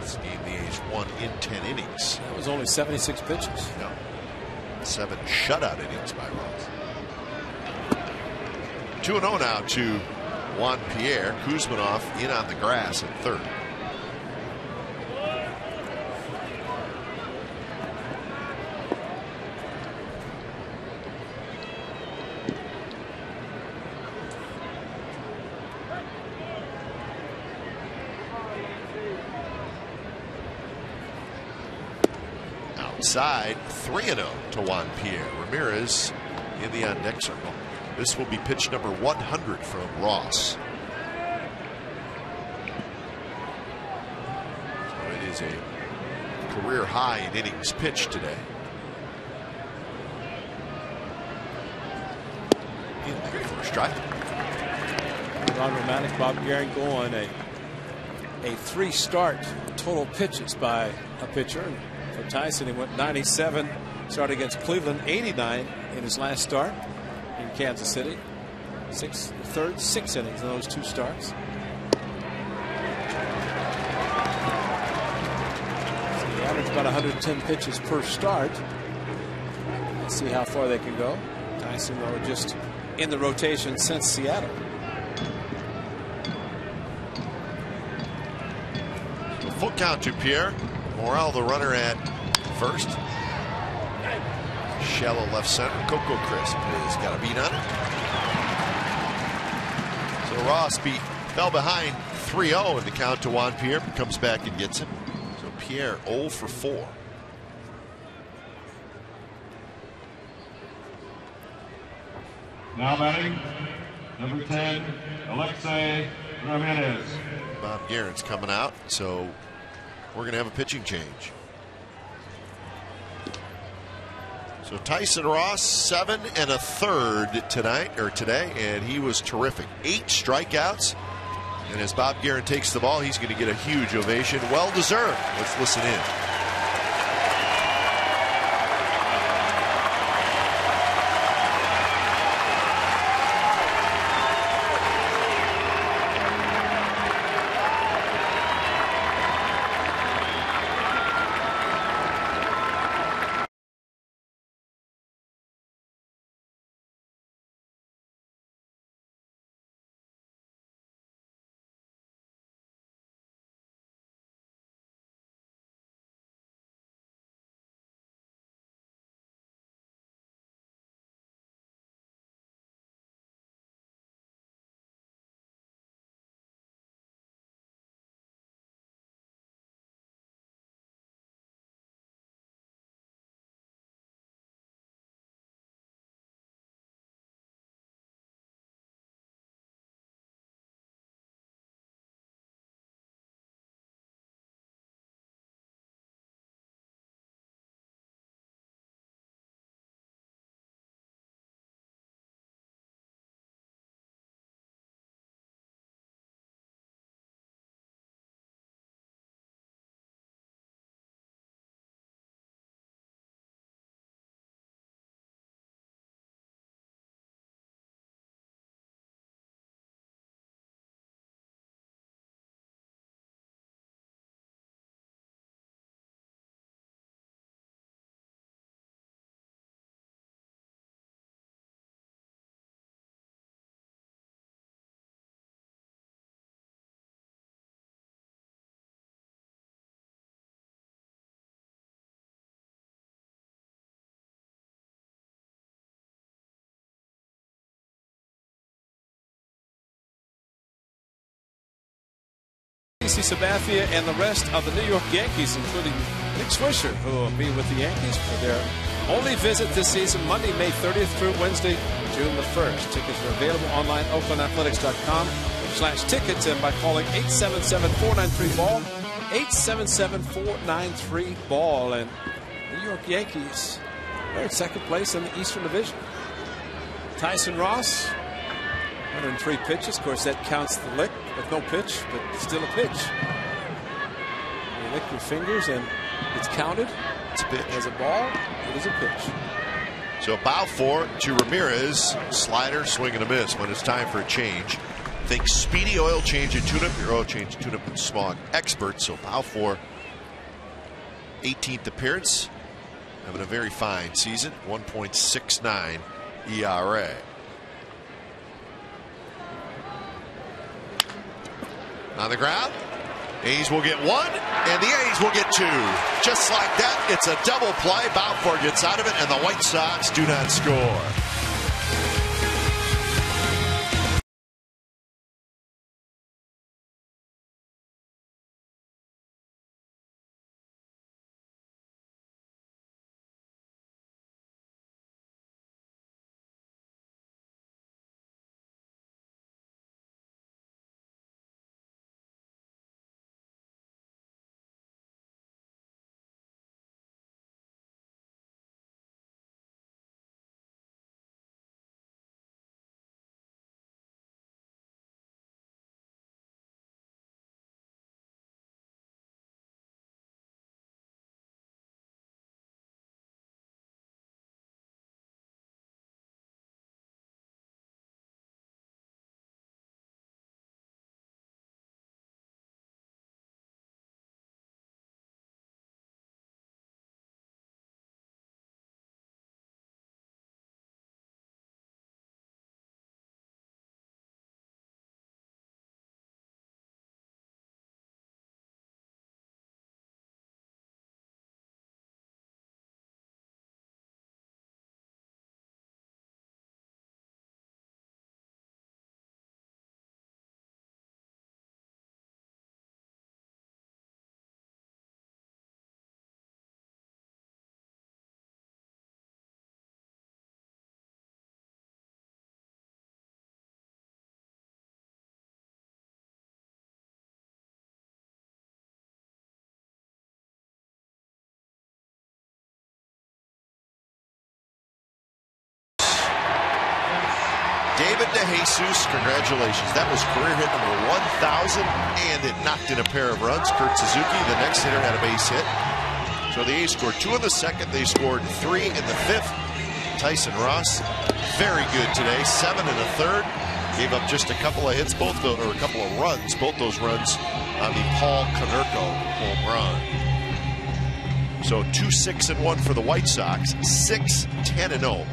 This game the A's won in 10 innings. That was only 76 pitches. No. 7 shutout innings by Ross. 2-0 now to Juan Pierre. Kuzminoff in on the grass at third. right side, 3-0 to Juan Pierre. Ramirez in the on-deck circle. This will be pitch number 100 from Ross. So it is a career high in innings pitched today. In there for a strike. Ron Romanek, Bob Geren going a 3-start total pitches by a pitcher. For Tyson, he went 97, started against Cleveland, 89 in his last start in Kansas City. 6 innings in those 2 starts. So he averaged about 110 pitches per start. Let's see how far they can go. Tyson, though, just in the rotation since Seattle. Full count to Pierre. Morel, the runner at first. Shallow left center. Coco Crisp has got a beat on it. So Ross fell behind 3-0 in the count to Juan Pierre, but comes back and gets him. So Pierre 0 for 4. Now batting, number 10, Alexei Ramirez. Bob Geren's coming out, so we're going to have a pitching change. So Tyson Ross, 7 1/3 today, and he was terrific. 8 strikeouts, and as Bob Geren takes the ball, he's going to get a huge ovation. Well deserved. Let's listen in. CC Sabathia and the rest of the New York Yankees, including Nick Swisher, who will be with the Yankees for their only visit this season, Monday, May 30th through Wednesday, June the 1st. Tickets are available online, oaklandathletics.com/tickets, and by calling 877-493-BALL, 877-493-BALL. And New York Yankees, they're in second place in the Eastern Division. Tyson Ross, 103 pitches. Of course, that counts the lick with no pitch, but still a pitch. You lick your fingers and it's counted. It's a pitch. As a ball, it is a pitch. So Balfour to Ramirez. Slider, swing and a miss. When it's time for a change, think speedy oil change and tune-up. Your oil change and tune-up and smog expert. So Balfour, 18th appearance, having a very fine season. 1.69 ERA. On the ground, A's will get 1, and the A's will get 2. Just like that, it's a double play. Balfour gets out of it, and the White Sox do not score. David DeJesus, congratulations. That was career hit number 1,000, and it knocked in a pair of runs. Kurt Suzuki, the next hitter, had a base hit. So the A's scored 2 in the second. They scored 3 in the fifth. Tyson Ross, very good today. 7 in the third. Gave up just a couple of hits, or a couple of runs. Both those runs on the Paul Konerko home run. So 2-6-1 for the White Sox. 6-10-0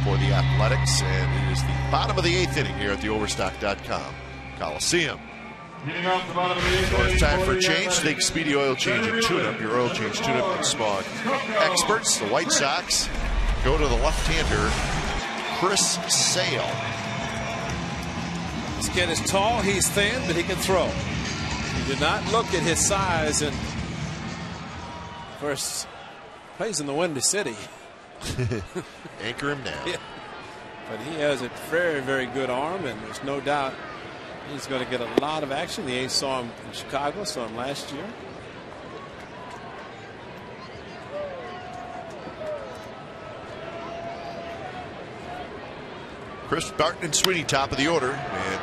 for the Athletics. And it is the bottom of the 8th inning here at the Overstock.com Coliseum. So it's time for a change. Take Speedy Oil Change and Tune-Up. Your oil change, tune-up, and smog experts. The White Sox go to the left-hander, Chris Sale. This kid is tall, he's thin, but he can throw. You did not look at his size, and of course, plays in the Windy City. Anchor him down. Yeah. But he has a very, very good arm, and there's no doubt he's going to get a lot of action. The A's saw him in Chicago, saw him last year. Chris Barton and Sweeney top of the order, and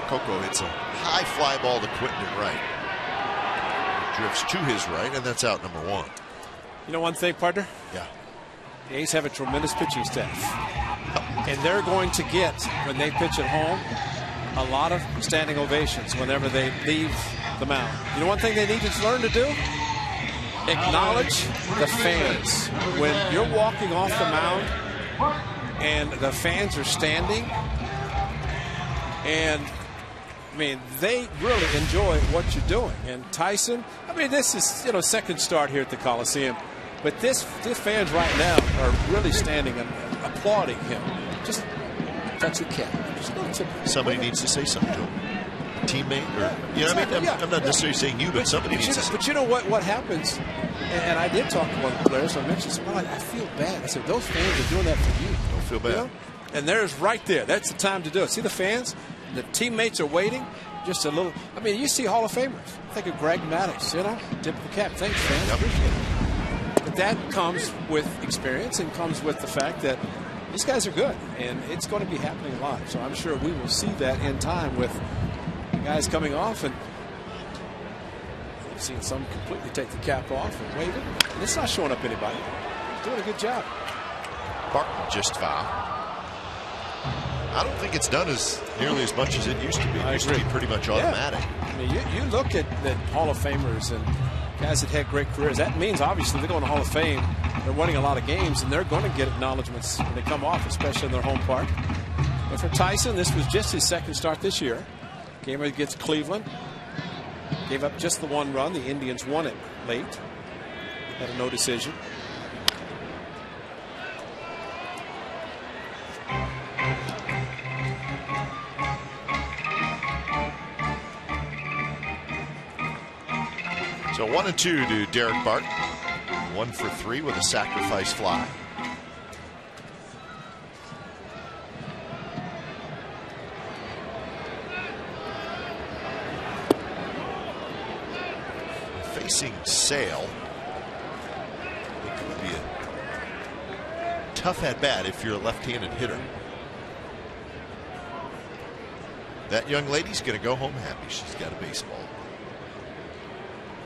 Coco hits a high fly ball to Quinton at right. Drifts to his right, and that's out number 1. You know one thing, partner? Yeah. The A's have a tremendous pitching staff. And they're going to get, when they pitch at home, a lot of standing ovations whenever they leave the mound. You know one thing they need to learn to do? Acknowledge the fans. When you're walking off the mound and the fans are standing, and I mean, they really enjoy what you're doing. And Tyson, I mean, this is, you know, second start here at the Coliseum, but the fans right now are really standing and applauding him. Just touch the cap. Somebody needs to say something to him. Teammate, or you know, I mean, I'm not necessarily saying you, but somebody needs to say. But you know what happens? And I did talk to one of the players. So I mentioned, well, I feel bad. I said, those fans are doing that for you. Don't feel bad. You know? And there's right there. That's the time to do it. See the fans? The teammates are waiting. Just a little. I mean, you see Hall of Famers. Think of Greg Maddux, you know, tip of the cap. Thanks, fans. Yep. Appreciate it. But that comes with experience and comes with the fact that these guys are good, and it's going to be happening a lot. So I'm sure we will see that in time with guys coming off, and you've seen some completely take the cap off and wave it. And it's not showing up anybody. Doing a good job. Barton just foul. I don't think it's done nearly as much as it used to be. It used to be pretty much automatic. Yeah. I mean, you look at the Hall of Famers and guys that had great careers. That means obviously they're going to Hall of Fame. They're winning a lot of games, and they're going to get acknowledgments when they come off, especially in their home park. But for Tyson, this was just his second start this year. Game against Cleveland. Gave up just the 1 run. The Indians won it late. Had a no decision. So 1-2 to Derek Barton. 1 for 3 with a sacrifice fly. Facing Sale. It could be a tough at bat if you're a left-handed hitter. That young lady's going to go home happy. She's got a baseball.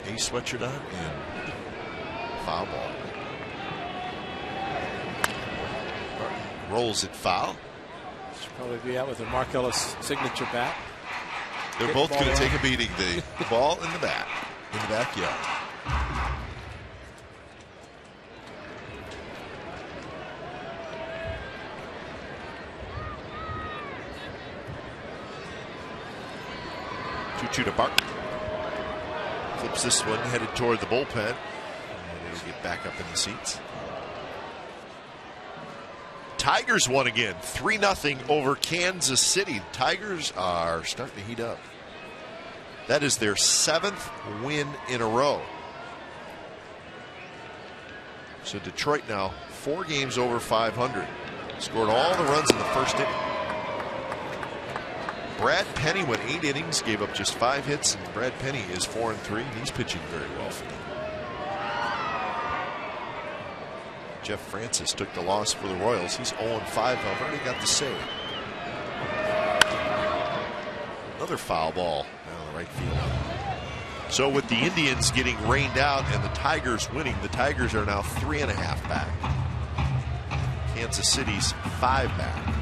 Ace sweatshirt on and foul ball. Rolls it foul. Should probably be out with a Mark Ellis signature bat. They're both going to take a beating. The ball and the bat in the backyard. Two to Barton. Flips this one, headed toward the bullpen. And it'll get back up in the seats. Tigers won again, 3-0 over Kansas City. The Tigers are starting to heat up. That is their 7th win in a row. So Detroit now 4 games over 500. Scored all the runs in the first inning. Brad Penny went 8 innings, gave up just 5 hits, and Brad Penny is 4-3, and he's pitching very well for them. Jeff Francis took the loss for the Royals. He's 0-5. I've already got the save. another foul ball down the right field. So with the Indians getting rained out and the Tigers winning, the Tigers are now 3.5 back. Kansas City's 5 back.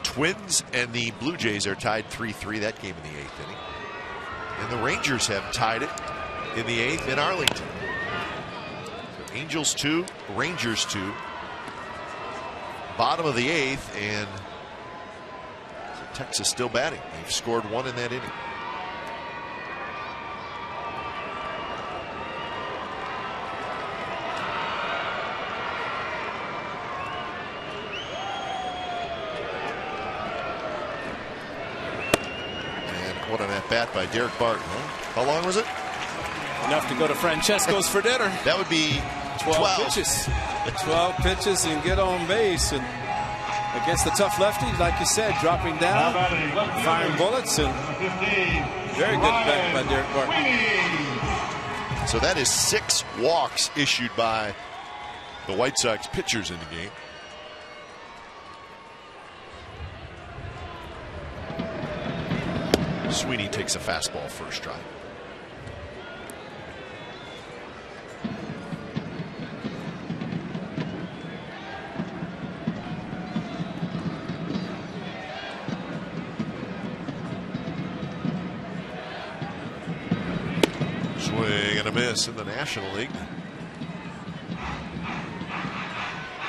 Twins and the Blue Jays are tied 3-3. That game in the 8th inning. And the Rangers have tied it in the 8th in Arlington. So Angels 2, Rangers 2. Bottom of the 8th, and Texas still batting. They've scored 1 in that inning. And what an at-bat by Derek Barton. Huh? How long was it? Enough to go to Francesco's for dinner. That would be 12 pitches. 12 pitches and get on base. And against the tough lefty, like you said, dropping down, firing bullets, and very good back by Derek Barton. So that is 6 walks issued by the White Sox pitchers in the game. Sweeney takes a fastball first strike. Swing and a miss in the National League.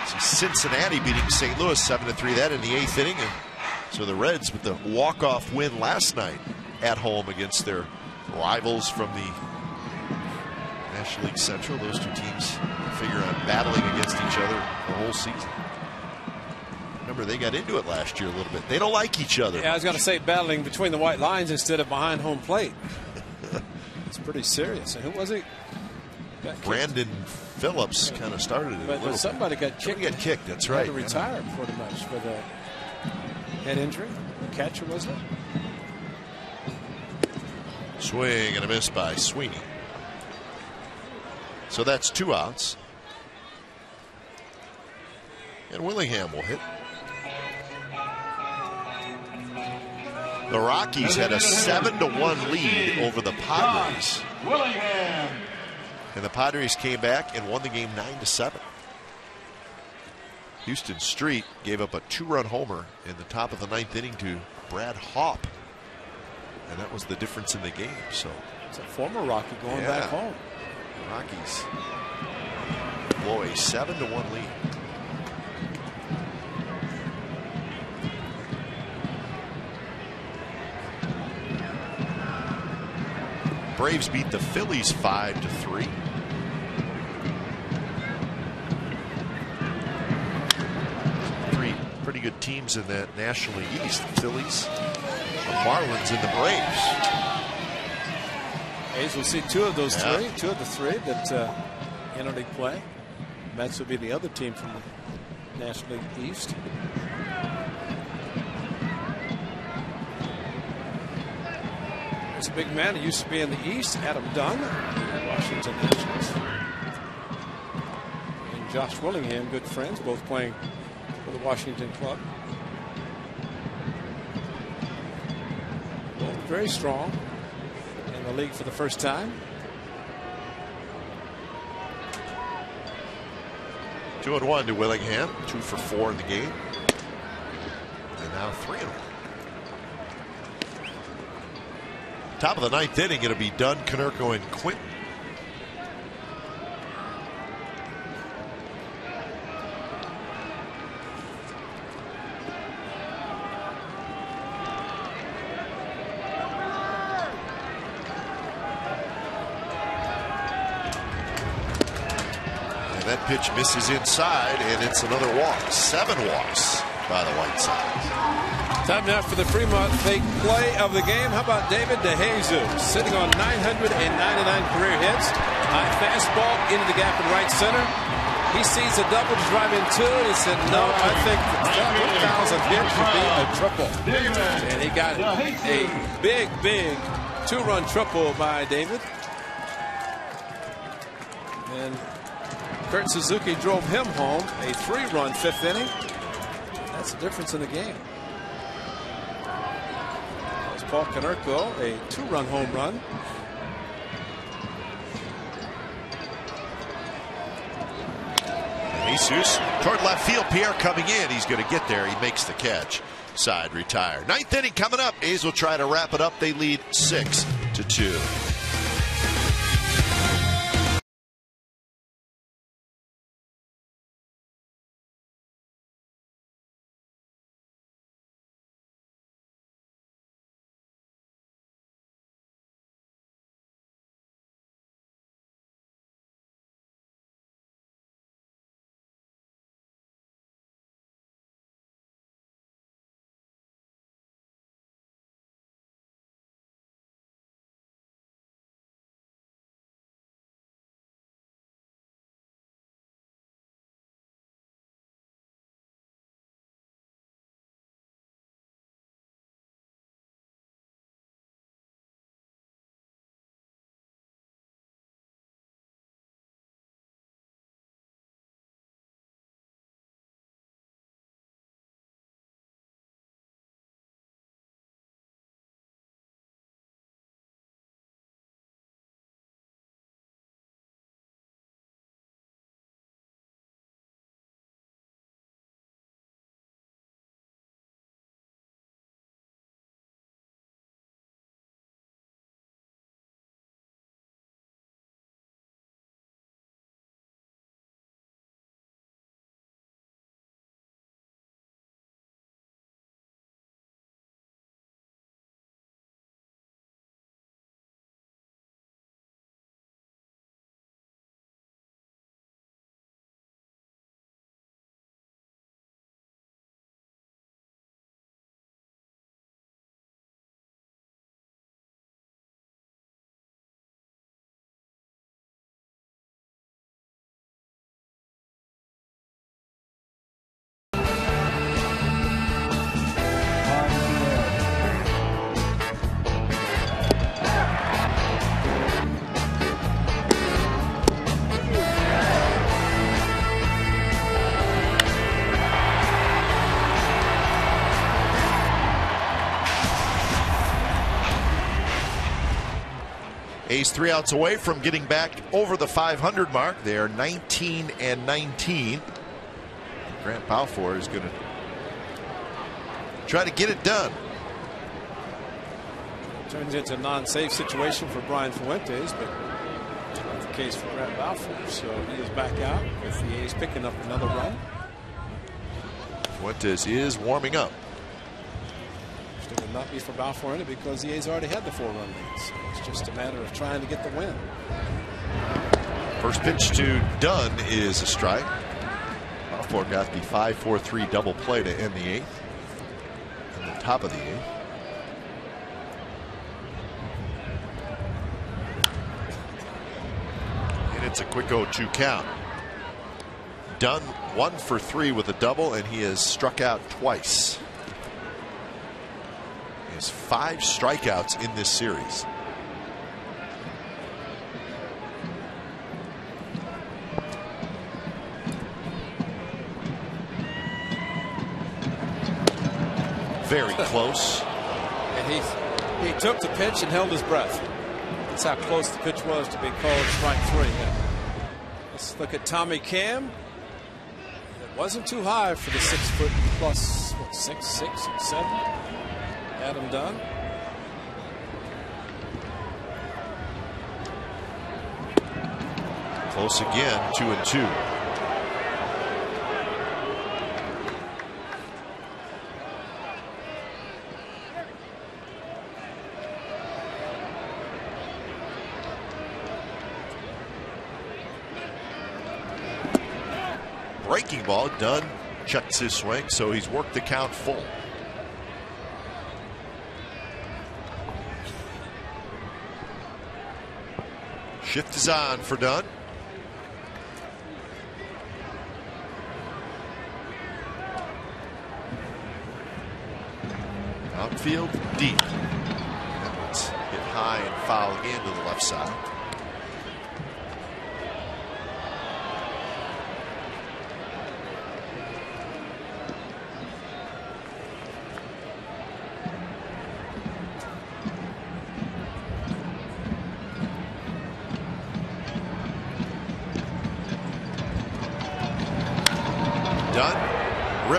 So Cincinnati beating St. Louis 7-3. That in the 8th inning. And so the Reds with the walk-off win last night at home against their rivals from the National League Central. Those two teams figure on battling against each other the whole season. Remember, they got into it last year a little bit. They don't like each other. Yeah, I was going to say battling between the white lines instead of behind home plate. It's pretty serious. And who was it? Brandon Phillips kind of started it. But somebody got kicked. Somebody got kicked. That's right. Had to retire pretty much with a head injury. The catcher, wasn't it? Swing and a miss by Sweeney. So that's 2 outs. And Willingham will hit. The Rockies had a 7-1 lead over the Padres. Willingham. And the Padres came back and won the game 9-7. Houston Street gave up a 2-run homer in the top of the 9th inning to Brad Haupt. And that was the difference in the game. So it's a former Rocky going back home. Rockies blow a 7-1 lead. Braves beat the Phillies 5-3. Three pretty good teams in that National League East. The Phillies, the Marlins, and the Braves. A's will see 2 of those 3. 2 of the 3 that interleague play. Mets will be the other team from the National League East. There's a big man who used to be in the East, Adam Dunn, Washington Nationals. And Josh Willingham, good friends, both playing for the Washington club. Both very strong in the league for the first time. 2-1 to Willingham, 2 for 4 in the game. And now 3-1. Top of the 9th inning, it'll be Dunn, Konerko, and Quinton. And that pitch misses inside, and it's another walk. 7 walks by the White Sox. Time now for the Fremont fake play of the game. How about David DeJesus sitting on 999 career hits. High fastball into the gap in right center. He sees a double to drive in 2. He said, no, I think that 1,000 hits would be a triple. And he got a big, big 2-run triple by David. And Kurt Suzuki drove him home. A 3-run 5th inning. That's the difference in the game. Paul Konerko, a 2-run home run. Jesus toward left field. Pierre coming in. He's going to get there. He makes the catch. Side retired. 9th inning coming up. A's will try to wrap it up. They lead 6-2. A's 3 outs away from getting back over the 500 mark. They are 19-19. Grant Balfour is going to try to get it done. Turns into a non-safe situation for Brian Fuentes, but not the case for Grant Balfour. So he is back out with the A's picking up another run. Fuentes is warming up. It would not be for Balfour in it because the A's already had the 4-run lead. So it's just a matter of trying to get the win. First pitch to Dunn is a strike. Balfour got the 5-4-3 double play to end the 8th. In the top of the 8th. And it's a quick 0-2 count. Dunn 1 for 3 with a double, and he has struck out twice. He has 5 strikeouts in this series. Very close. And he took the pitch and held his breath. That's how close the pitch was to be called strike 3. Let's look at Tommy Cam. It wasn't too high for the 6-foot plus, what, 6'6" and 7. Adam Dunn. Close again, 2-2. Breaking ball. Dunn checks his swing, so he's worked the count full. Shift is on for Dunn. Outfield deep. That one's hit high and foul again to the left side.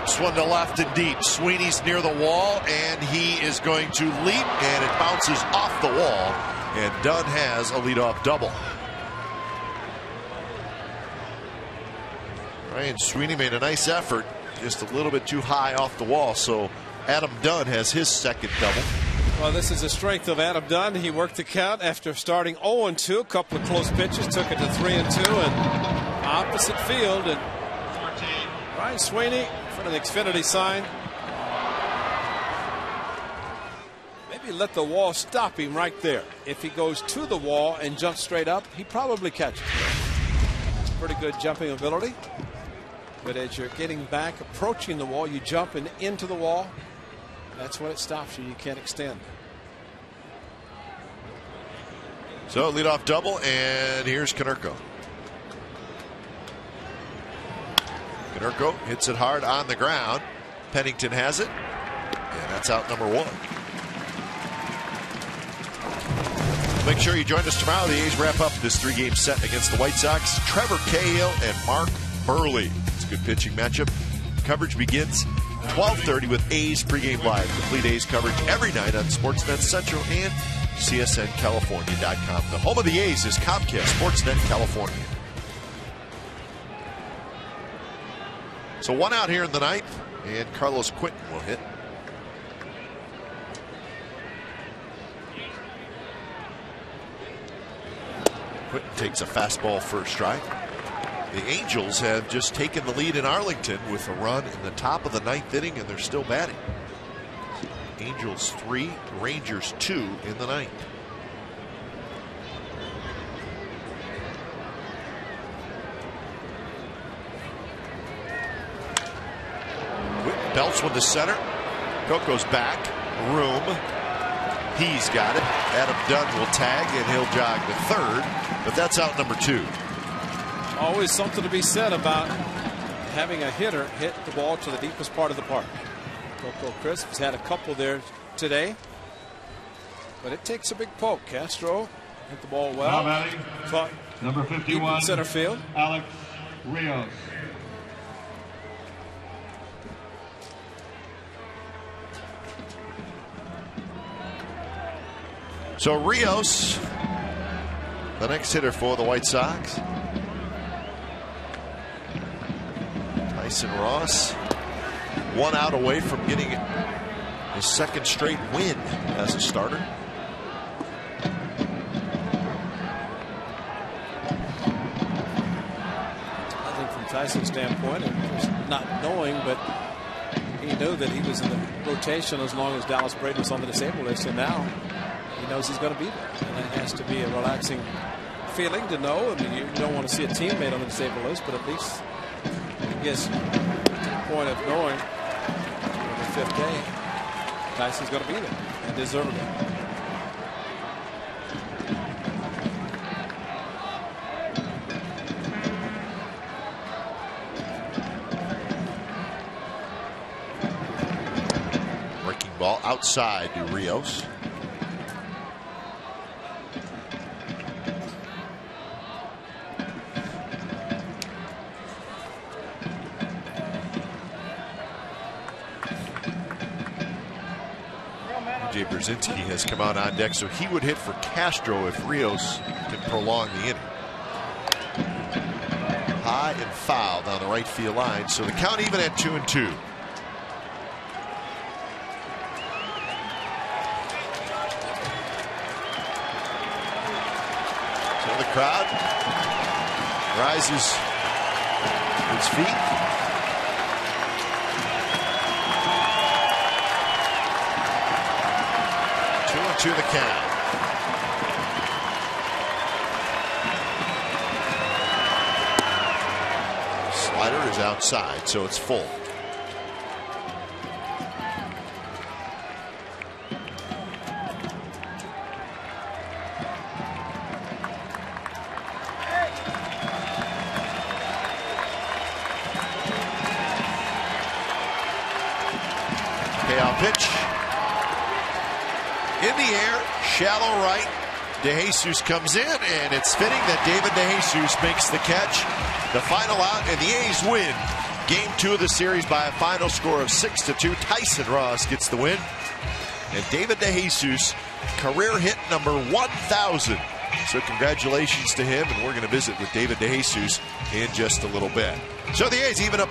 Rips one to left and deep. Sweeney's near the wall, and he is going to leap, and it bounces off the wall, and Dunn has a leadoff double. Ryan Sweeney made a nice effort, just a little bit too high off the wall, so Adam Dunn has his second double. Well, this is the strength of Adam Dunn. He worked the count after starting 0-2, a couple of close pitches, took it to 3-2, and opposite field, and Ryan Sweeney in front of the Xfinity sign. Maybe let the wall stop him right there. If he goes to the wall and jumps straight up, he probably catches it. Pretty good jumping ability. But as you're getting back, approaching the wall, you jump into the wall. That's when it stops you. You can't extend. So leadoff double, and here's Konerko. Konerko hits it hard on the ground. Pennington has it, and that's out number one. Make sure you join us tomorrow. The A's wrap up this 3-game set against the White Sox. Trevor Cahill and Mark Burley. It's a good pitching matchup. Coverage begins 12:30 with A's pregame live. Complete A's coverage every night on Sportsnet Central and CSNCalifornia.com. The home of the A's is Comcast Sportsnet California. So one out here in the ninth, and Carlos Quentin will hit. Quentin takes a fastball first strike. The Angels have just taken the lead in Arlington with a run in the top of the ninth inning, and they're still batting. Angels 3, Rangers 2 in the ninth. Quentin belts one to center. Coco's back. Room. He's got it. Adam Dunn will tag, and he'll jog to third, but that's out number 2. Always something to be said about having a hitter hit the ball to the deepest part of the park. Coco Crisp has had a couple there today, but it takes a big poke. Castro hit the ball well. Caught number 51, center field. Alex Rios. So Rios, the next hitter for the White Sox. Tyson Ross, 1 out away from getting his second straight win as a starter. I think from Tyson's standpoint, and just not knowing, but he knew that he was in the rotation as long as Dallas Braden was on the disabled list, and now he knows he's going to be there. And that has to be a relaxing feeling to know. I mean, you don't want to see a teammate on the disabled list, but at least I guess to the point of knowing on the 5th day, Tyson's going to be there, and deservedly. Breaking ball outside to Rios. Brzezinski has come out on deck, so he would hit for Castro if Rios can prolong the inning. High and foul down the right field line, so the count even at 2-2. So the crowd rises to its feet. To the count. Slider is outside, so it's full. Payoff pitch. In the air, shallow right. DeJesus comes in, and it's fitting that David DeJesus makes the catch. The final out, and the A's win Game 2 of the series by a final score of 6-2. Tyson Ross gets the win. And David DeJesus, career hit number 1,000. So congratulations to him, and we're going to visit with David DeJesus in just a little bit. So the A's even up